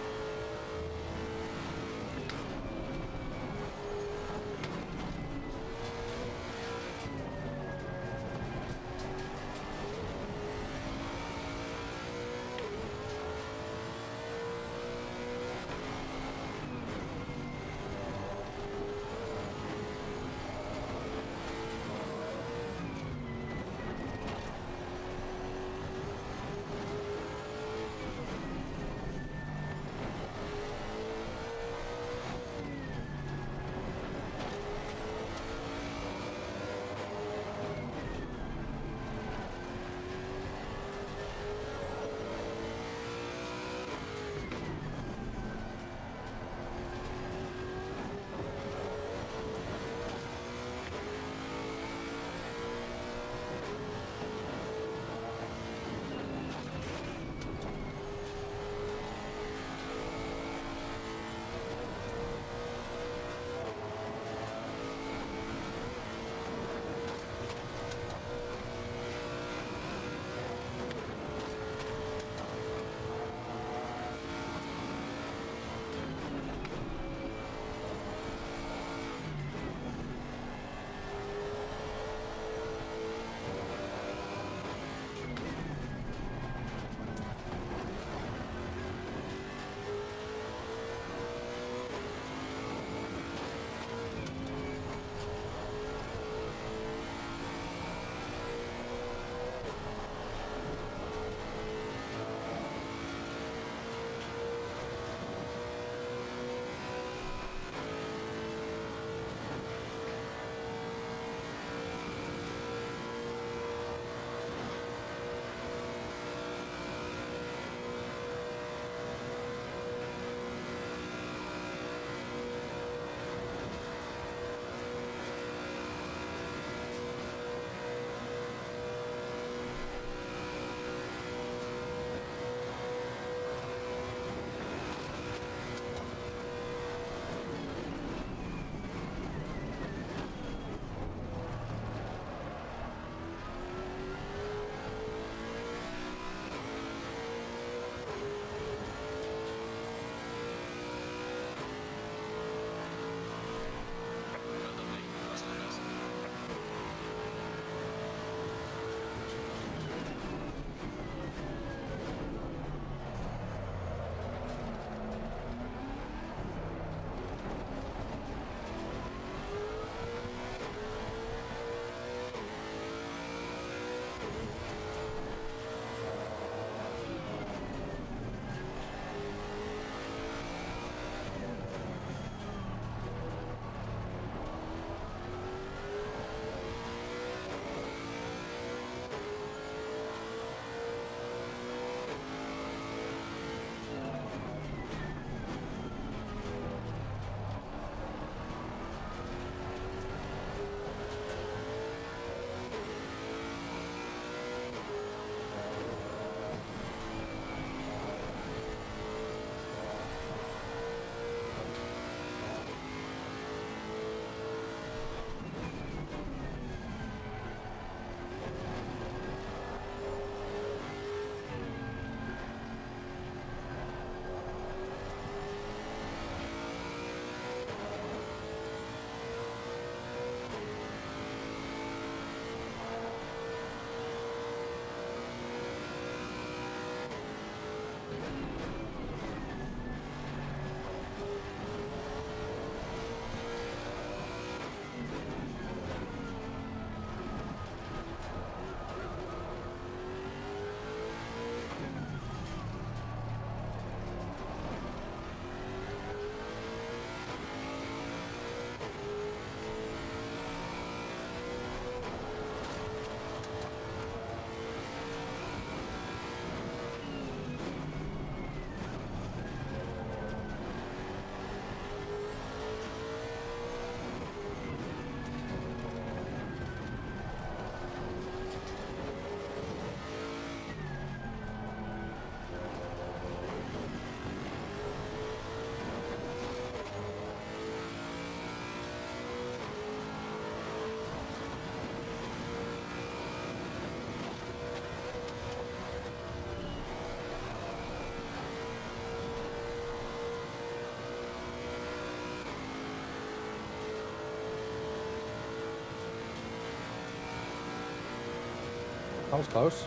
That was close.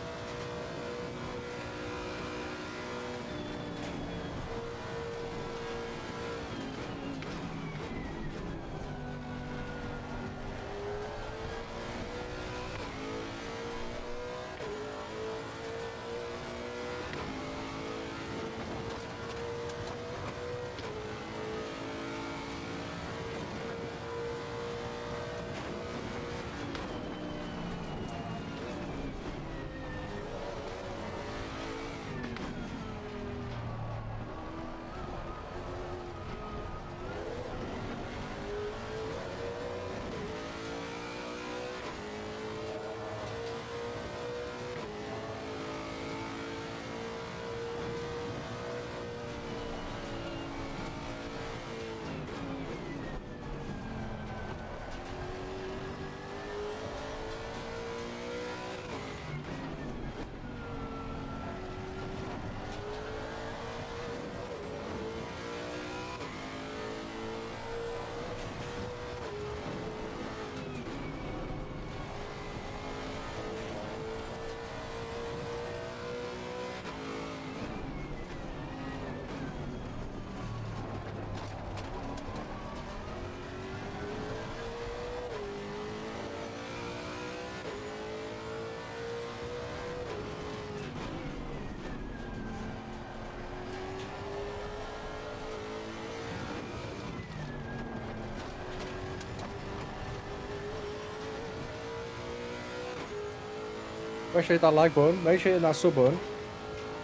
Make sure you hit that like button. Make sure you hit that sub button.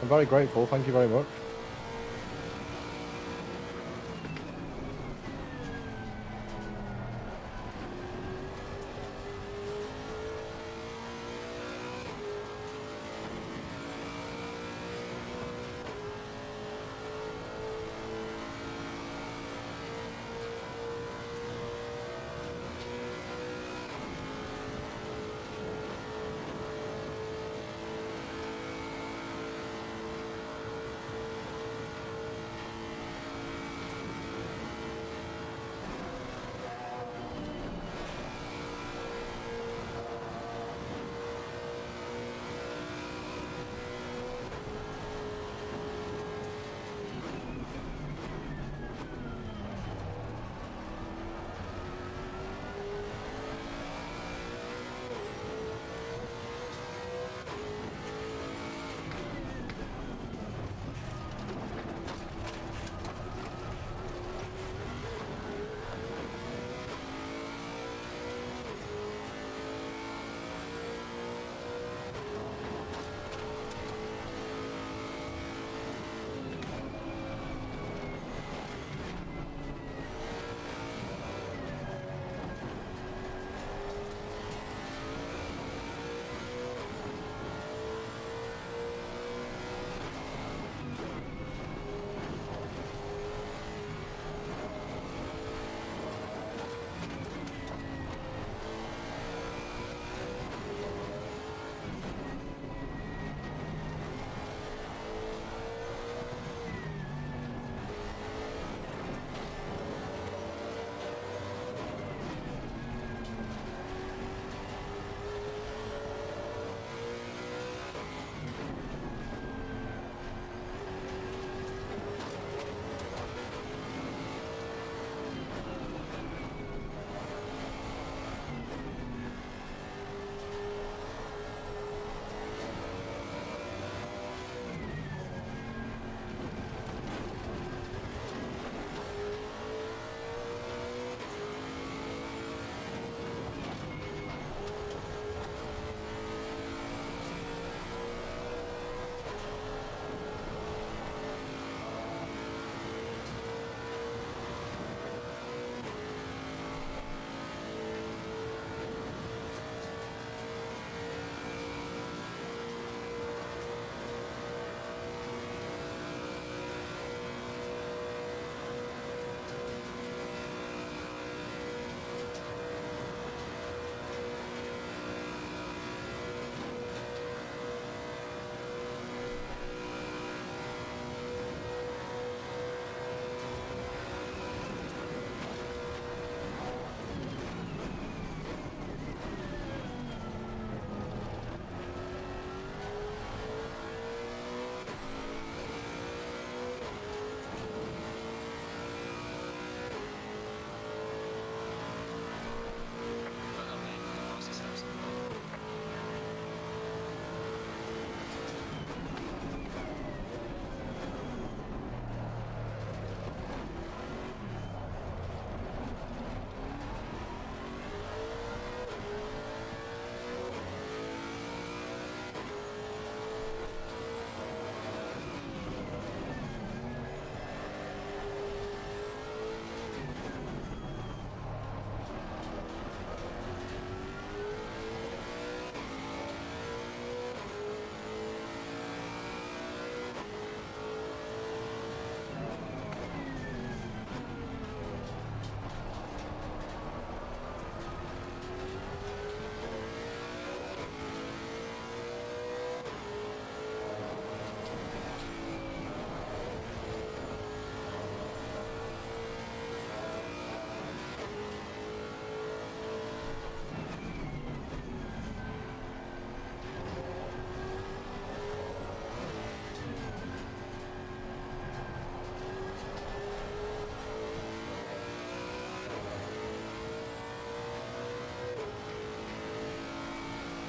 I'm very grateful. Thank you very much.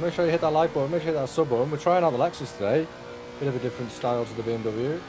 Make sure you hit that like button, make sure you hit that sub button. We're trying out the Lexus today. Bit of a different style to the BMW.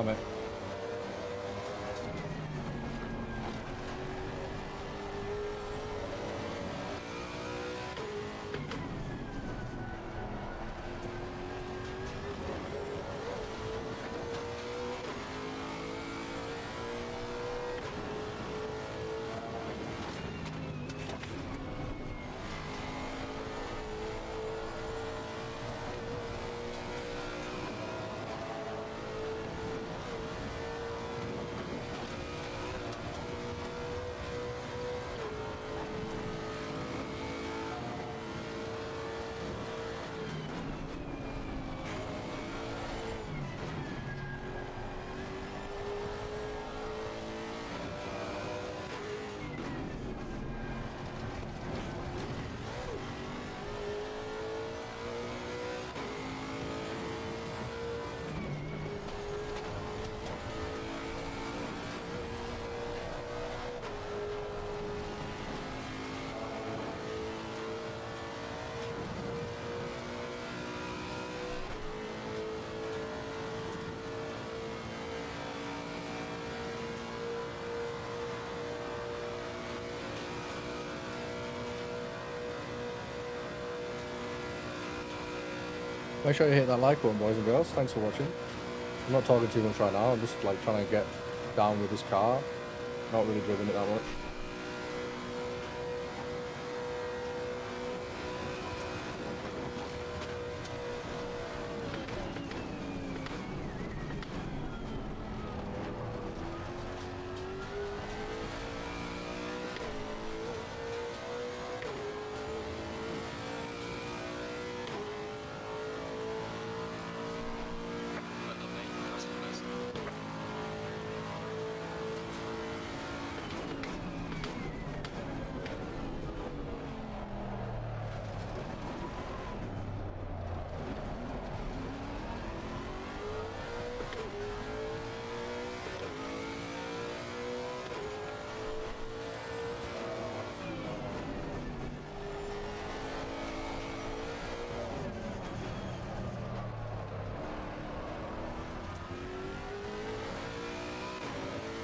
Amen. Make sure you hit that like button, boys and girls. Thanks for watching. I'm not talking too much right now. I'm just like trying to get down with this car. Not really driven it that much.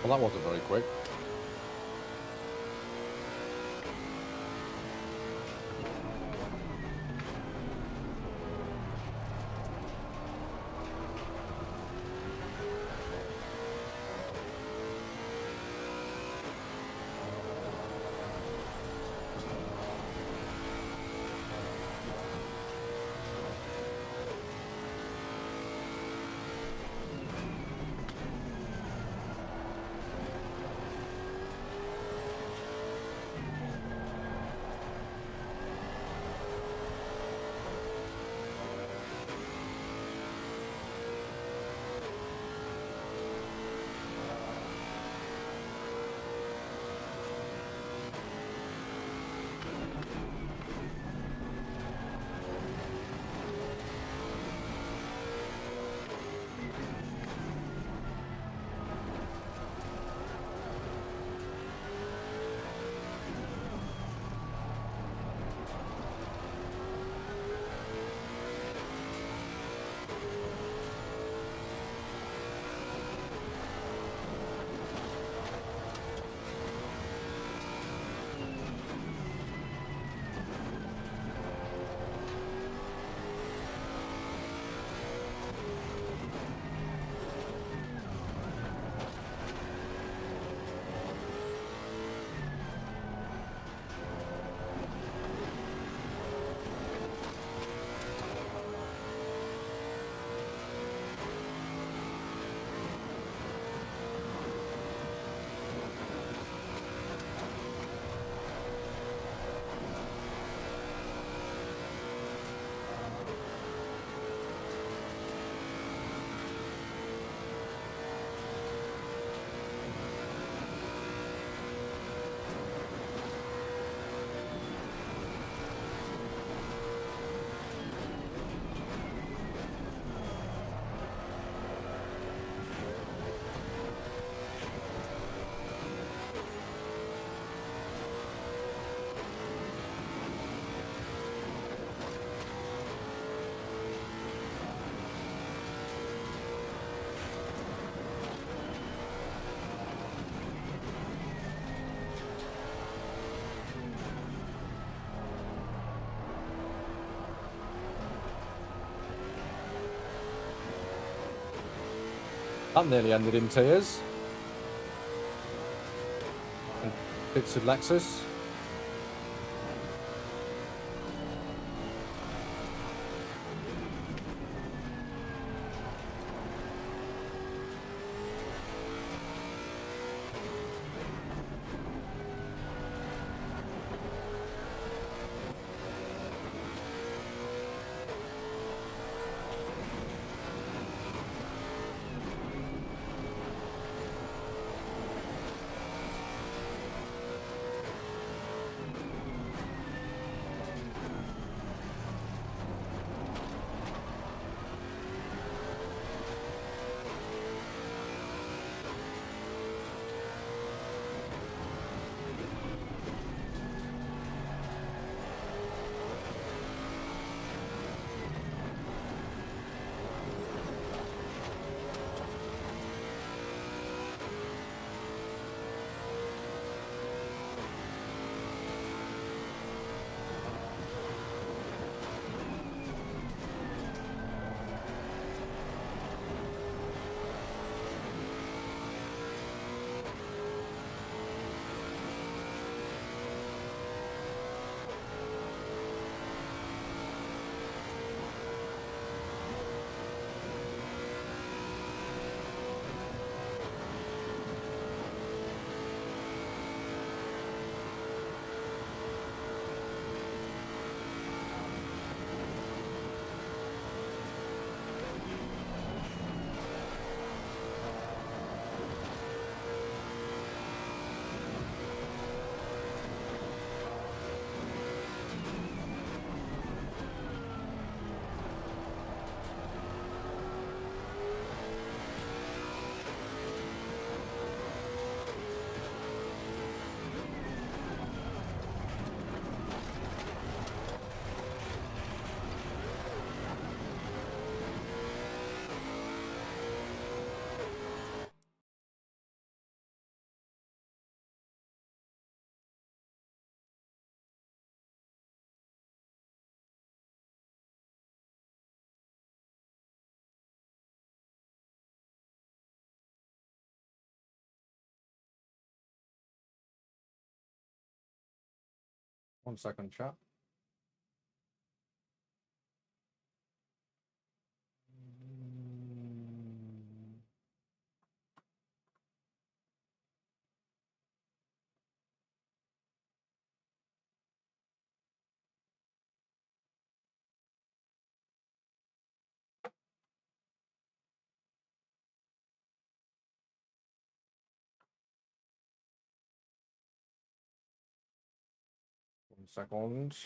Well, that wasn't very quick. That nearly ended in tears. And bits of Lexus. 1 second, chat. One second.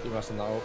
Keep messing that up.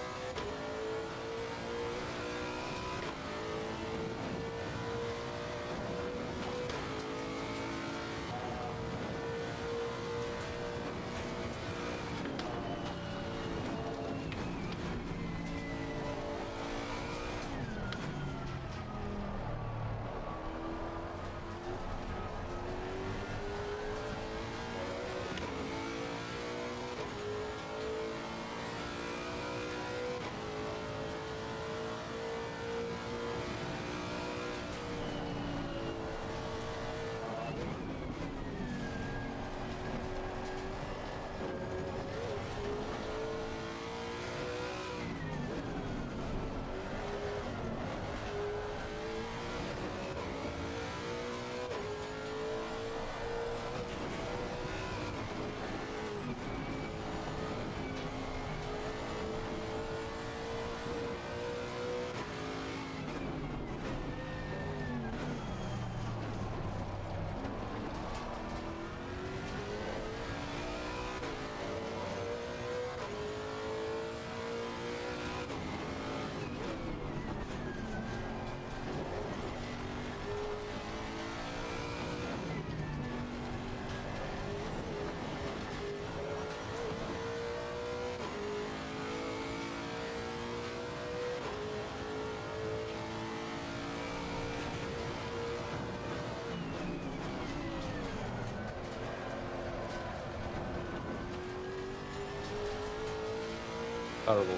Terrible.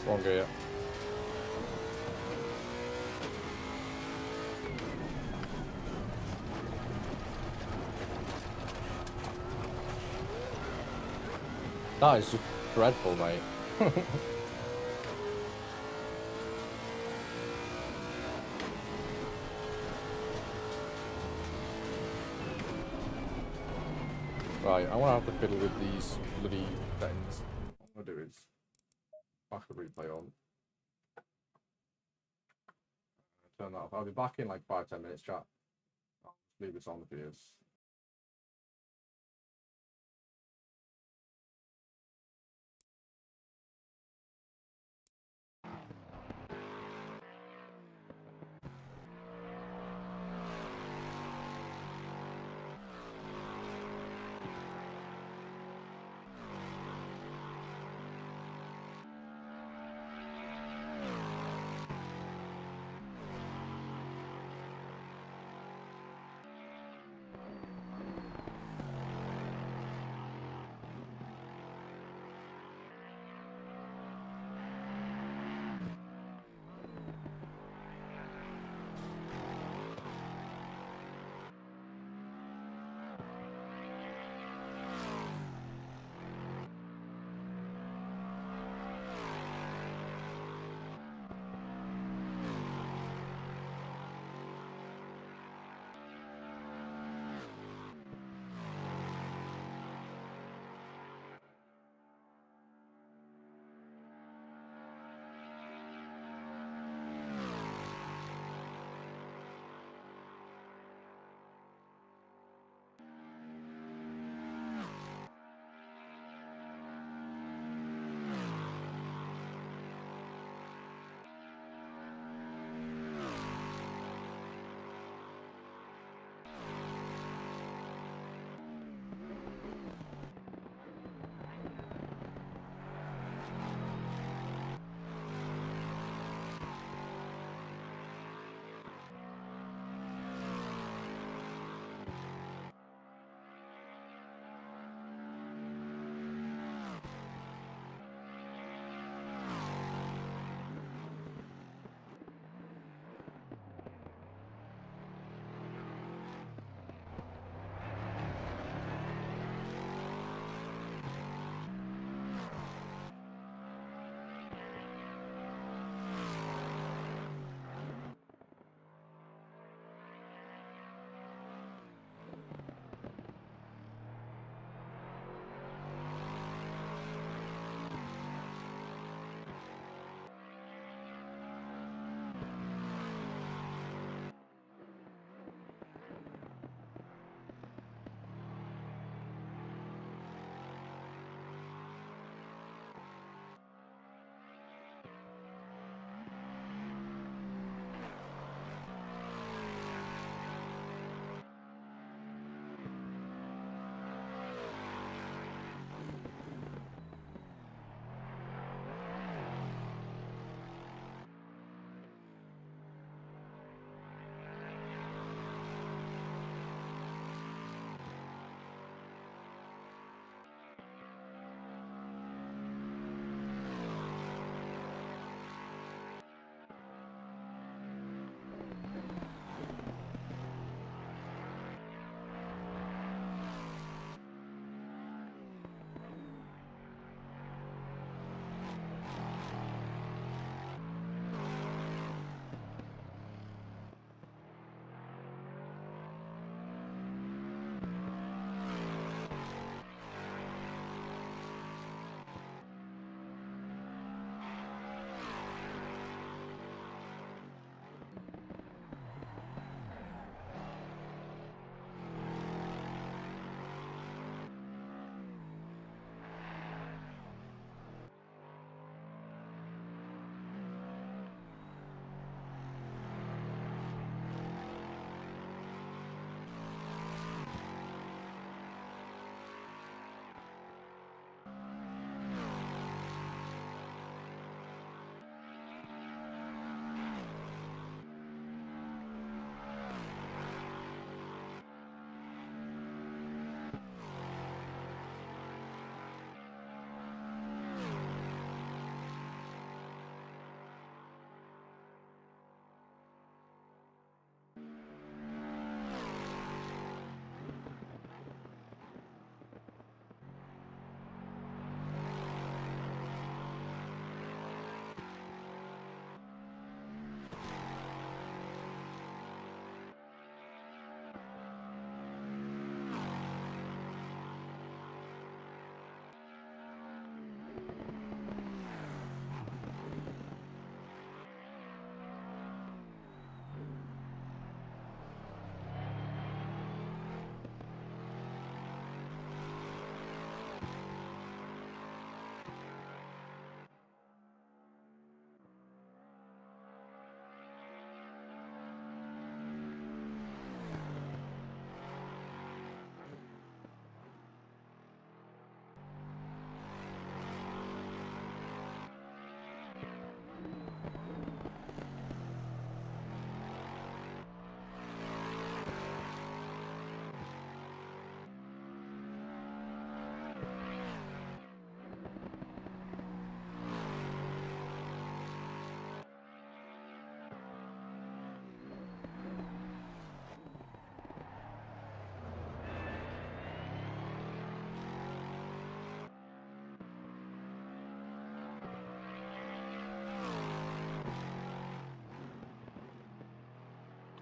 Wrong gear. That is just dreadful, mate. Right, I want to have to fiddle with these bloody settings. What I'm going to do is back the replay on. Turn that off. I'll be back in like 5-10 minutes, chat. I'll leave this on for you.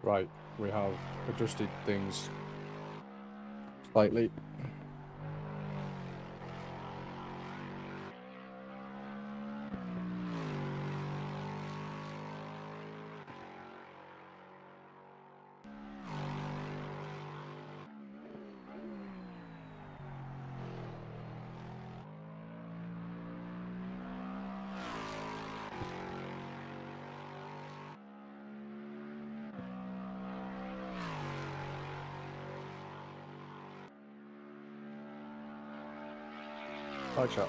Right, we have adjusted things slightly. Right, chat.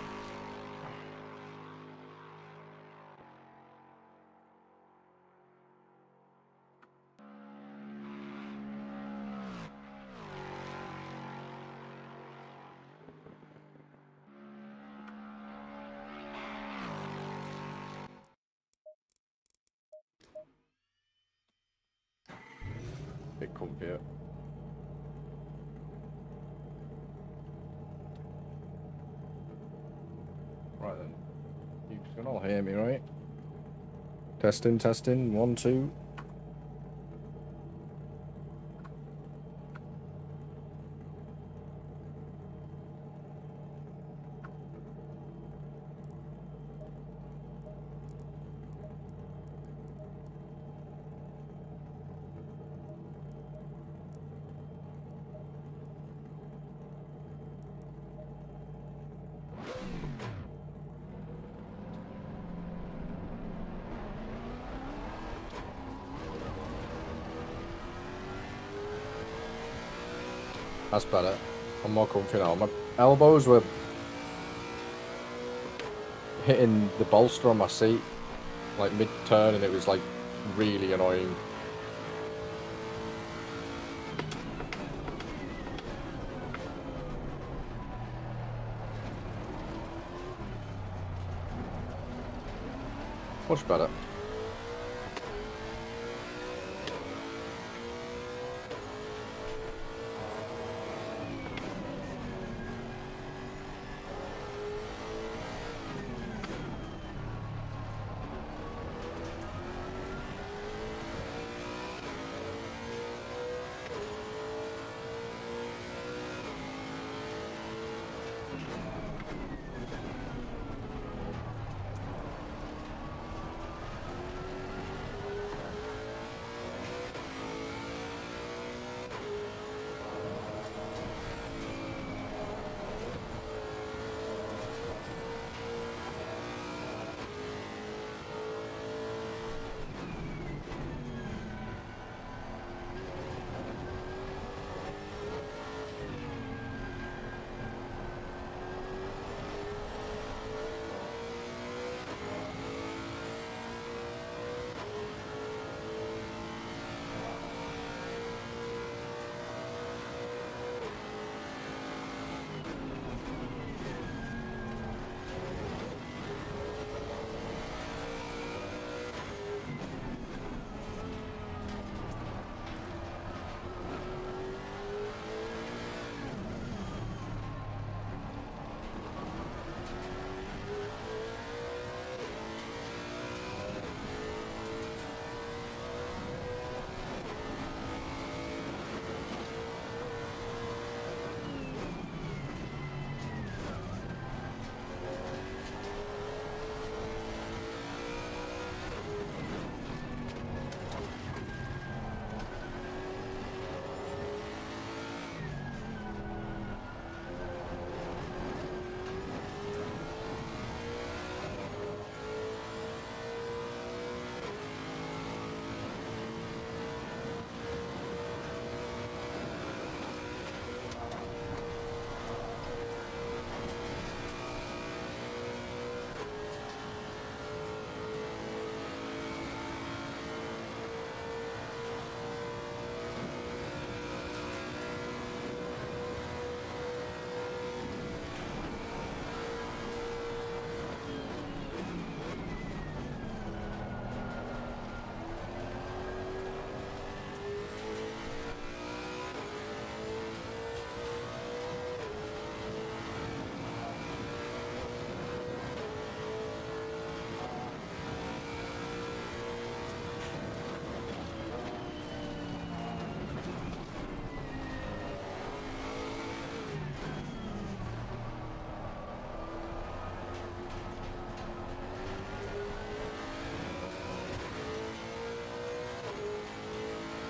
Bit comfier. Right then. You can all hear me, right? Testing, testing. 1, 2. That's better. I'm more comfy now. My elbows were hitting the bolster on my seat, like mid-turn, and it was like really annoying. Much better.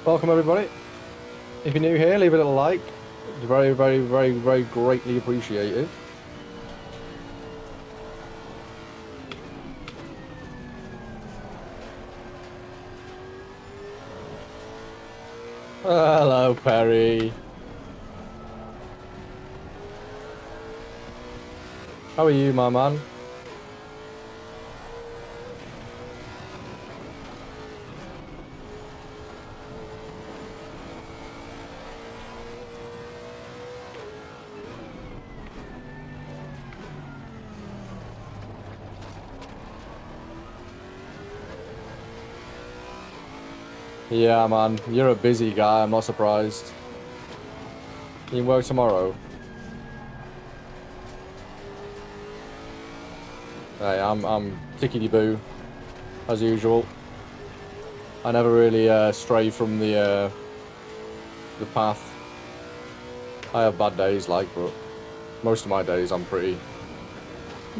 Welcome everybody. If you're new here, leave a little like. It's very, very, very, very greatly appreciated. Hello, Perry. How are you, my man? Yeah, man. You're a busy guy. I'm not surprised. You can work tomorrow. Hey, I'm tickety-boo, as usual. I never really stray from the path. I have bad days, like, but most of my days I'm pretty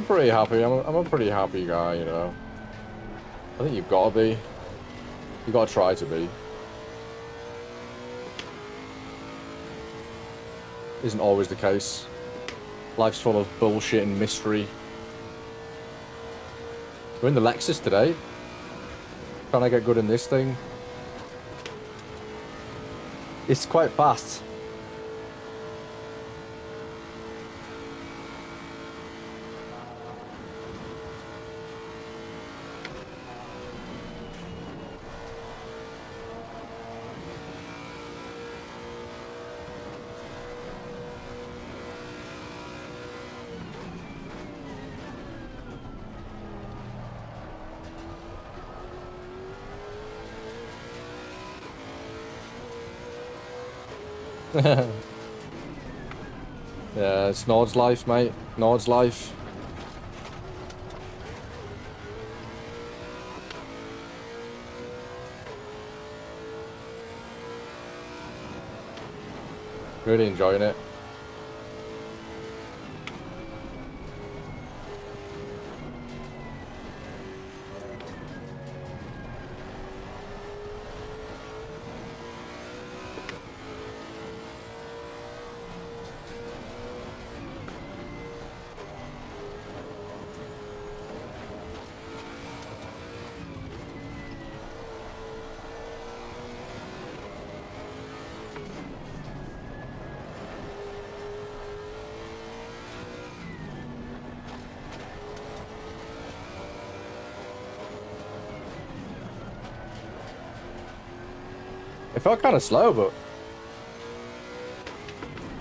happy. I'm a pretty happy guy, you know. I think you've got to be. You gotta try to be. Isn't always the case. Life's full of bullshit and mystery. We're in the Lexus today. Trying to get good in this thing. It's quite fast. Yeah, it's Nord's life, mate. Nord's life. Really enjoying it. It felt kind of slow, but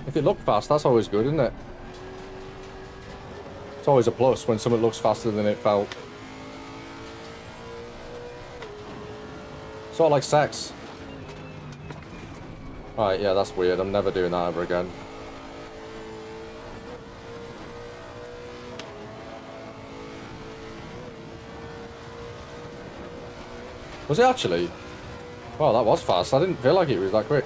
if it looked fast, that's always good, isn't it? It's always a plus when something looks faster than it felt. Sort of like sex. Alright, yeah, that's weird. I'm never doing that ever again. Was it actually? Well, that was fast. I didn't feel like it was that quick.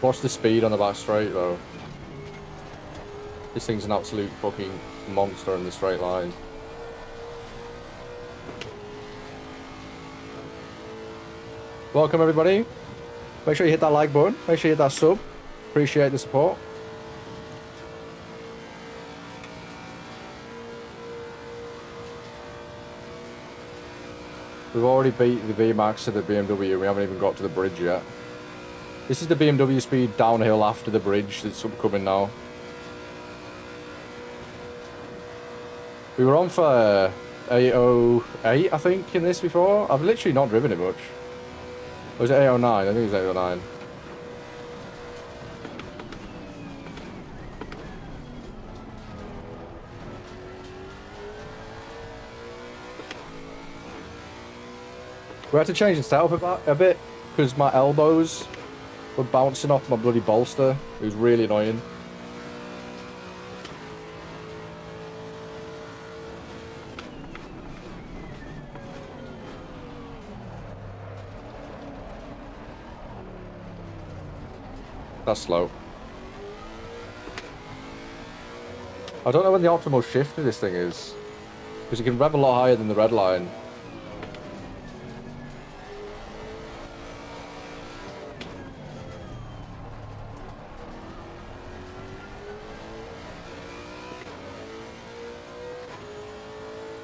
Watch the speed on the back straight, though. This thing's an absolute fucking monster in the straight line. Welcome everybody. Make sure you hit that like button. Make sure you hit that sub. Appreciate the support. We've already beat the VMAX to the BMW. We haven't even got to the bridge yet. This is the BMW speed downhill after the bridge that's upcoming now. We were on for 808, I think, in this before. I've literally not driven it much. Or was it 809? I think it was 809. We had to change the setup a bit because my elbows were bouncing off my bloody bolster. It was really annoying. That's slow. I don't know when the optimal shift of this thing is. Because it can rev a lot higher than the red line.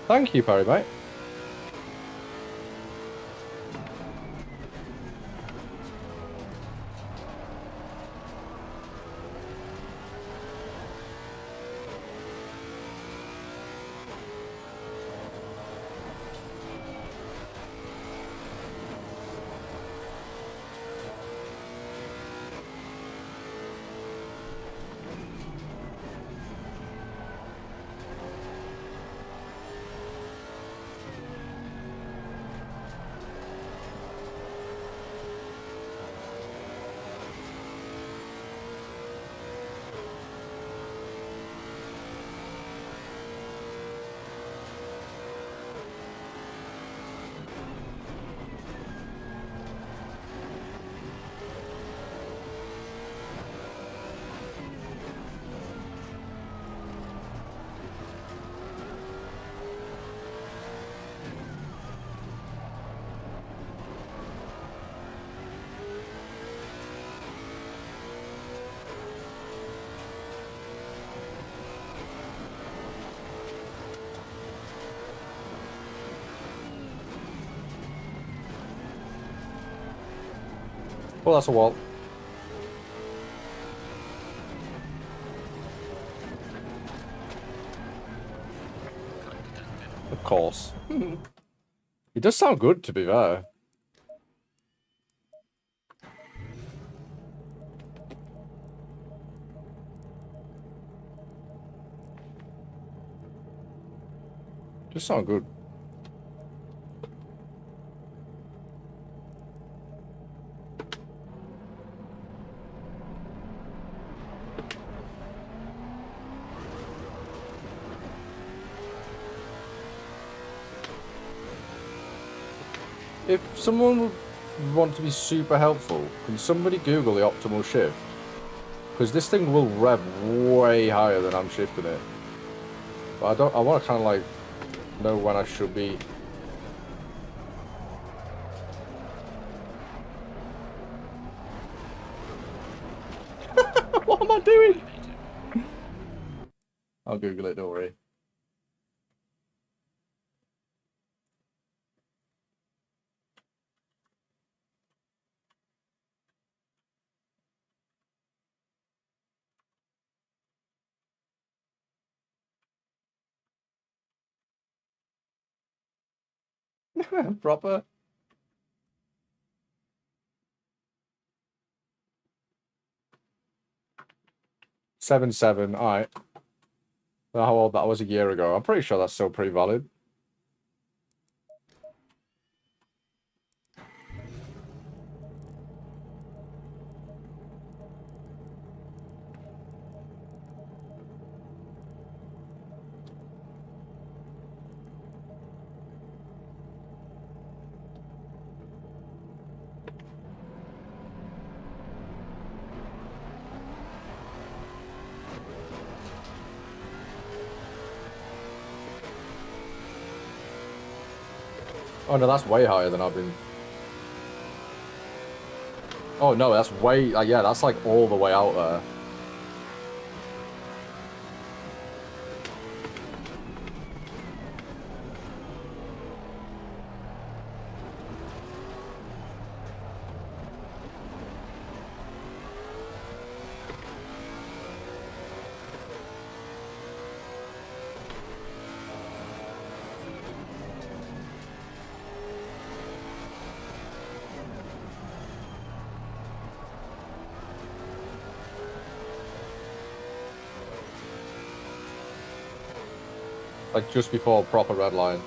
Thank you, Perry, mate. Well, that's a wall. Of course. It does sound good, to be fair. Just sound good. If someone would want to be super helpful, can somebody Google the optimal shift? Because this thing will rev way higher than I'm shifting it. But I want to kind of like know when I should be. What am I doing? I'll Google it, don't worry. Proper. Seven. All right. How old that was a year ago. I'm pretty sure that's still pretty valid. Oh no, that's way higher than I've been. Oh no, that's way, yeah, that's like all the way out there. Like just before proper red line.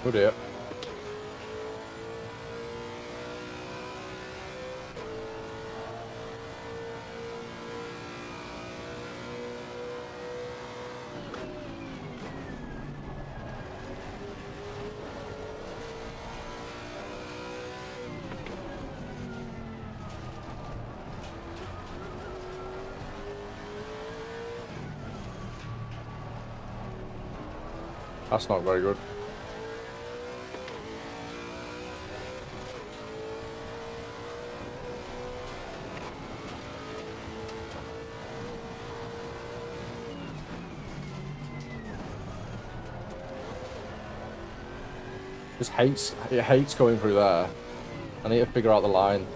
Oh dear. That's not very good. It hates going through there. I need to figure out the line.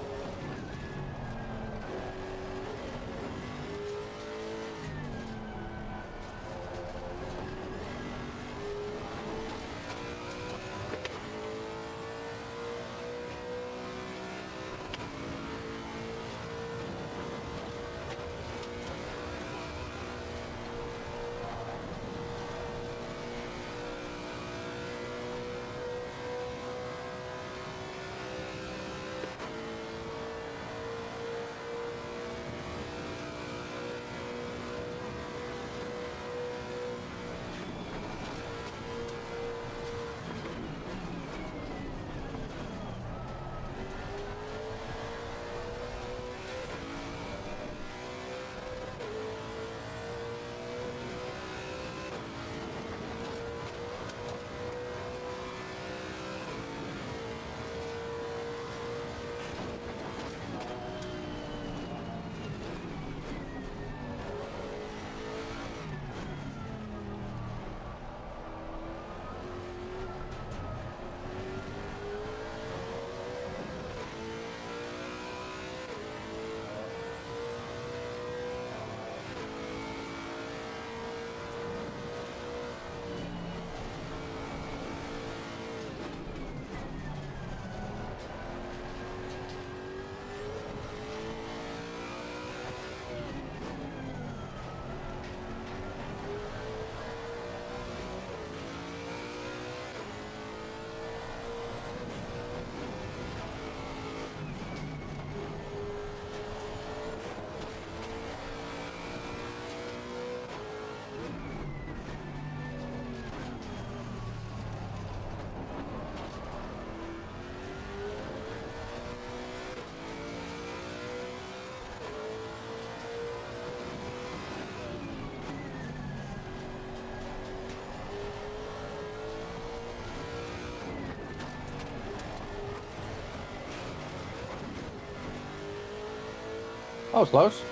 That was close.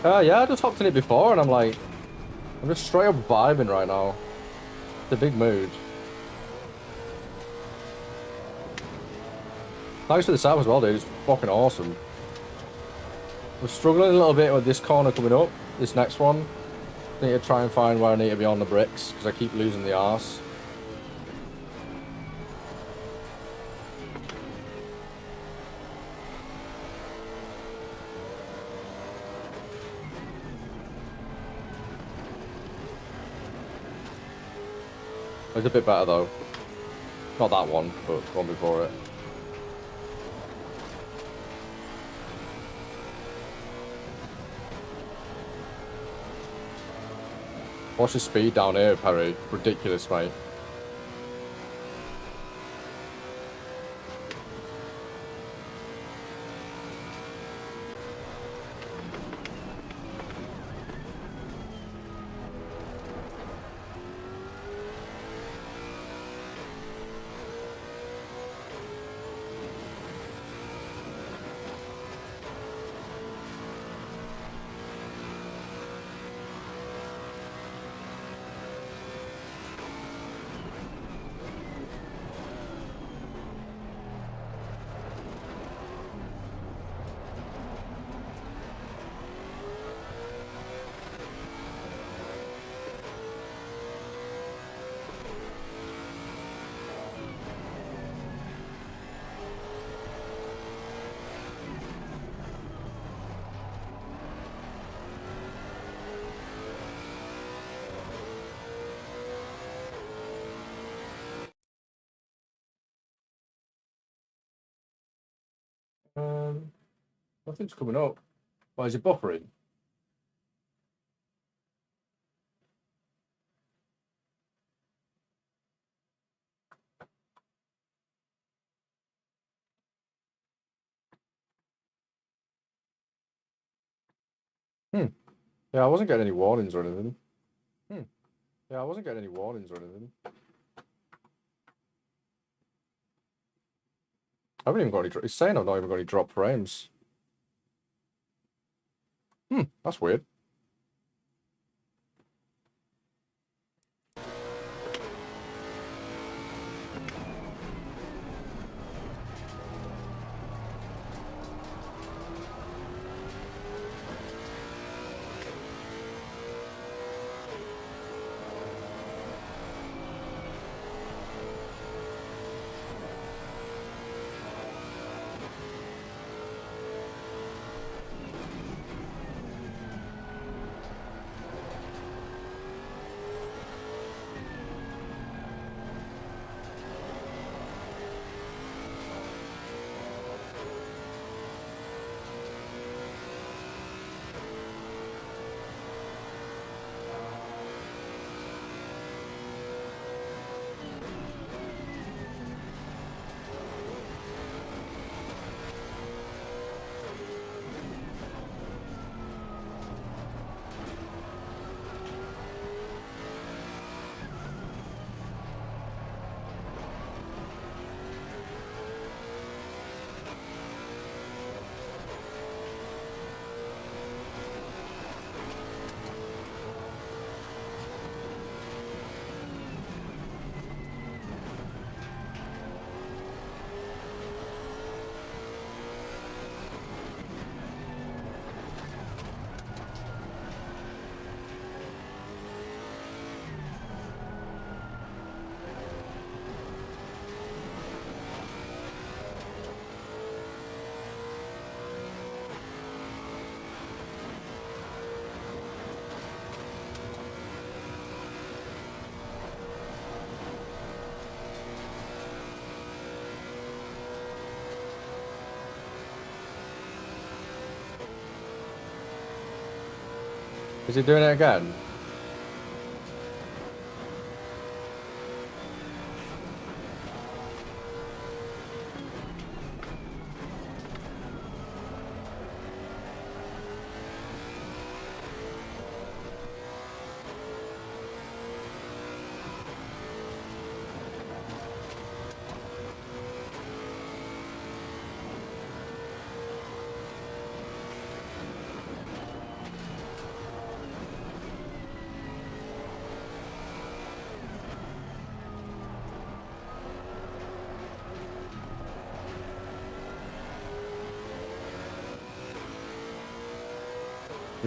Yeah, I just hopped in it before, and I'm like, I'm just straight up vibing right now. It's a big mood. Thanks for the sub as well, dude. It's fucking awesome. I'm struggling a little bit with this corner coming up. This next one. I need to try and find where I need to be on the bricks, because I keep losing the arse. It's a bit better though. Not that one, but the one before it. Watch the speed down here, Perry. Ridiculous, mate. Nothing's coming up. Why is it buffering? Yeah, I wasn't getting any warnings or anything. Yeah, I wasn't getting any warnings or anything. I haven't even got any. It's saying I've not even got any drop frames. That's weird. Is he doing it again?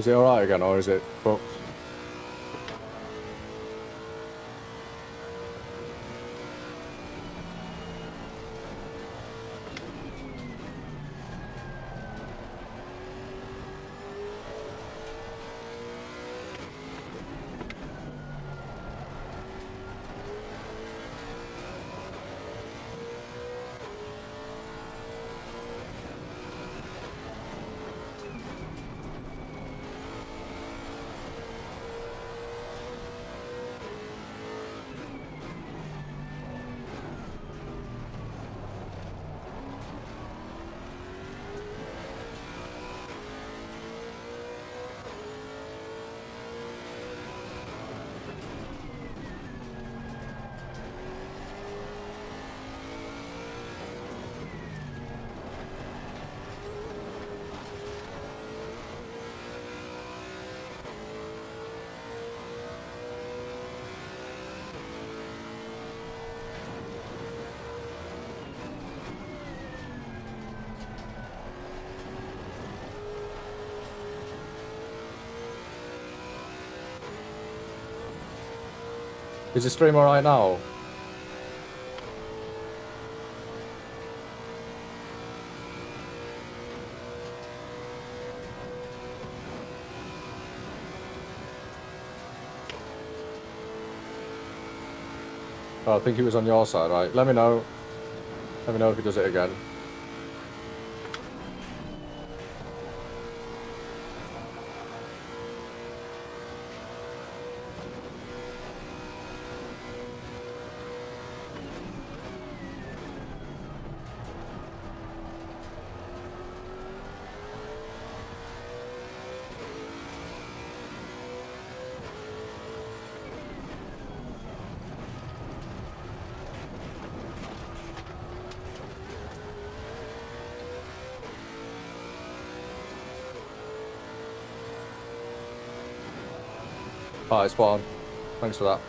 Is it alright again, or is it fucked? Is the stream alright now? Oh, I think it was on your side, right? Let me know. Let me know if he does it again. Alright, spawn. Thanks for that.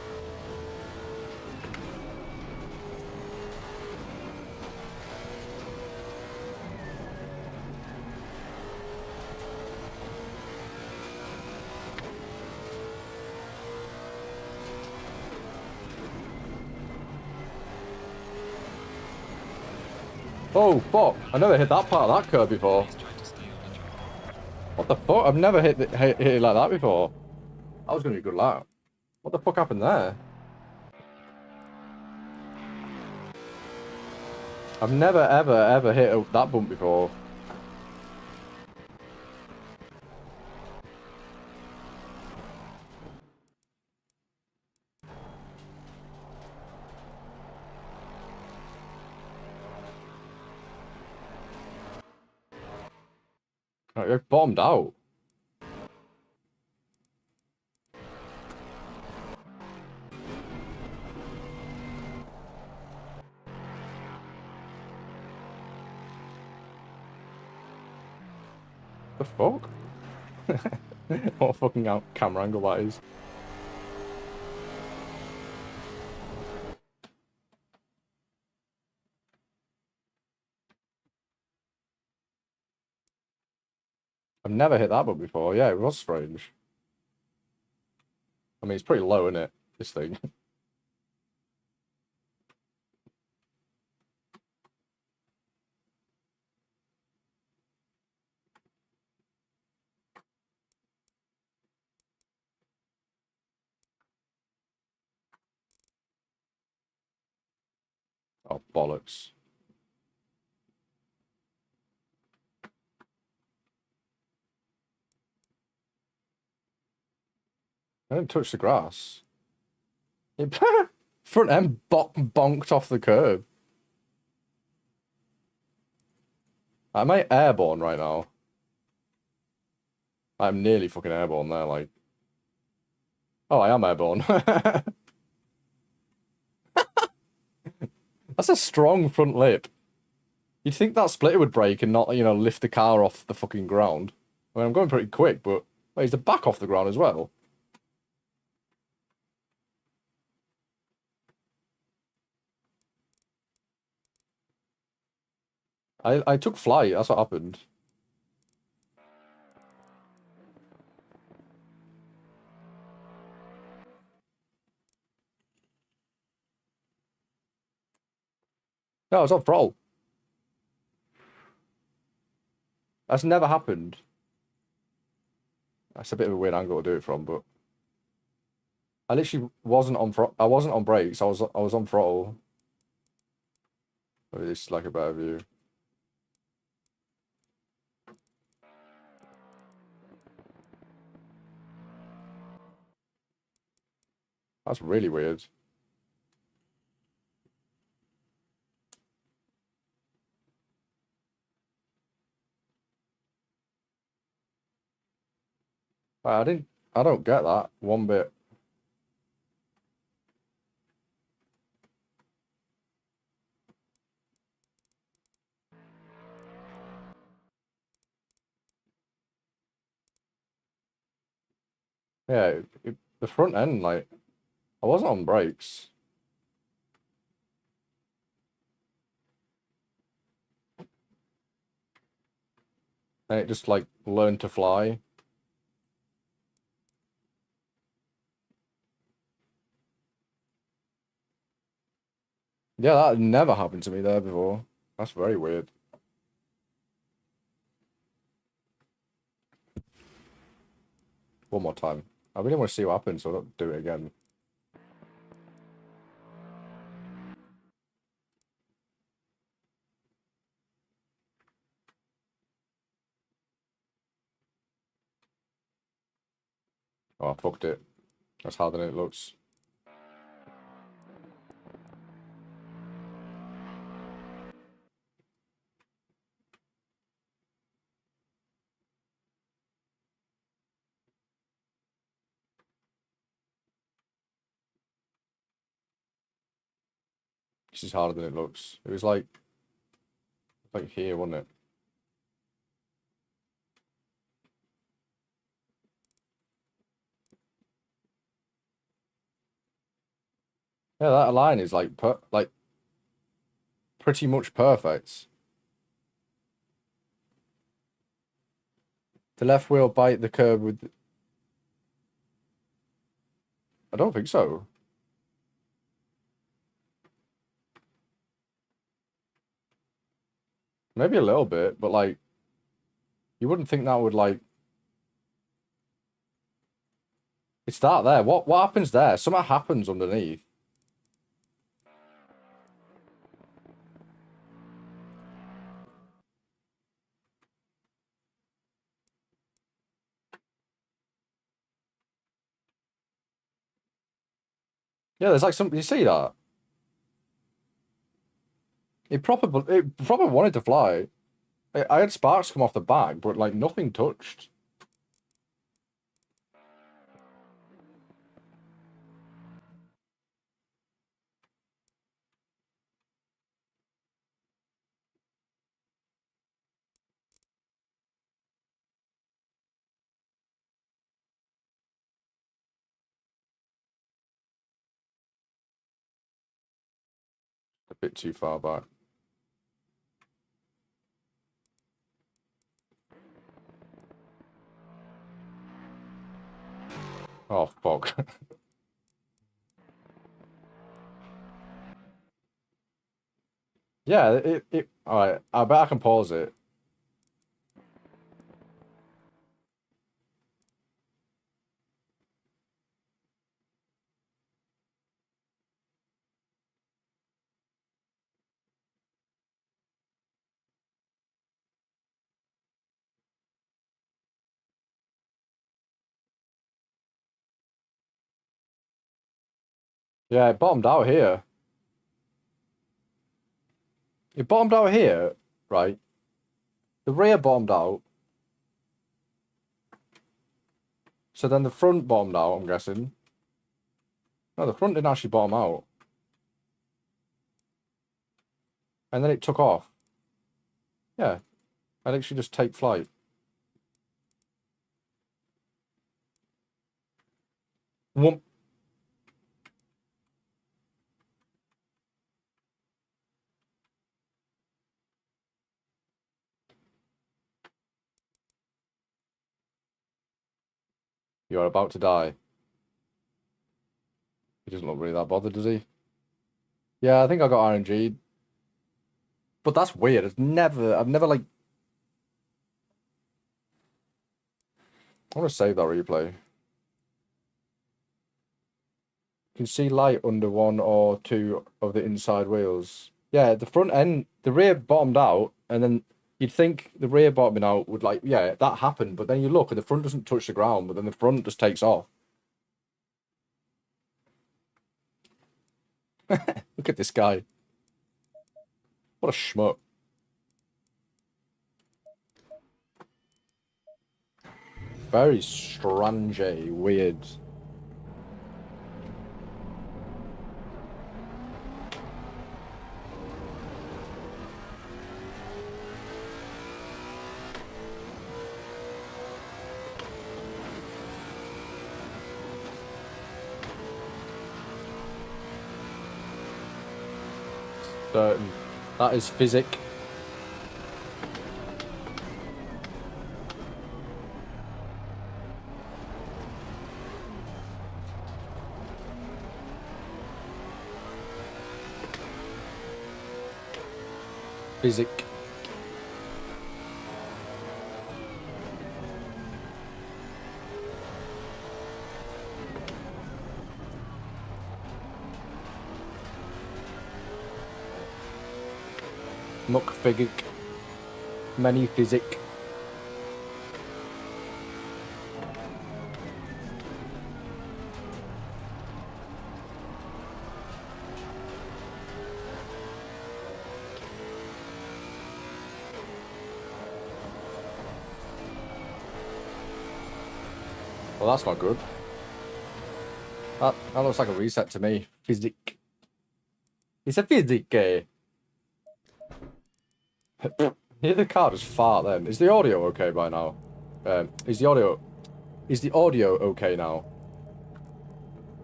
Oh, fuck. I never hit that part of that curve before. What the fuck? I've never hit it like that before. That was going to be a good lap. What the fuck happened there? I've never, ever hit that bump before. I bottomed out. The fuck? What a fucking camera angle that is. I've never hit that bump before. Yeah, it was strange. I mean, it's pretty low, isn't it? This thing. Oh, bollocks. I didn't touch the grass. It front end bonked off the curb. Am I airborne right now? I'm nearly fucking airborne there, like. Oh, I am airborne. That's a strong front lip. You'd think that splitter would break and not, you know, lift the car off the fucking ground. I mean, I'm going pretty quick, but... Wait, is the back off the ground as well? I took flight, that's what happened. No, I was on throttle. That's never happened. That's a bit of a weird angle to do it from, but I literally wasn't on I wasn't on brakes. I was on throttle. Maybe this is like a better view. That's really weird. I don't get that one bit. Yeah, the front end, like, I wasn't on brakes. And it just, like, learned to fly. Yeah, that had never happened to me there before. That's very weird. One more time. I really want to see what happens, so I don't do it again. Oh, I fucked it. That's harder than it looks. This is harder than it looks. It was like here, wasn't it? Yeah, that line is like pretty much perfect. The left wheel bite the curb with. I don't think so. Maybe a little bit, but like, you wouldn't think that would like. It's that there. What happens there? Something happens underneath. Yeah, there's like some. You see that? It proper wanted to fly. I had sparks come off the back, but like nothing touched. A bit too far back. Oh fuck. Yeah, it. All right, I bet I can pause it. Yeah, it bottomed out here. It bottomed out here, right? The rear bottomed out. So then the front bottomed out, I'm guessing. No, the front didn't actually bottom out. And then it took off. Yeah. I literally just take flight. Whoomp. You're about to die. He doesn't look really that bothered, does he? Yeah, I think I got RNG'd. But that's weird. I've never like. I want to save that replay. You can see light under one or two of the inside wheels. Yeah, the front end, the rear bottomed out, and then you'd think the rear bottoming out would like, yeah, that happened. But then you look, and the front doesn't touch the ground, but then the front just takes off. Look at this guy. What a schmuck. Very strange, weird. Certain. That is physic. Physic. Muck physic. Many physic. Well, that's not good. That looks like a reset to me. Physic. It's a physic. Hear the car just fart then. Is the audio okay by now? Is the audio okay now?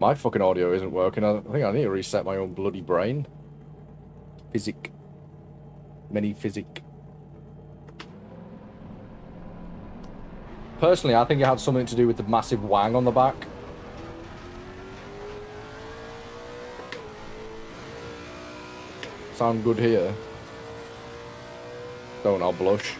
My fucking audio isn't working. I think I need to reset my own bloody brain. Physic. Many physic. Personally, I think it had something to do with the massive wang on the back. Sound good here? Don't, I'll blush.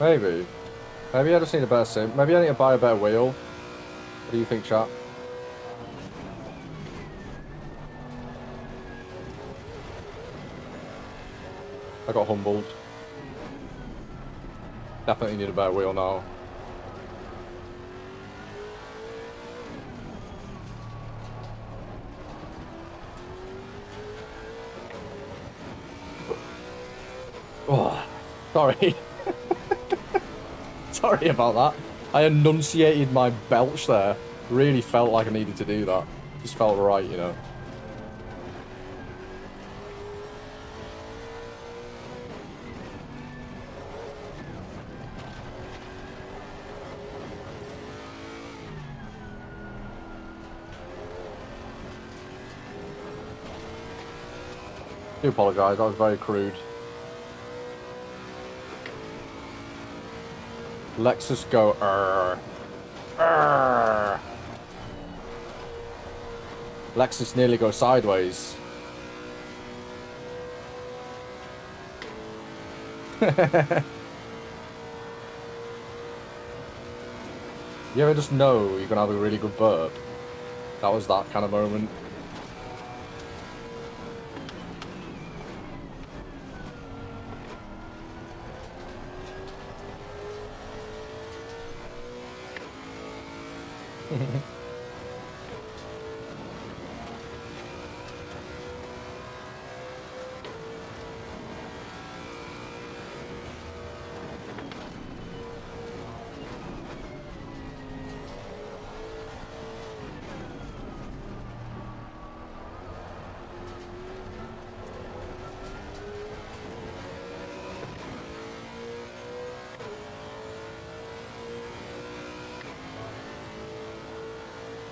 Maybe. Maybe I just need a better sim. Maybe I need to buy a better wheel. What do you think, chat? I got humbled. Definitely need a better wheel now. Oh, sorry. Sorry about that. I enunciated my belch there. Really felt like I needed to do that. Just felt right, you know. I do apologise, that was very crude. Lexus go, Lexus nearly go sideways. You ever just know you're gonna have a really good burp? That was that kind of moment.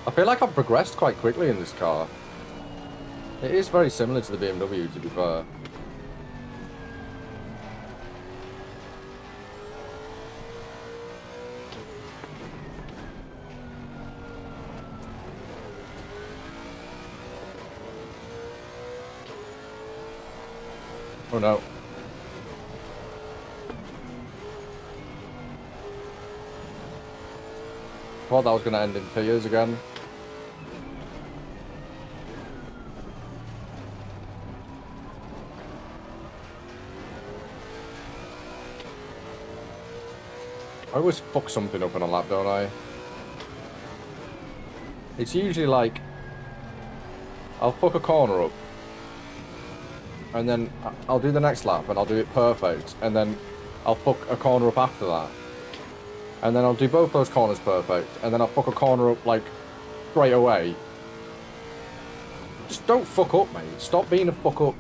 I feel like I've progressed quite quickly in this car. It is very similar to the BMW, to be fair. Oh no. Thought that was going to end in tears again. I always fuck something up in a lap, don't I? It's usually like, I'll fuck a corner up, and then I'll do the next lap, and I'll do it perfect, and then I'll fuck a corner up after that. And then I'll do both those corners perfect, and then I'll fuck a corner up, like, straight away. Just don't fuck up, mate. Stop being a fuck up.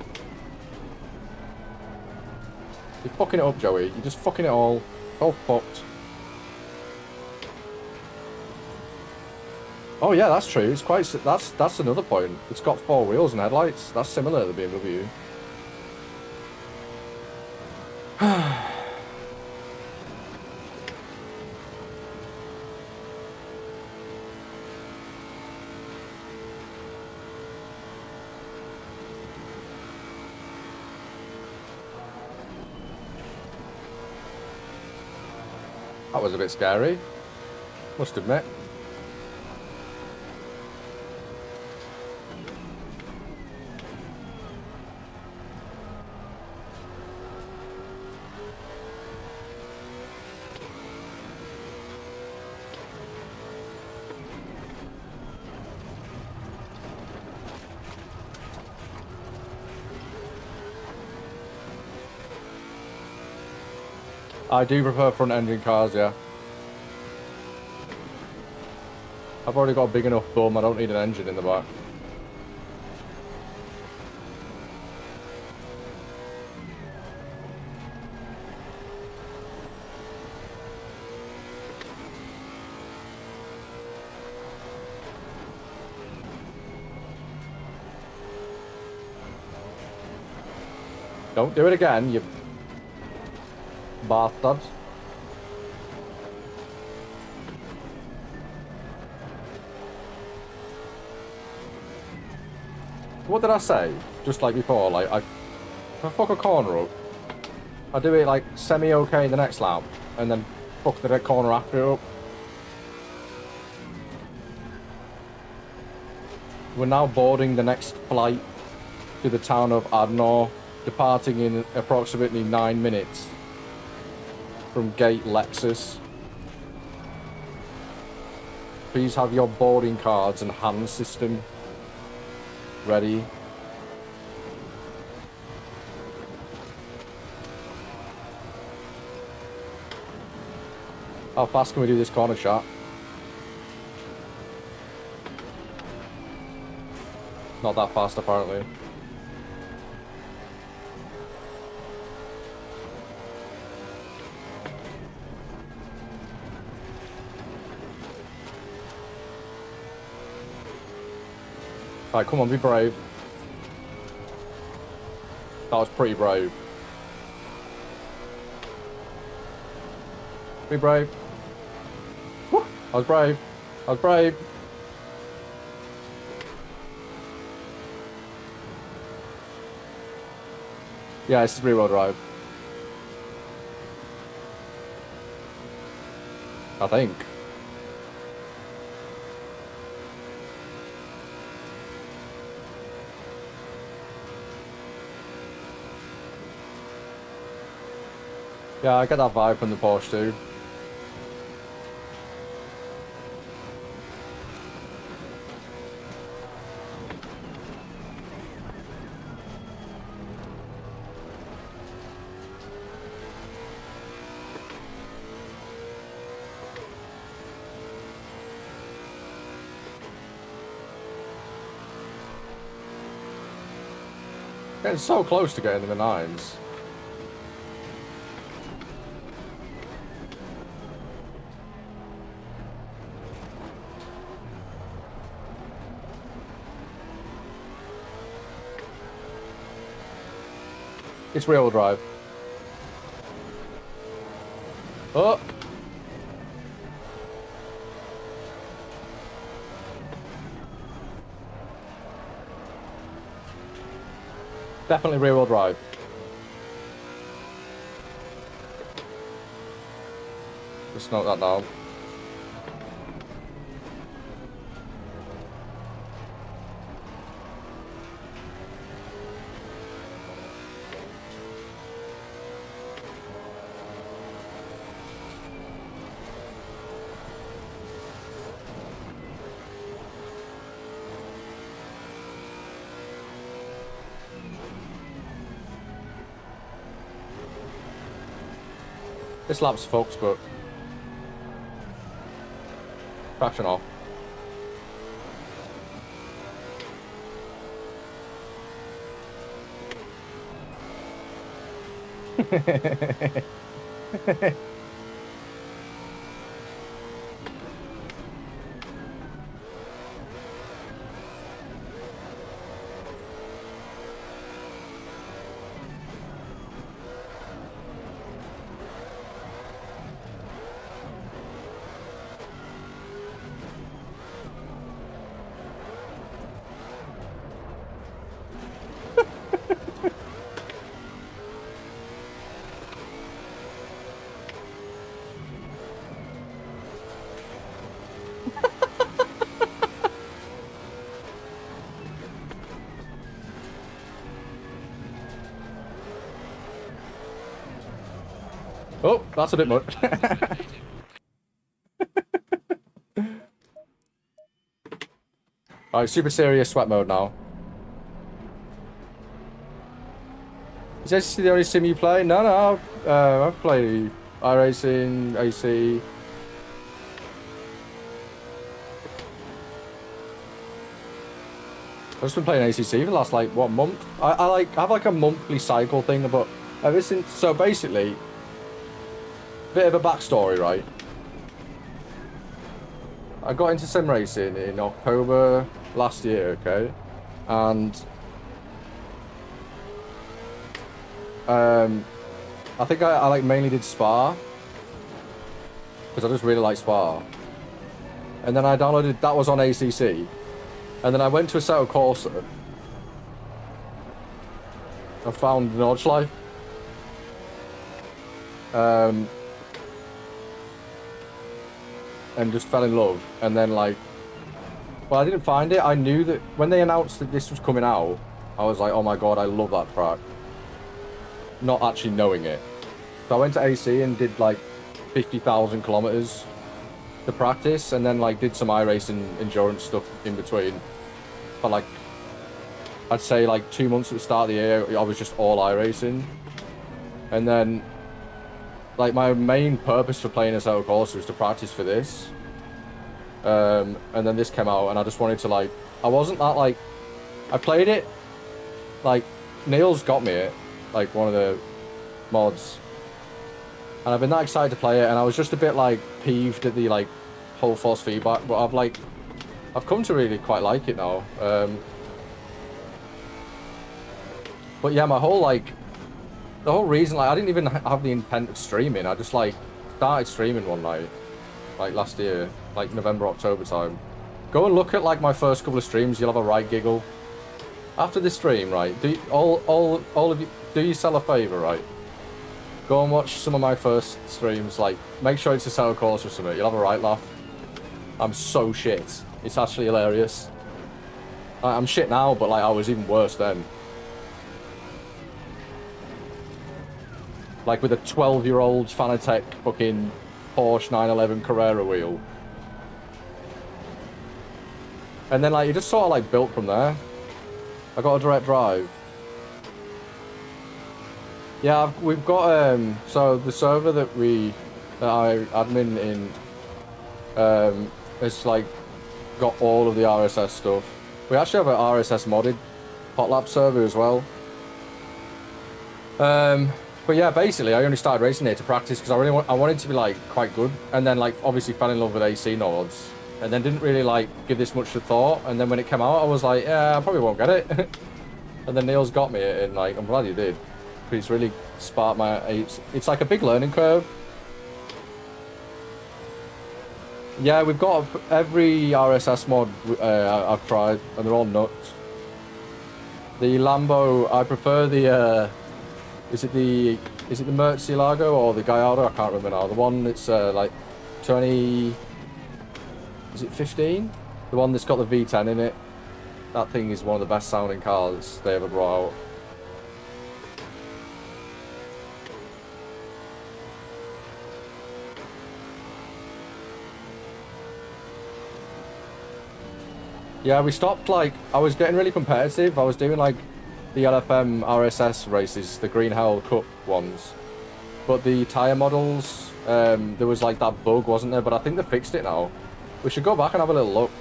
You're fucking it up, Joey. You're just fucking it all. It's all fucked. Oh yeah, that's true. It's quite. That's another point. It's got 4 wheels and headlights. That's similar to the BMW. That was a bit scary. Must admit. I do prefer front engine cars, yeah. I've already got a big enough bum, I don't need an engine in the back. Don't do it again, you bastard. What did I say? Just like before, like, if I fuck a corner up, I do it like semi-okay in the next lap, and then fuck the corner after it up. We're now boarding the next flight to the town of Adnor, departing in approximately 9 minutes from gate Lexus. Please have your boarding cards and hand system ready. How fast can we do this corner shot? Not that fast, apparently. Alright, come on, be brave. That was pretty brave. Be brave. Woo! I was brave. I was brave. Yeah, it's rear-wheel drive. I think. Yeah, I get that vibe from the Porsche too. Getting so close to getting in the nines. It's rear-wheel drive. Oh! Definitely rear-wheel drive. Just note that down. This lap's fucked, but traction off. Oh, that's a bit much. Alright, super serious sweat mode now. Is this the only sim you play? No, I play iRacing, AC. I've just been playing ACC for the last, like, what, month? I have, like, a monthly cycle thing, but ever since... So, basically, bit of a backstory, right? I got into sim racing in October last year, okay? And... I think I like, mainly did Spa. Because I just really like Spa. And then I downloaded... That was on ACC. And then I went to Assetto Corsa. I found Nordschleife. And just fell in love. And then, like... Well, I didn't find it. I knew that... When they announced that this was coming out, I was like, oh my god, I love that track. Not actually knowing it. So I went to AC and did, like, 50,000 kilometers to practice, and then like did some iRacing endurance stuff in between. But like, I'd say like 2 months at the start of the year, I was just all iRacing. And then, like, my main purpose for playing Assetto Corsa was to practice for this. And then this came out, and I just wanted to, like, I wasn't that, like, I played it, like, Neil's got me it, like, one of the mods. And I've been that excited to play it, and I was just a bit, like, peeved at the, like, whole force feedback, but I've come to really quite like it now. But yeah, my whole, like, the whole reason, like, I didn't even have the intent of streaming. I just, like, started streaming one night, like, last year, like, November, October time. Go and look at, like, my first couple of streams. You'll have a right giggle. After this stream, right? Do you, all of you do yourself a favour, right? Go and watch some of my first streams. Like, make sure it's a Assetto Corsa or something. You'll have a right laugh. I'm so shit. It's actually hilarious. I'm shit now, but like I was even worse then. Like with a 12-year-old Fanatec fucking Porsche 911 Carrera wheel. And then like you just sort of like built from there. I got a direct drive. Yeah, we've got so the server that I admin in it's like got all of the RSS stuff. We actually have an RSS modded hot lap server as well. But yeah, basically I only started racing here to practice because I wanted to be like quite good, and then like obviously fell in love with AC mods, and then didn't really like give this much thought, and then when it came out I was like, yeah, I probably won't get it. And then Neil's got me it, and like I'm glad he did. It's really sparked my... It's like a big learning curve. Yeah, we've got every RSS mod I've tried, and they're all nuts. The Lambo, I prefer the... Is it the Murcielago or the Gallardo? I can't remember now. The one that's like 20... Is it 15? The one that's got the V10 in it. That thing is one of the best sounding cars they ever brought out. Yeah, we stopped, like, I was getting really competitive. I was doing, like, the LFM RSS races, the Green Hell Cup ones. But the tyre models, there was, like, that bug, wasn't there? But I think they fixed it now. We should go back and have a little look.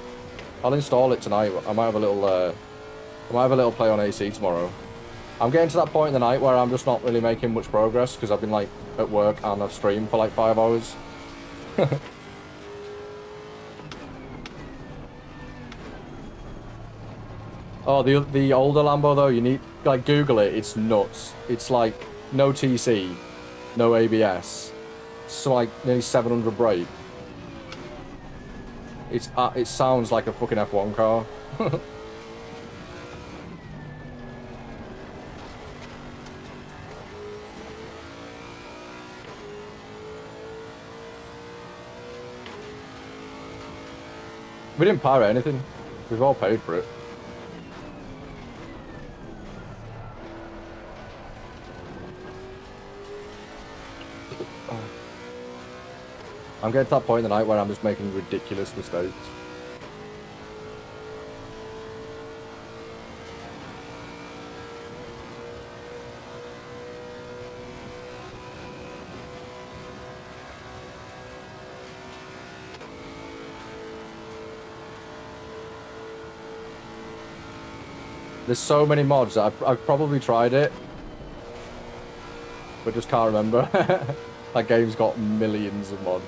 I'll install it tonight. I might have a little play on AC tomorrow. I'm getting to that point in the night where I'm just not really making much progress because I've been, like, at work and I've streamed for, like, 5 hours. Oh, the older Lambo though, you need, like, Google it. It's nuts. It's like no TC, no ABS. So like nearly 700 brake. It sounds like a fucking F1 car. We didn't pirate anything. We've all paid for it. I'm getting to that point in the night where I'm just making ridiculous mistakes. There's so many mods. I've probably tried it, but just can't remember. That game's got millions of mods.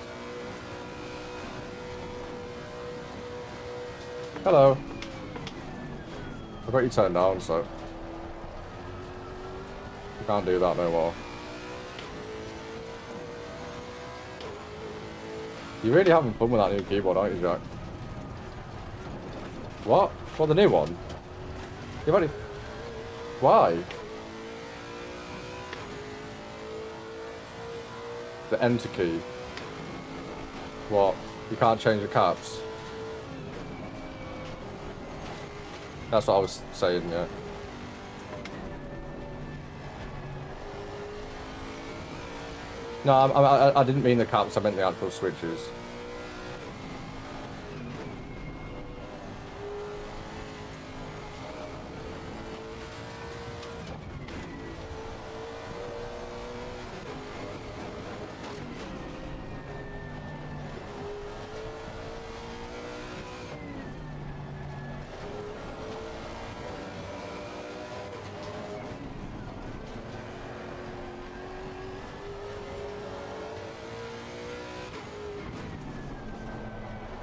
Hello. I've got you turned down, so... You can't do that no more. You're really having fun with that new keyboard, aren't you, Jack? What? What, the new one? You've already... Why? The enter key. What? You can't change the caps? That's what I was saying, yeah. No, I didn't mean the caps, I meant the actual switches.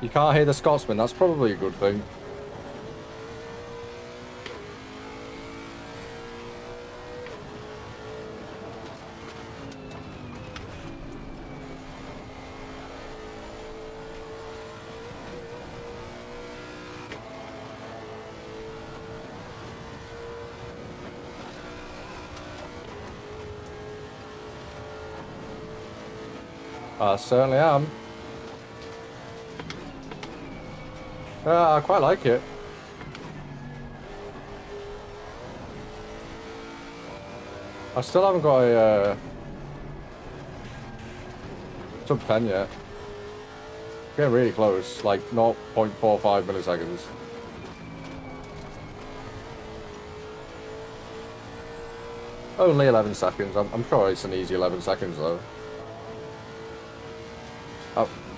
You can't hear the Scotsman, that's probably a good thing. I certainly am. I quite like it. I still haven't got a sub 10 yet. Getting really close, like 0.45 milliseconds. Only 11 seconds. I'm sure it's an easy 11 seconds though.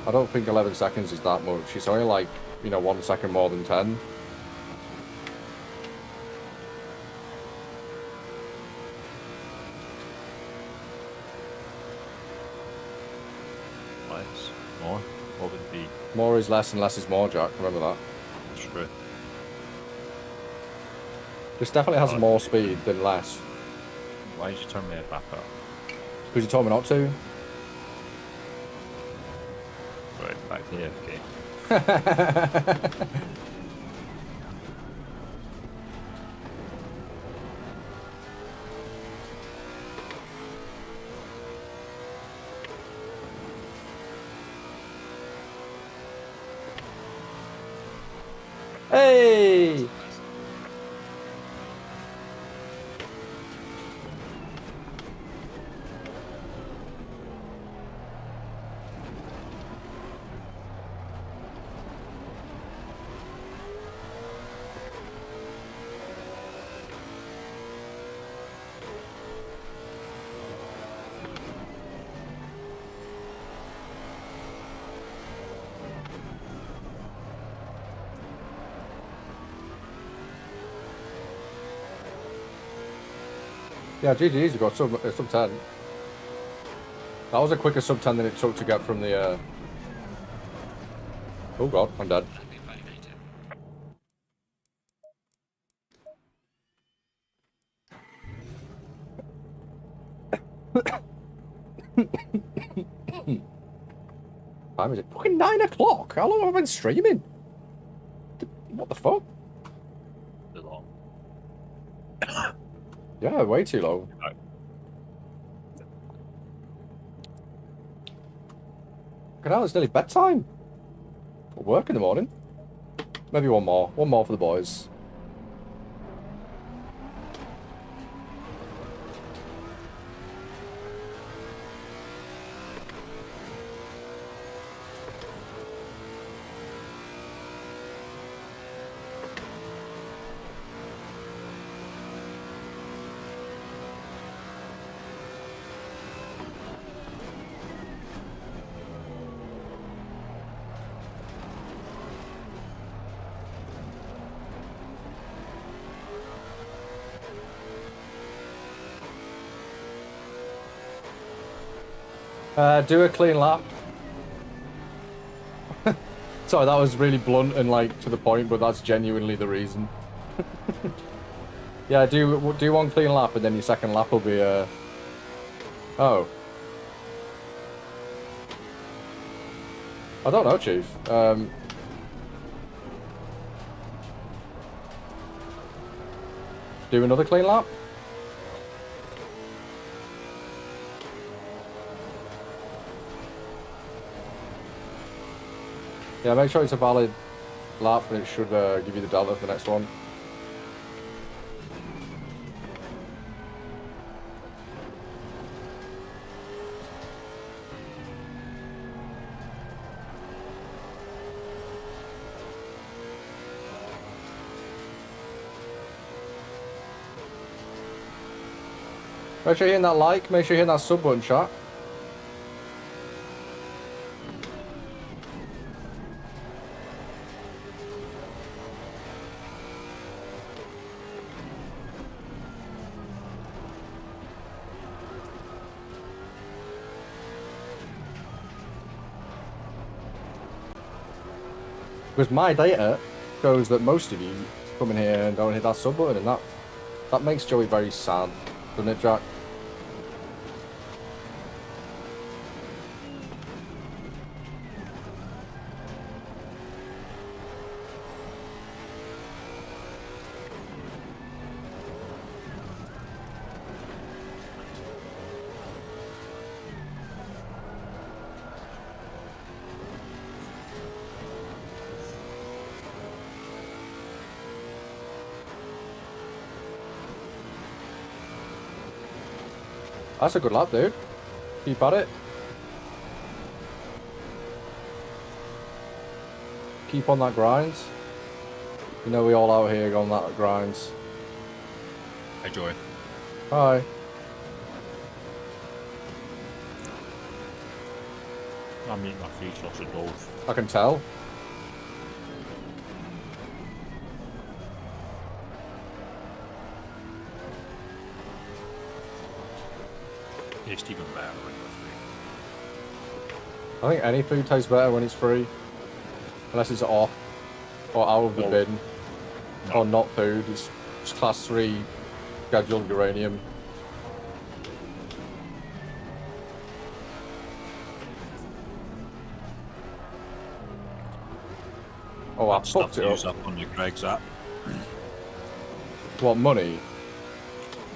I don't think 11 seconds is that much. It's only like, you know, 1 second more than 10. Less. More. What would be? More is less and less is more, Jack. Remember that. True. This definitely has more speed than less. Why did you turn me back up? Because you told me not to. Right, back to the AFK. Hey! Yeah, GG's, you got sub 10. That was a quicker sub 10 than it took to get from the, Oh god, I'm dead. Time is it? Fucking 9 o'clock! How long have I been streaming? What the fuck? Too long. Yeah, way too long. Fucking hell, it's nearly bedtime. Got work in the morning. Maybe one more. One more for the boys. Do a clean lap. Sorry, that was really blunt and like to the point, but that's genuinely the reason. Yeah, do one clean lap and then your second lap will be Oh. I don't know, Chief. Do another clean lap? Yeah, make sure it's a valid lap and it should give you the delta for the next one. Make sure you're hitting that like, make sure you're hitting that sub button, chat. Because my data shows that most of you come in here and don't hit that sub button, and that makes Joey very sad, doesn't it, Jack? That's a good lap, dude. Keep at it. Keep on that grind. You know we all out here on that grinds. Hi, Joy. Hi. I'm eating my free sausage rolls. I can tell. Tastes even better when they're free. I think any food tastes better when it's free. Unless it's off. Or out of the No. bin. No. Or not food. It's class 3 scheduled uranium. Oh, I That stuff fucked to it use up. up on your Greg's app. What, money?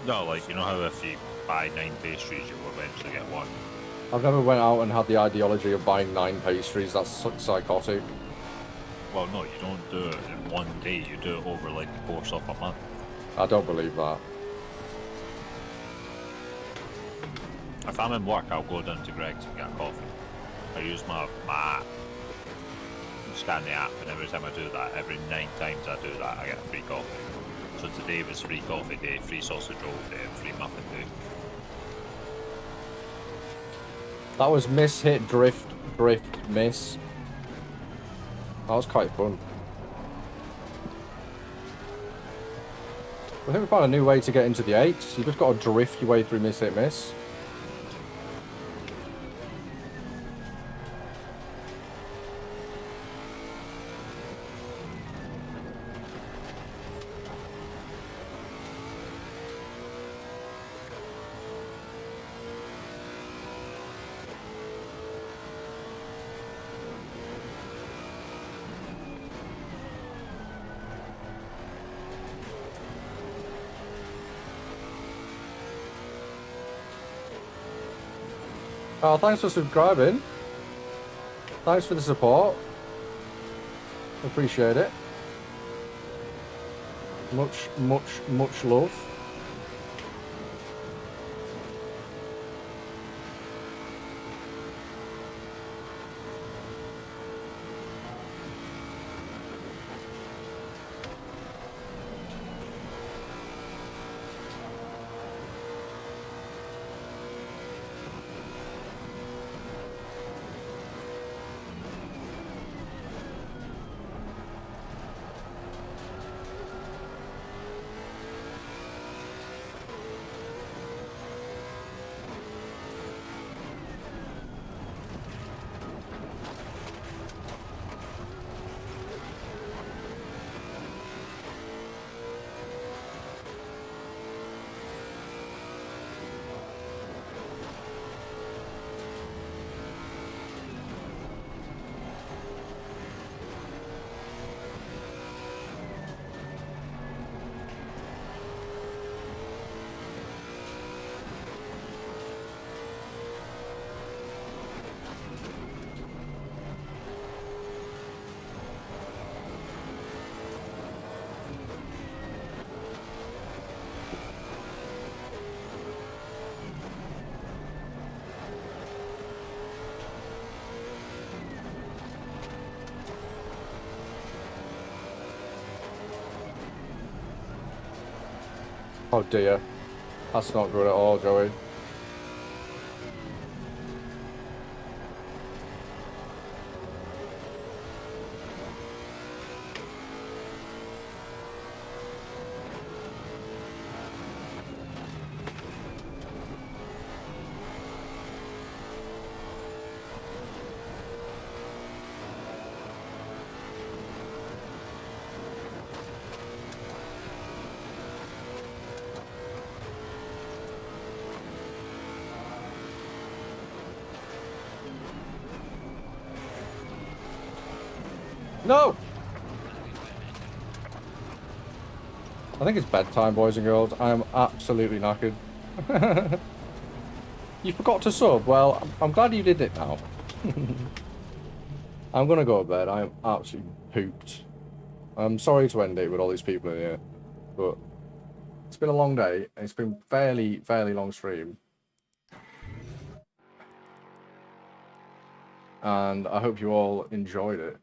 No, like, you know how if you buy 9 pastries, you will eventually get one. I've never went out and had the ideology of buying 9 pastries. That's psychotic. Well, no, you don't do it in one day. You do it over, like, the course of a month. I don't believe that. If I'm in work, I'll go down to Greg's and get a coffee. I use my app. Scan the app, and every time I do that, every 9 times I do that, I get a free coffee. So today was free coffee day, free sausage roll day, and free muffin day. That was miss, hit, drift, miss. That was quite fun. I think we found a new way to get into the 8s. You just got to drift your way through miss, hit, miss. Oh, thanks for subscribing. Thanks for the support. Appreciate it. Much love. Oh dear. That's not good at all, Joey. No! I think it's bedtime, boys and girls. I am absolutely knackered. You forgot to sub? Well, I'm glad you did it now. I'm gonna go to bed. I am absolutely pooped. I'm sorry to end it with all these people in here, but it's been a long day, and it's been fairly long stream. and I hope you all enjoyed it,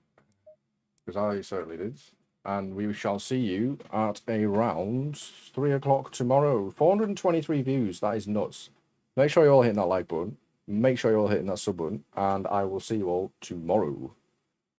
because I certainly did. And we shall see you at around 3 o'clock tomorrow. 423 views, that is nuts. Make sure you're all hitting that like button. Make sure you're all hitting that sub button, and I will see you all tomorrow.